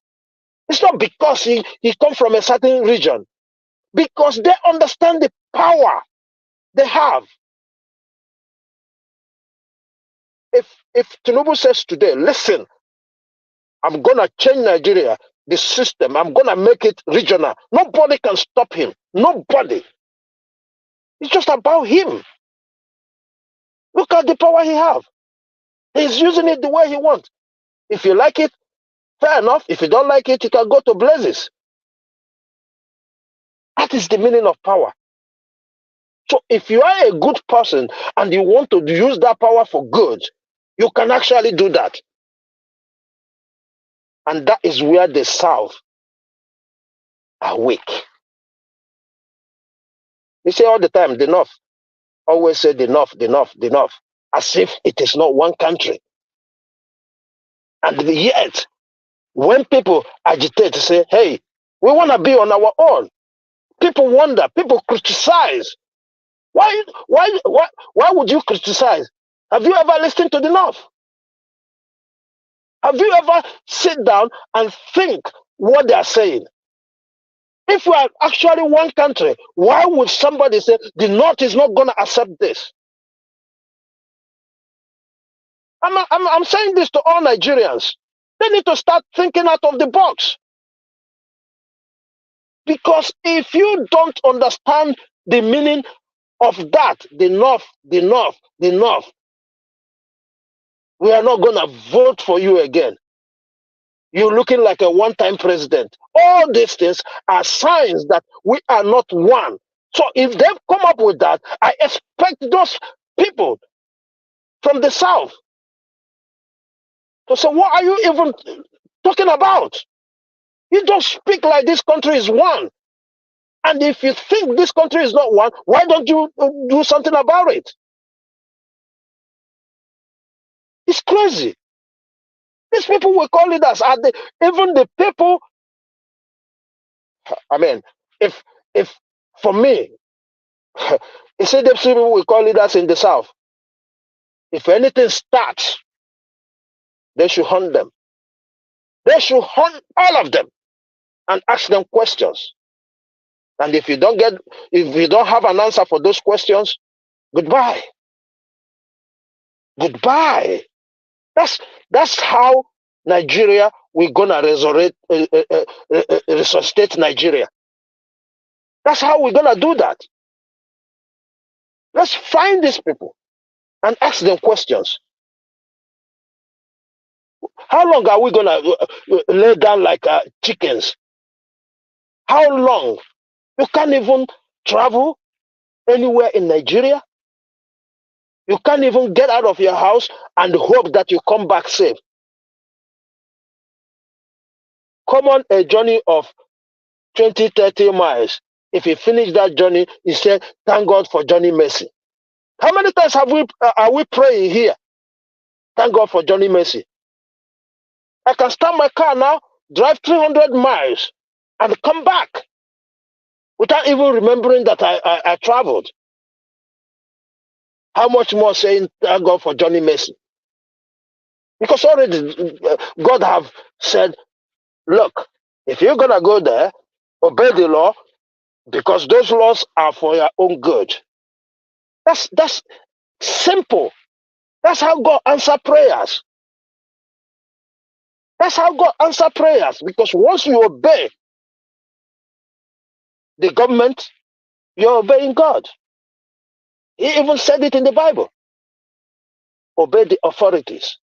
it's not because he comes from a certain region. Because they understand the power they have. If Tinubu says today, listen, I'm going to change Nigeria, the system, I'm going to make it regional, nobody can stop him. Nobody. It's just about him. Look at the power he has. He's using it the way he wants. If you like it, fair enough. If you don't like it, you can go to blazes. That is the meaning of power. So if you are a good person and you want to use that power for good, you can actually do that. And that is where the South are weak. You say all the time, the North. Always say the North, the North, the North. As if it is not one country. And yet, when people agitate to say, hey, we want to be on our own, people wonder, people criticize. Why would you criticize? Have you ever listened to the North? Have you ever sit down and think what they are saying? If we are actually one country, why would somebody say the North is not going to accept this? I'm saying this to all Nigerians. They need to start thinking out of the box. Because if you don't understand the meaning of that, the North, the North, the North, we are not going to vote for you again. You're looking like a one-time president. All these things are signs that we are not one. So if they've come up with that, I expect those people from the South to say, what are you even talking about? You don't speak like this country is one. And if you think this country is not one, why don't you do something about it? It's crazy. These people we call leaders are even the people. I mean, if for me, you see the people we call leaders in the South. If anything starts, they should hunt them. They should hunt all of them and ask them questions. And if you don't have an answer for those questions, goodbye. Goodbye. That's how Nigeria, we're gonna resuscitate Nigeria. That's how we're gonna do that. Let's find these people and ask them questions. How long are we gonna lay down like chickens? How long? You can't even travel anywhere in Nigeria. You can't even get out of your house and hope that you come back safe. Come on a journey of 20, 30 miles. If you finish that journey, you say, thank God for Johnny Mercy. How many times are we praying here? Thank God for Johnny Mercy. I can start my car now, drive 300 miles, and come back without even remembering that I traveled. How much more saying thank God for Johnny Mercy? Because already God have said, look, if you're going to go there, obey the law, because those laws are for your own good. That's simple. That's how God answer prayers. That's how God answer prayers. Because once you obey the government, you're obeying God. He even said it in the Bible. Obey the authorities.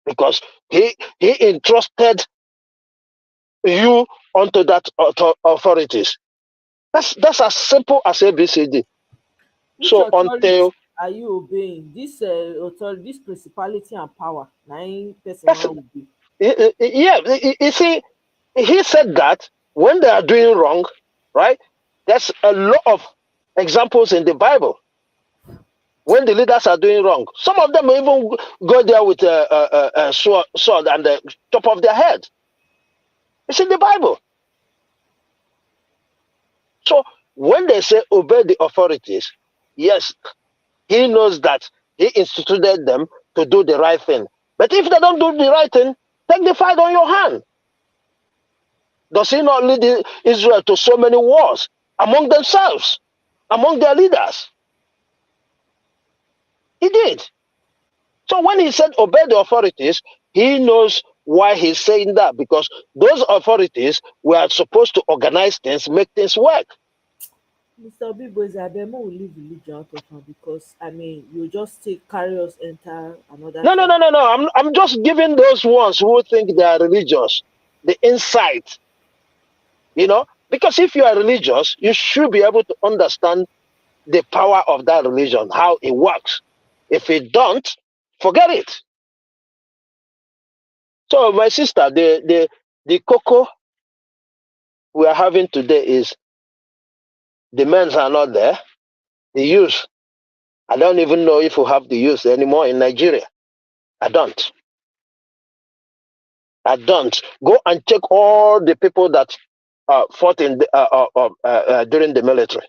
Because he entrusted you unto that authorities. That's as simple as ABCD. Which So authority until are you obeying? This authority, this principality and power. Nine person will be. yeah, you see, he said that when they are doing wrong, right? There's a lot of examples in the Bible when the leaders are doing wrong. Some of them even go there with a sword and the top of their head. It's in the Bible. So when they say obey the authorities, yes, he knows that he instituted them to do the right thing. But if they don't do the right thing, take the fight on your hand. Does he not lead Israel to so many wars among themselves, among their leaders? He did. So when he said obey the authorities, he knows why he's saying that, because those authorities were supposed to organize things, make things work. Mr. Bigboy, Abemo will leave religion out of him, because I mean, you just carry us enter another. No. I'm just giving those ones who think they are religious the insight. You know, because if you are religious, you should be able to understand the power of that religion, how it works. If you don't, forget it. So, my sister, the cocoa we are having today is the men are not there. The youth, I don't even know if we have the youth anymore in Nigeria. I don't. Go and check all the people that fought in during the military.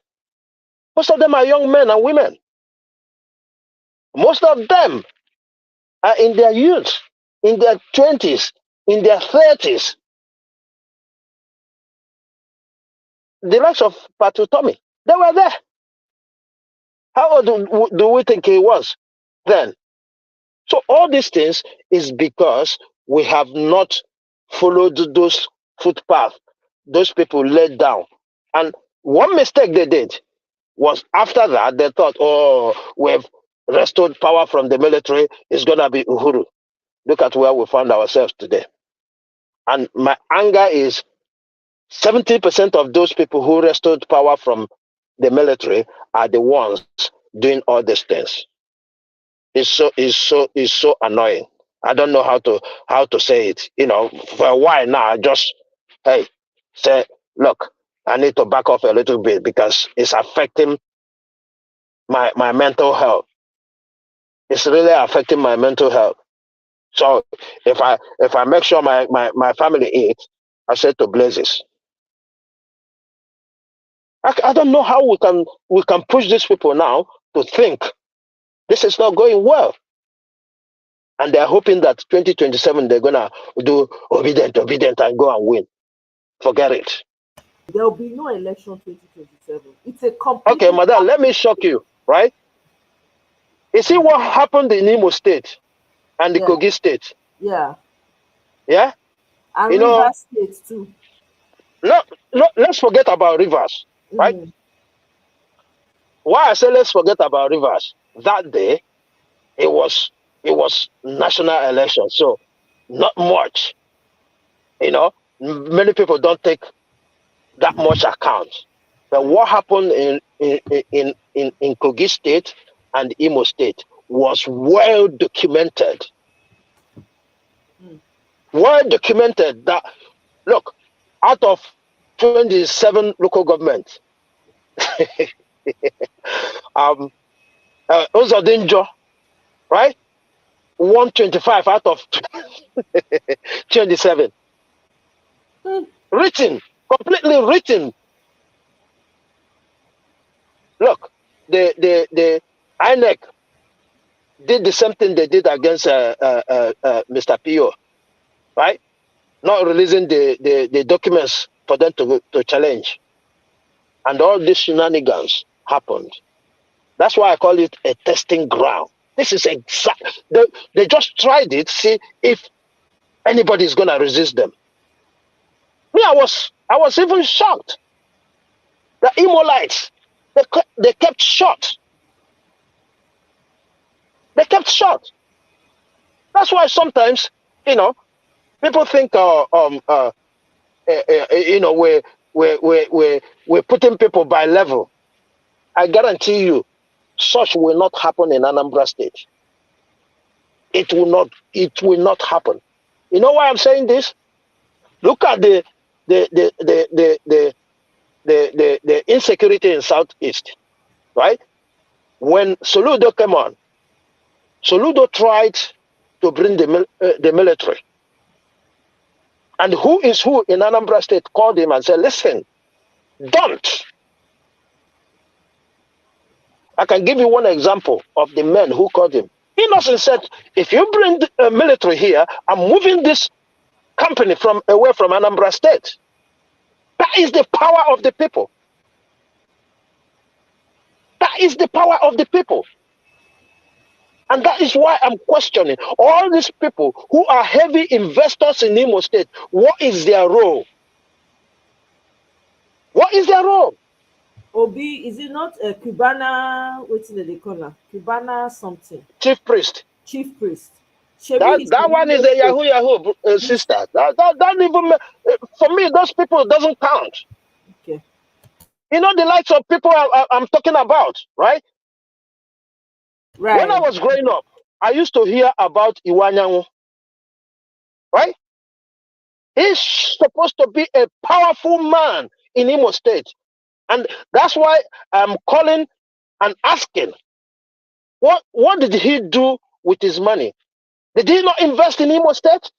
Most of them are young men and women. Most of them are in their youth, in their 20s, in their 30s. The likes of Patrick Tommy, they were there. How old do we think he was then? So all these things is because we have not followed those footpaths those people laid down. And one mistake they did was after that, they thought, oh, we've restored power from the military, it's going to be Uhuru. Look at where we found ourselves today. And my anger is 70% of those people who restored power from the military are the ones doing all these things. It's so annoying. I don't know how to say it. You know, for a while now, I just say, look, I need to back off a little bit because it's affecting my mental health. It's really affecting my mental health. So if I make sure my family eats, I say to blazes. I don't know how we can push these people now to think this is not going well. And they're hoping that 2027 they're gonna do obedient and go and win. Forget it. There will be no election 2027. It's a complete. Okay, madam, let me shock you, right? You see what happened in Imo State and the Kogi State? Yeah. Yeah? And Rivers State too. No, let's forget about Rivers, right? Why I say let's forget about Rivers? That day, it was national election, so not much. You know, many people don't take that much account. But what happened in Kogi State and Imo State was well documented. Well documented that, look, out of 27 local governments, Uzodinjo, right? 125 out of 27. Written, completely written. Look, the INEC did the same thing they did against Mr. Pio, right? Not releasing the documents for them to challenge. And all these shenanigans happened. That's why I call it a testing ground. This is exact. They just tried it, see if anybody is going to resist them. Me, I was even shocked. The Imolites, they kept short. They kept short. That's why sometimes, people think, we're putting people by level. I guarantee you, such will not happen in Anambra State. It will not happen. You know why I'm saying this? Look at the insecurity in Southeast, right? When Soludo came on, Soludo tried to bring the military. And who in Anambra State called him and said, listen, don't. I can give you one example of the men who called him. Innocent said, if you bring the military here, I'm moving this company away from Anambra State. That is the power of the people. That is the power of the people. And that is why I'm questioning all these people who are heavy investors in Imo State. What is their role? What is their role? Obi, is it not a Cubana, what's the corner? Cubana something. Chief priest. Chief priest. That one is a Yahoo sister. That even, for me, those people doesn't count. Okay. You know the likes of people I'm talking about, right? Right. When I was growing up, I used to hear about Iwanyangu, right? He's supposed to be a powerful man in Imo State. And that's why I'm calling and asking, what did he do with his money? Did he not invest in Imo State?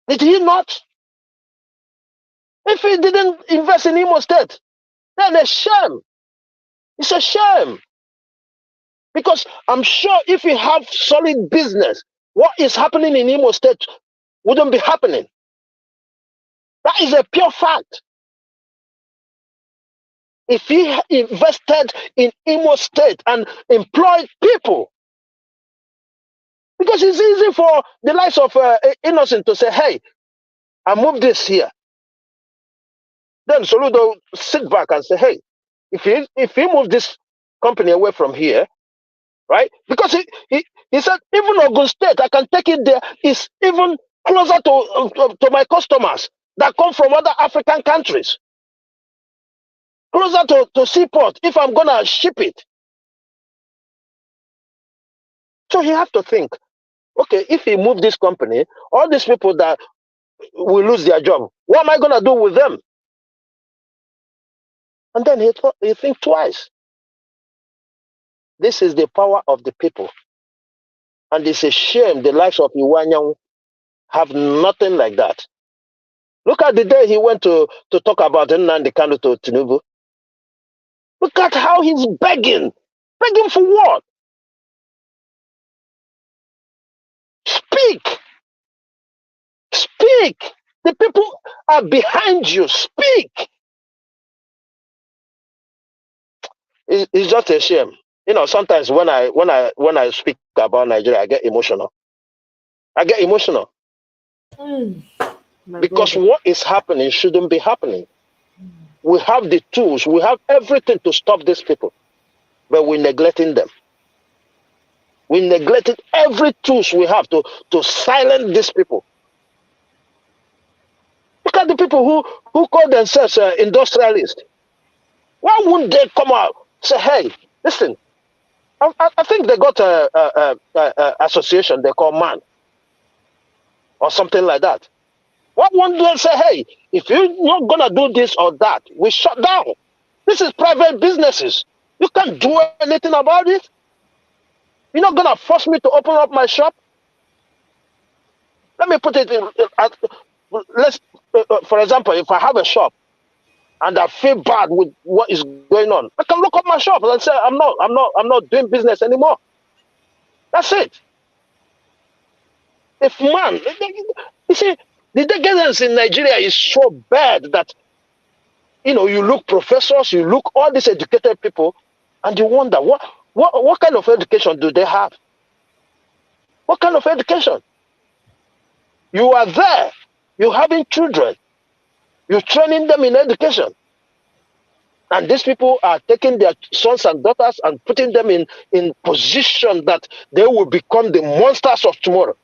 Did he not? If he didn't invest in Imo State, then a shame. It's a shame. Because I'm sure if we have solid business, what is happening in Imo State wouldn't be happening. That is a pure fact. If he invested in Imo State and employed people, because it's easy for the likes of Innocent to say, hey, I moved this here. Then Soludo sit back and say, hey, if he move this company away from here, right? Because he said, even Ogun State, I can take it there. It's even closer to my customers that come from other African countries. Closer to seaport if I'm going to ship it. So he have to think, okay, if he move this company, all these people that will lose their job, what am I going to do with them? And then he think twice. This is the power of the people. And it's a shame the likes of Iwanyang have nothing like that. Look at the day he went to talk about Nnamdi Kanu to Tinubu. Look at how he's begging. Begging for what? Speak. Speak. The people are behind you. Speak. It's just a shame. You know, sometimes when I speak about Nigeria, I get emotional. Because what is happening shouldn't be happening. We have the tools, we have everything to stop these people, but we're neglecting them. We neglected every tools we have to silence these people. Look at the people who call themselves industrialists. Why wouldn't they come out say, hey, listen, I think they got a association they call MAN or something like that. Why wouldn't they say, hey, if you're not going to do this or that, we shut down. This is private businesses. You can't do anything about it. You're not going to force me to open up my shop. Let me put it in, for example, if I have a shop and I feel bad with what is going on, I can look up my shop and say, I'm not doing business anymore. That's it. If man, you see, The decadence in Nigeria is so bad that, you know, you look professors, you look all these educated people, and you wonder, what kind of education do they have? What kind of education? You are there, you're having children, you're training them in education. And these people are taking their sons and daughters and putting them in position that they will become the monsters of tomorrow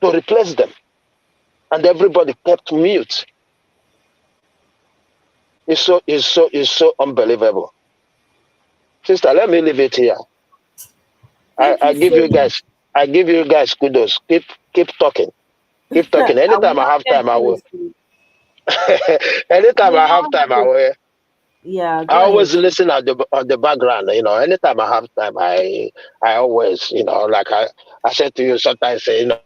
to replace them. And everybody kept mute. It's so unbelievable. Sister, let me leave it here. I give you guys kudos. Keep talking. Keep talking. Anytime I have time, I will. Anytime I have time, I will. Yeah, I always listen on the background. You know, anytime I have time, I always, you know, like I said to you sometimes, you know,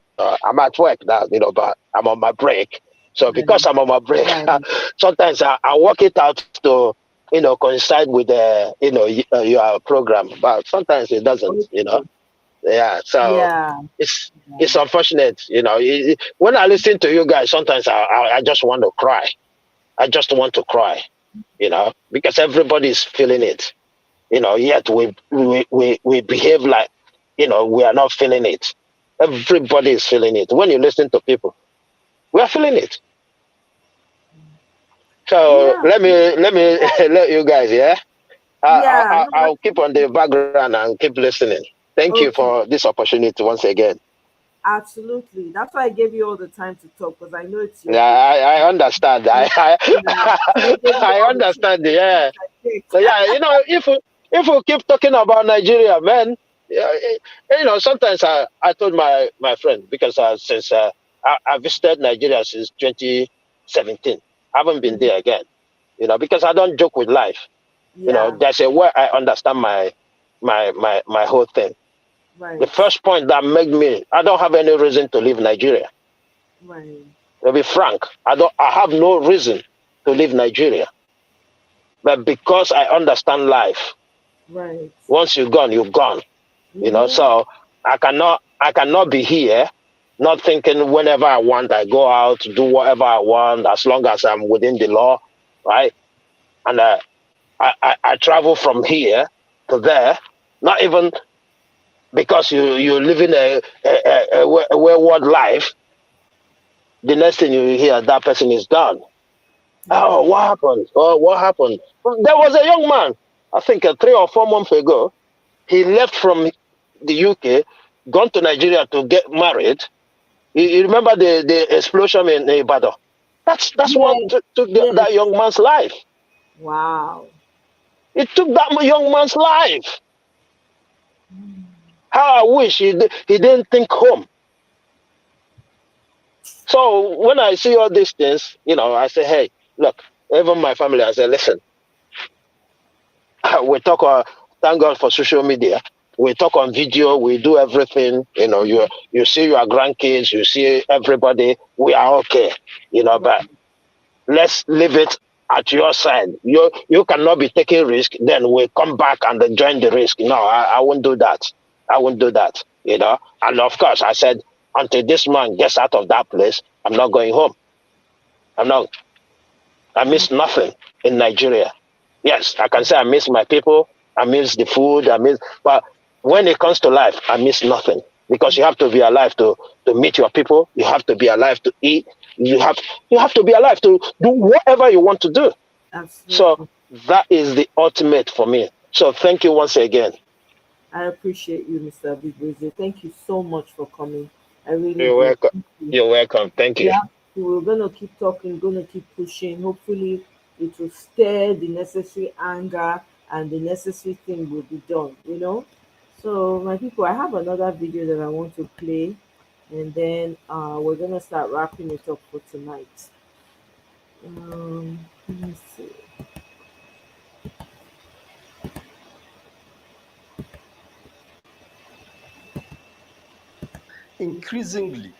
I'm at work now, you know, but I'm on my break. So because I'm on my break, sometimes I work it out to, you know, coincide with you know, your program. But sometimes it doesn't, you know. Yeah. So it's unfortunate, you know. When I listen to you guys, sometimes I just want to cry. I just want to cry, you know, because everybody's feeling it, you know, yet we behave like, you know, we are not feeling it. Everybody is feeling it. When you listen to people, we are feeling it. So let me let you guys, yeah. I'll keep on the background and keep listening. Thank you for this opportunity once again. Absolutely. That's why I gave you all the time to talk, because I know it's your Yeah, I understand. I understand. Yeah. So yeah, you know, if we keep talking about Nigeria, man, yeah, you know, sometimes I told my friend, because since I visited Nigeria since 2017, I haven't been there again. You know, because I don't joke with life. You know, there's a way I understand my whole thing. Right. The first point that made me, I don't have any reason to leave Nigeria. Right. To be frank, I have no reason to leave Nigeria. But because I understand life, Right. once you're gone, you're gone. You know, so I cannot be here, not thinking whenever I want, I go out to do whatever I want, as long as I'm within the law, right? And I travel from here to there, not even because you're living a wayward life. The next thing you hear, that person is gone. Oh, what happened? Oh, what happened? There was a young man, I think 3 or 4 months ago. He left from the UK, gone to Nigeria to get married. You remember the explosion in Ibadan? That's what took that young man's life. Wow. It took that young man's life. How I wish he didn't think home. So when I see all these things, you know, I say, hey, look, even my family, I say, listen, we talk, thank God for social media. We talk on video, we do everything, you know, you see your grandkids, you see everybody, we are okay, you know, but let's leave it at your side. You cannot be taking risk, then we come back and then join the risk. No, I won't do that. I won't do that, you know. And of course, I said, until this man gets out of that place, I'm not going home. I miss nothing in Nigeria. Yes, I can say I miss my people, I miss the food, but when it comes to life, I miss nothing. Because you have to be alive to meet your people, you have to be alive to eat, you have to be alive to do whatever you want to do. Absolutely. So that is the ultimate for me. So thank you once again. I appreciate you, Mr. Bigweze. Thank you so much for coming. I really You're do. welcome. You're welcome. Thank you. Yeah, we're gonna keep talking, gonna keep pushing. Hopefully, it will stir the necessary anger, and the necessary thing will be done. You know. So, my people, I have another video that I want to play, and then we're gonna start wrapping it up for tonight. Let me see. Increasingly,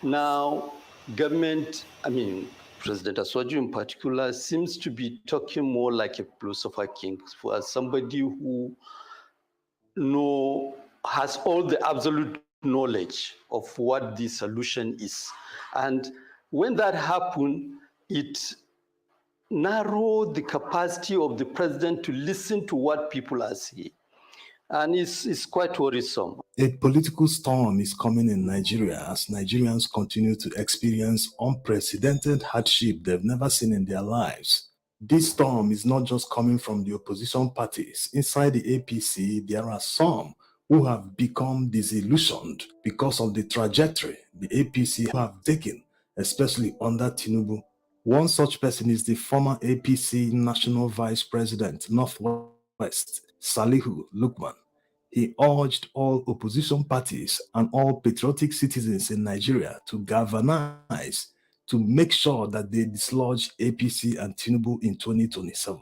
now government, I mean, President Aswaju in particular, seems to be talking more like a philosopher king, for somebody who has all the absolute knowledge of what the solution is. And when that happened, it narrowed the capacity of the president to listen to what people are saying. And it's quite worrisome. A political storm is coming in Nigeria as Nigerians continue to experience unprecedented hardship they've never seen in their lives. This storm is not just coming from the opposition parties. Inside the APC, there are some who have become disillusioned because of the trajectory the APC have taken, especially under Tinubu. One such person is the former APC National Vice President, Northwest, Salihu Lukman. He urged all opposition parties and all patriotic citizens in Nigeria to galvanize to make sure that they dislodge APC and Tinubu in 2027.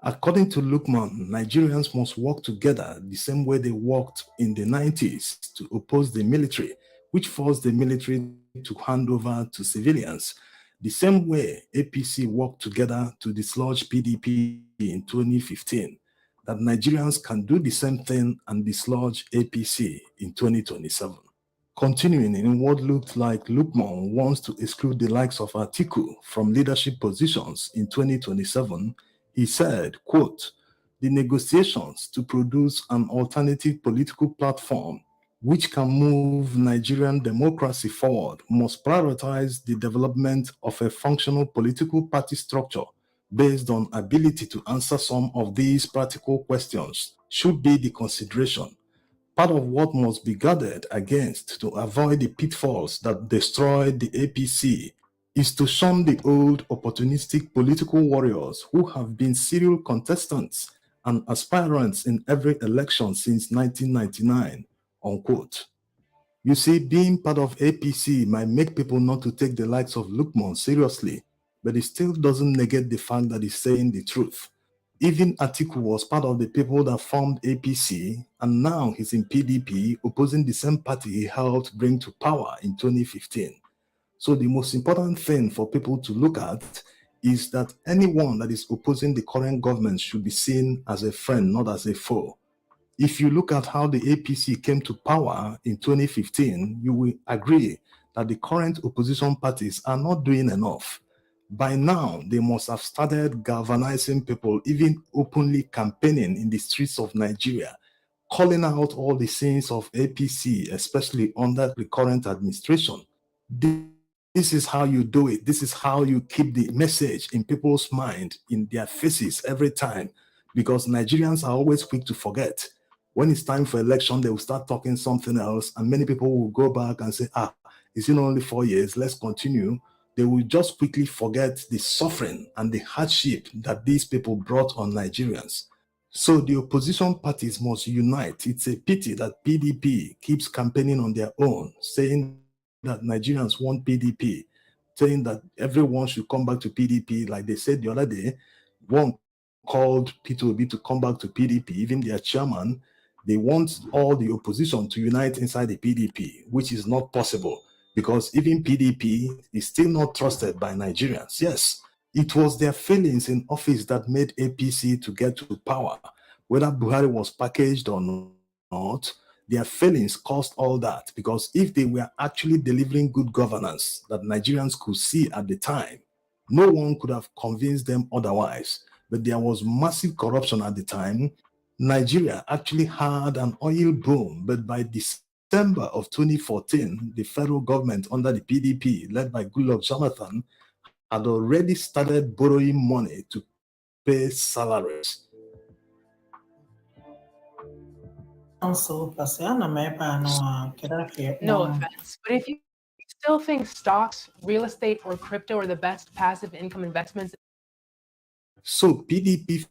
According to Lukman, Nigerians must work together the same way they worked in the 90s to oppose the military, which forced the military to hand over to civilians. The same way APC worked together to dislodge PDP in 2015, that Nigerians can do the same thing and dislodge APC in 2027. Continuing in what looked like Lukman wants to exclude the likes of Atiku from leadership positions in 2027, he said, quote, "The negotiations to produce an alternative political platform which can move Nigerian democracy forward must prioritize the development of a functional political party structure based on ability to answer some of these practical questions should be the consideration. Part of what must be guarded against to avoid the pitfalls that destroyed the APC is to shun the old opportunistic political warriors who have been serial contestants and aspirants in every election since 1999, unquote. You see, being part of APC might make people not to take the likes of Lukman seriously, but it still doesn't negate the fact that he's saying the truth. Even Atiku was part of the people that formed APC, and now he's in PDP, opposing the same party he helped bring to power in 2015. So the most important thing for people to look at is that anyone that is opposing the current government should be seen as a friend, not as a foe. If you look at how the APC came to power in 2015, you will agree that the current opposition parties are not doing enough. By now, they must have started galvanizing people, even openly campaigning in the streets of Nigeria, calling out all the sins of APC, especially under the current administration. This is how you do it. This is how you keep the message in people's mind, in their faces every time, because Nigerians are always quick to forget. When it's time for election, they will start talking something else, and many people will go back and say, it's in only 4 years, let's continue. They will just quickly forget the suffering and the hardship that these people brought on Nigerians. So the opposition parties must unite. It's a pity that PDP keeps campaigning on their own, saying that Nigerians want PDP, saying that everyone should come back to PDP. Like they said the other day, one called P2B to come back to PDP, even their chairman. They want all the opposition to unite inside the PDP, which is not possible because even PDP is still not trusted by Nigerians. Yes, it was their failings in office that made APC to get to power. Whether Buhari was packaged or not, their failings caused all that, because if they were actually delivering good governance that Nigerians could see at the time, no one could have convinced them otherwise. But there was massive corruption at the time. Nigeria actually had an oil boom, but by December of 2014, the federal government under the PDP, led by Goodluck Jonathan, had already started borrowing money to pay salaries. Also, No offense, but if you still think stocks, real estate, or crypto are the best passive income investments. So PDP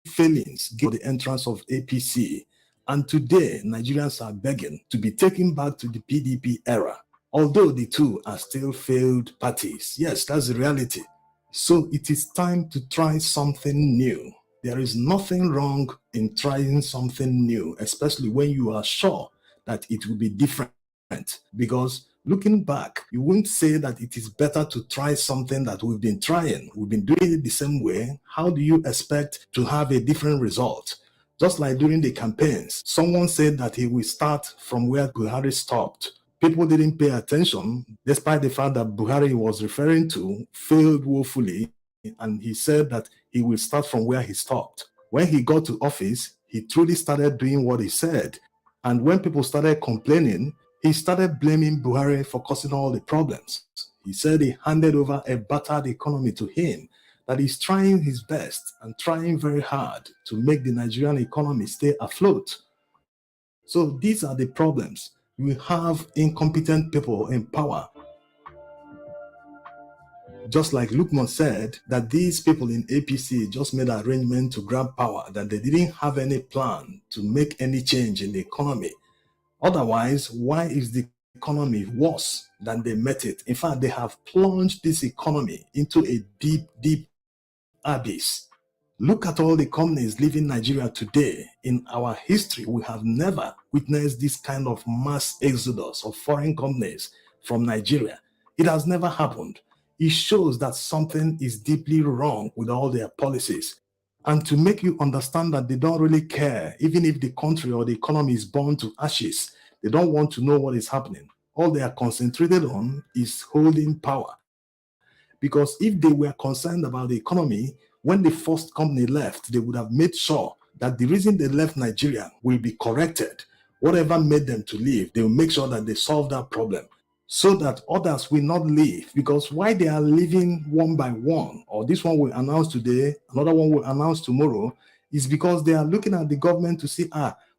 failings gave the entrance of APC, and today Nigerians are begging to be taken back to the PDP era, although the two are still failed parties. Yes, that's the reality. So it is time to try something new. There is nothing wrong in trying something new, especially when you are sure that it will be different. Because looking back, you wouldn't say that it is better to try something that we've been trying. We've been doing it the same way. How do you expect to have a different result? Just like during the campaigns, someone said that he will start from where Buhari stopped. People didn't pay attention, despite the fact that Buhari he was referring to failed woefully, and he said that he will start from where he stopped. When he got to office, he truly started doing what he said. And when people started complaining, he started blaming Buhari for causing all the problems. He said he handed over a battered economy to him, that he's trying his best and trying very hard to make the Nigerian economy stay afloat. So these are the problems. We have incompetent people in power. Just like Lukman said, that these people in APC just made an arrangement to grab power, that they didn't have any plan to make any change in the economy. Otherwise, why is the economy worse than they met it? In fact, they have plunged this economy into a deep, deep abyss. Look at all the companies leaving Nigeria today. In our history, we have never witnessed this kind of mass exodus of foreign companies from Nigeria. It has never happened. It shows that something is deeply wrong with all their policies. And to make you understand that they don't really care, even if the country or the economy is burned to ashes, they don't want to know what is happening. All they are concentrated on is holding power. Because if they were concerned about the economy, when the first company left, they would have made sure that the reason they left Nigeria will be corrected. Whatever made them to leave, they will make sure that they solve that problem so that others will not leave. Because why they are leaving one by one, or this one will announce today, another one will announce tomorrow, is because they are looking at the government to see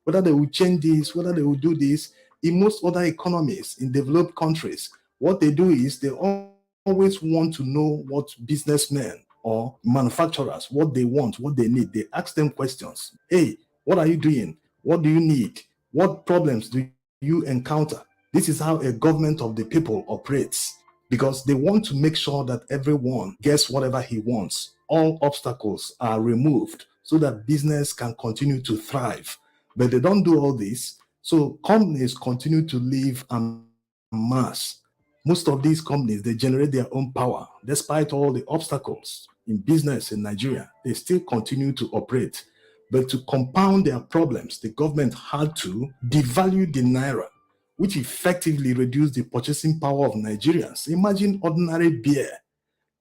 whether they will change this, whether they will do this. In most other economies, in developed countries, what they do is they always want to know what businessmen or manufacturers, what they want, what they need. They ask them questions. Hey, what are you doing? What do you need? What problems do you encounter? This is how a government of the people operates, because they want to make sure that everyone gets whatever he wants. All obstacles are removed so that business can continue to thrive. But they don't do all this, so companies continue to live en masse. Most of these companies, they generate their own power. Despite all the obstacles in business in Nigeria, they still continue to operate. But to compound their problems, the government had to devalue the naira, which effectively reduced the purchasing power of Nigerians. Imagine ordinary beer.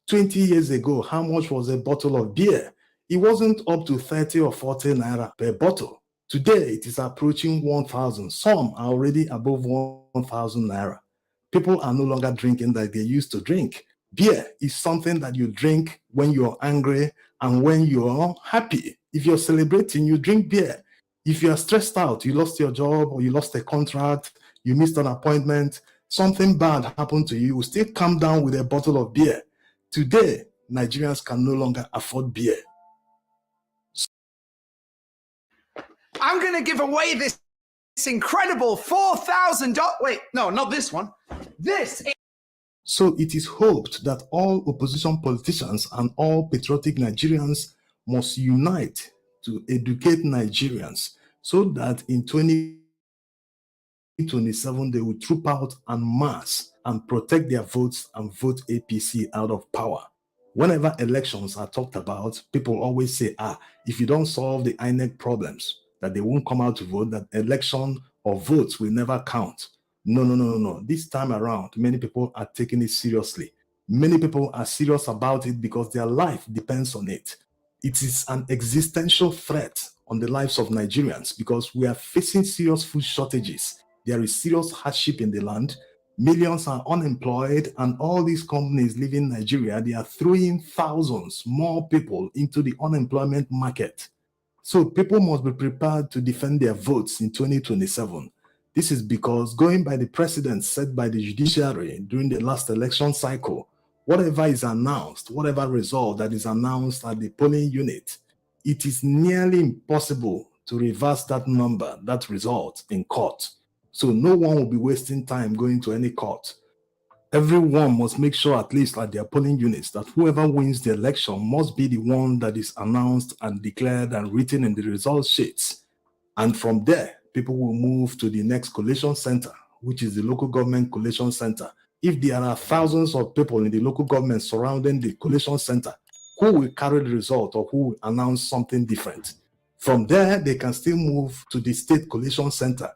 20 years ago, how much was a bottle of beer? It wasn't up to 30 or 40 naira per bottle. Today, it is approaching 1,000. Some are already above 1,000 naira. People are no longer drinking like they used to drink. Beer is something that you drink when you're angry and when you're happy. If you're celebrating, you drink beer. If you're stressed out, you lost your job or you lost a contract, you missed an appointment, something bad happened to you, you will still come down with a bottle of beer. Today, Nigerians can no longer afford beer. I'm going to give away this incredible $4,000. Wait, no, not this one. This. So it is hoped that all opposition politicians and all patriotic Nigerians must unite to educate Nigerians so that in 2027 they will troop out en masse and protect their votes and vote APC out of power. Whenever elections are talked about, people always say, if you don't solve the INEC problems, that they won't come out to vote, that election or votes will never count. No. This time around, many people are taking it seriously. Many people are serious about it because their life depends on it. It is an existential threat on the lives of Nigerians because we are facing serious food shortages. There is serious hardship in the land. Millions are unemployed, and all these companies leaving Nigeria, they are throwing thousands more people into the unemployment market. So people must be prepared to defend their votes in 2027. This is because, going by the precedent set by the judiciary during the last election cycle, whatever is announced, whatever result that is announced at the polling unit, it is nearly impossible to reverse that number, that result in court. So no one will be wasting time going to any court. Everyone must make sure, at least at their polling units, that whoever wins the election must be the one that is announced and declared and written in the result sheets. And from there, people will move to the next collation center, which is the local government collation center. If there are thousands of people in the local government surrounding the collation center, who will carry the result or who will announce something different? From there, they can still move to the state collation center.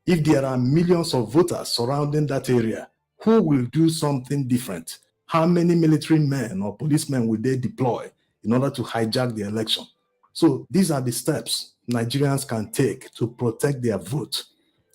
If there are millions of voters surrounding that area, who will do something different? How many military men or policemen will they deploy in order to hijack the election? So these are the steps Nigerians can take to protect their vote.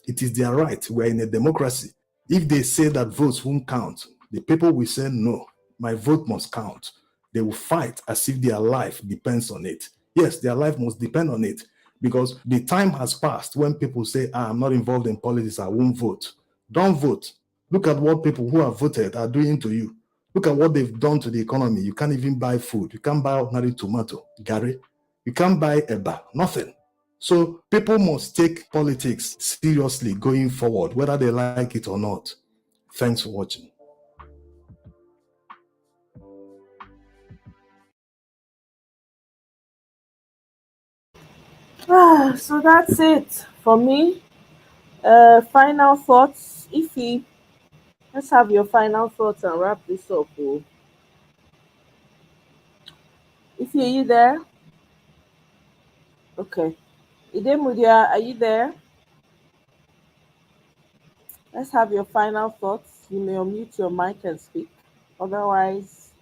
It is their right. We're in a democracy. If they say that votes won't count, the people will say, no, my vote must count. They will fight as if their life depends on it. Yes, their life must depend on it, because the time has passed when people say, I'm not involved in politics, I won't vote. Don't vote. Look at what people who have voted are doing to you. Look at what they've done to the economy. You can't even buy food. You can't buy ordinary tomato, Gary. You can't buy eba, nothing. So people must take politics seriously going forward, whether they like it or not. Thanks for watching. So that's it for me. Final thoughts. Ify, let's have your final thoughts and wrap this up. Oh. Ify, are you there? Okay. Idemudia, are you there? Let's have your final thoughts. You may unmute your mic and speak. Otherwise,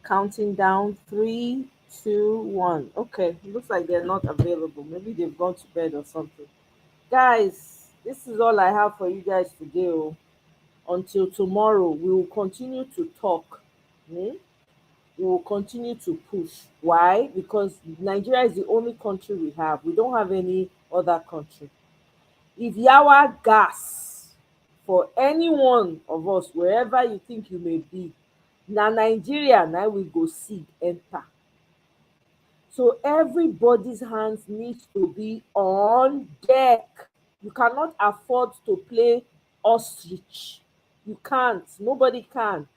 counting down 3, 2, 1. Okay, looks like they're not available. Maybe they've gone to bed or something. Guys, this is all I have for you guys today. Oh. Until tomorrow, we will continue to talk. We will continue to push. Why? Because Nigeria is the only country we have. We don't have any other country. If yawa gas for any one of us, wherever you think you may be, na Nigeria na we go see enter. So everybody's hands needs to be on deck. You cannot afford to play ostrich. You can't. Nobody can.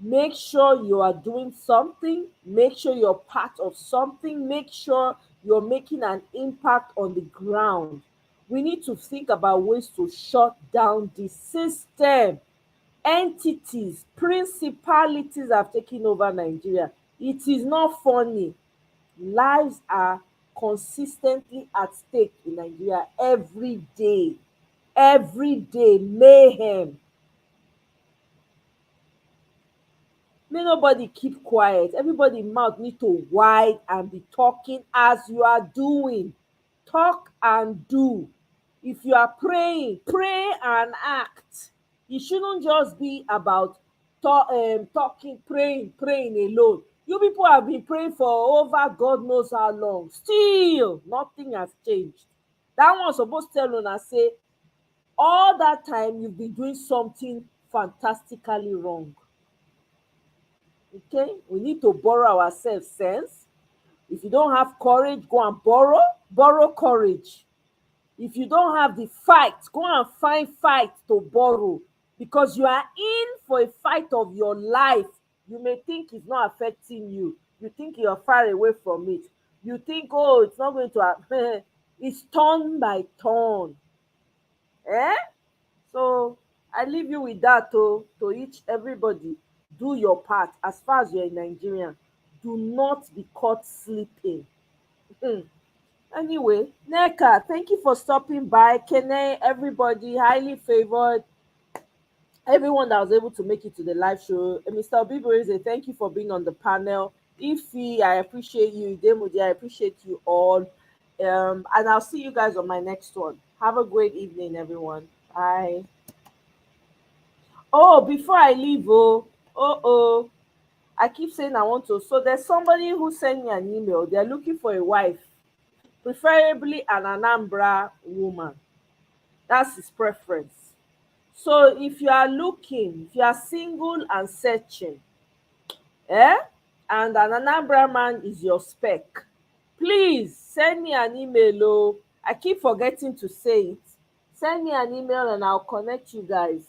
Make sure you are doing something. Make sure you're part of something. Make sure you're making an impact on the ground. We need to think about ways to shut down the system. Entities, principalities have taken over Nigeria. It is not funny. Lives are consistently at stake in Nigeria every day. Every day, mayhem. May nobody keep quiet. Everybody mouth need to wide and be talking as you are doing. Talk and do. If you are praying, pray and act. It shouldn't just be about talking, praying alone. You people have been praying for over God knows how long. Still, nothing has changed. That one supposed to tell una say all that time you've been doing something fantastically wrong. Okay, we need to borrow ourselves sense. If you don't have courage, go and borrow courage. If you don't have the fight, go and find fight to borrow, because you are in for a fight of your life. You may think it's not affecting you. You think you're far away from it. You think, oh, it's not going to happen. It's turn by turn. So I leave you with that. To each everybody, do your part. As far as you're in Nigeria, do not be caught sleeping. Anyway, Neka, thank you for stopping by. Kene, everybody, highly favored. Everyone that was able to make it to the live show. Mr. Obi Arise, thank you for being on the panel. Ify, I appreciate you. Demudi, I appreciate you all. And I'll see you guys on my next one. Have a great evening, everyone. Bye. Oh, before I leave, I keep saying I want to. So there's somebody who sent me an email. They're looking for a wife, preferably an Anambra woman. That's his preference. So if you are looking, if you are single and searching, and an Anambra man is your spec, please send me an email. Oh, I keep forgetting to say it. Send me an email and I'll connect you guys.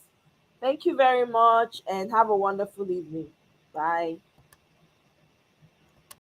Thank you very much and have a wonderful evening. Bye.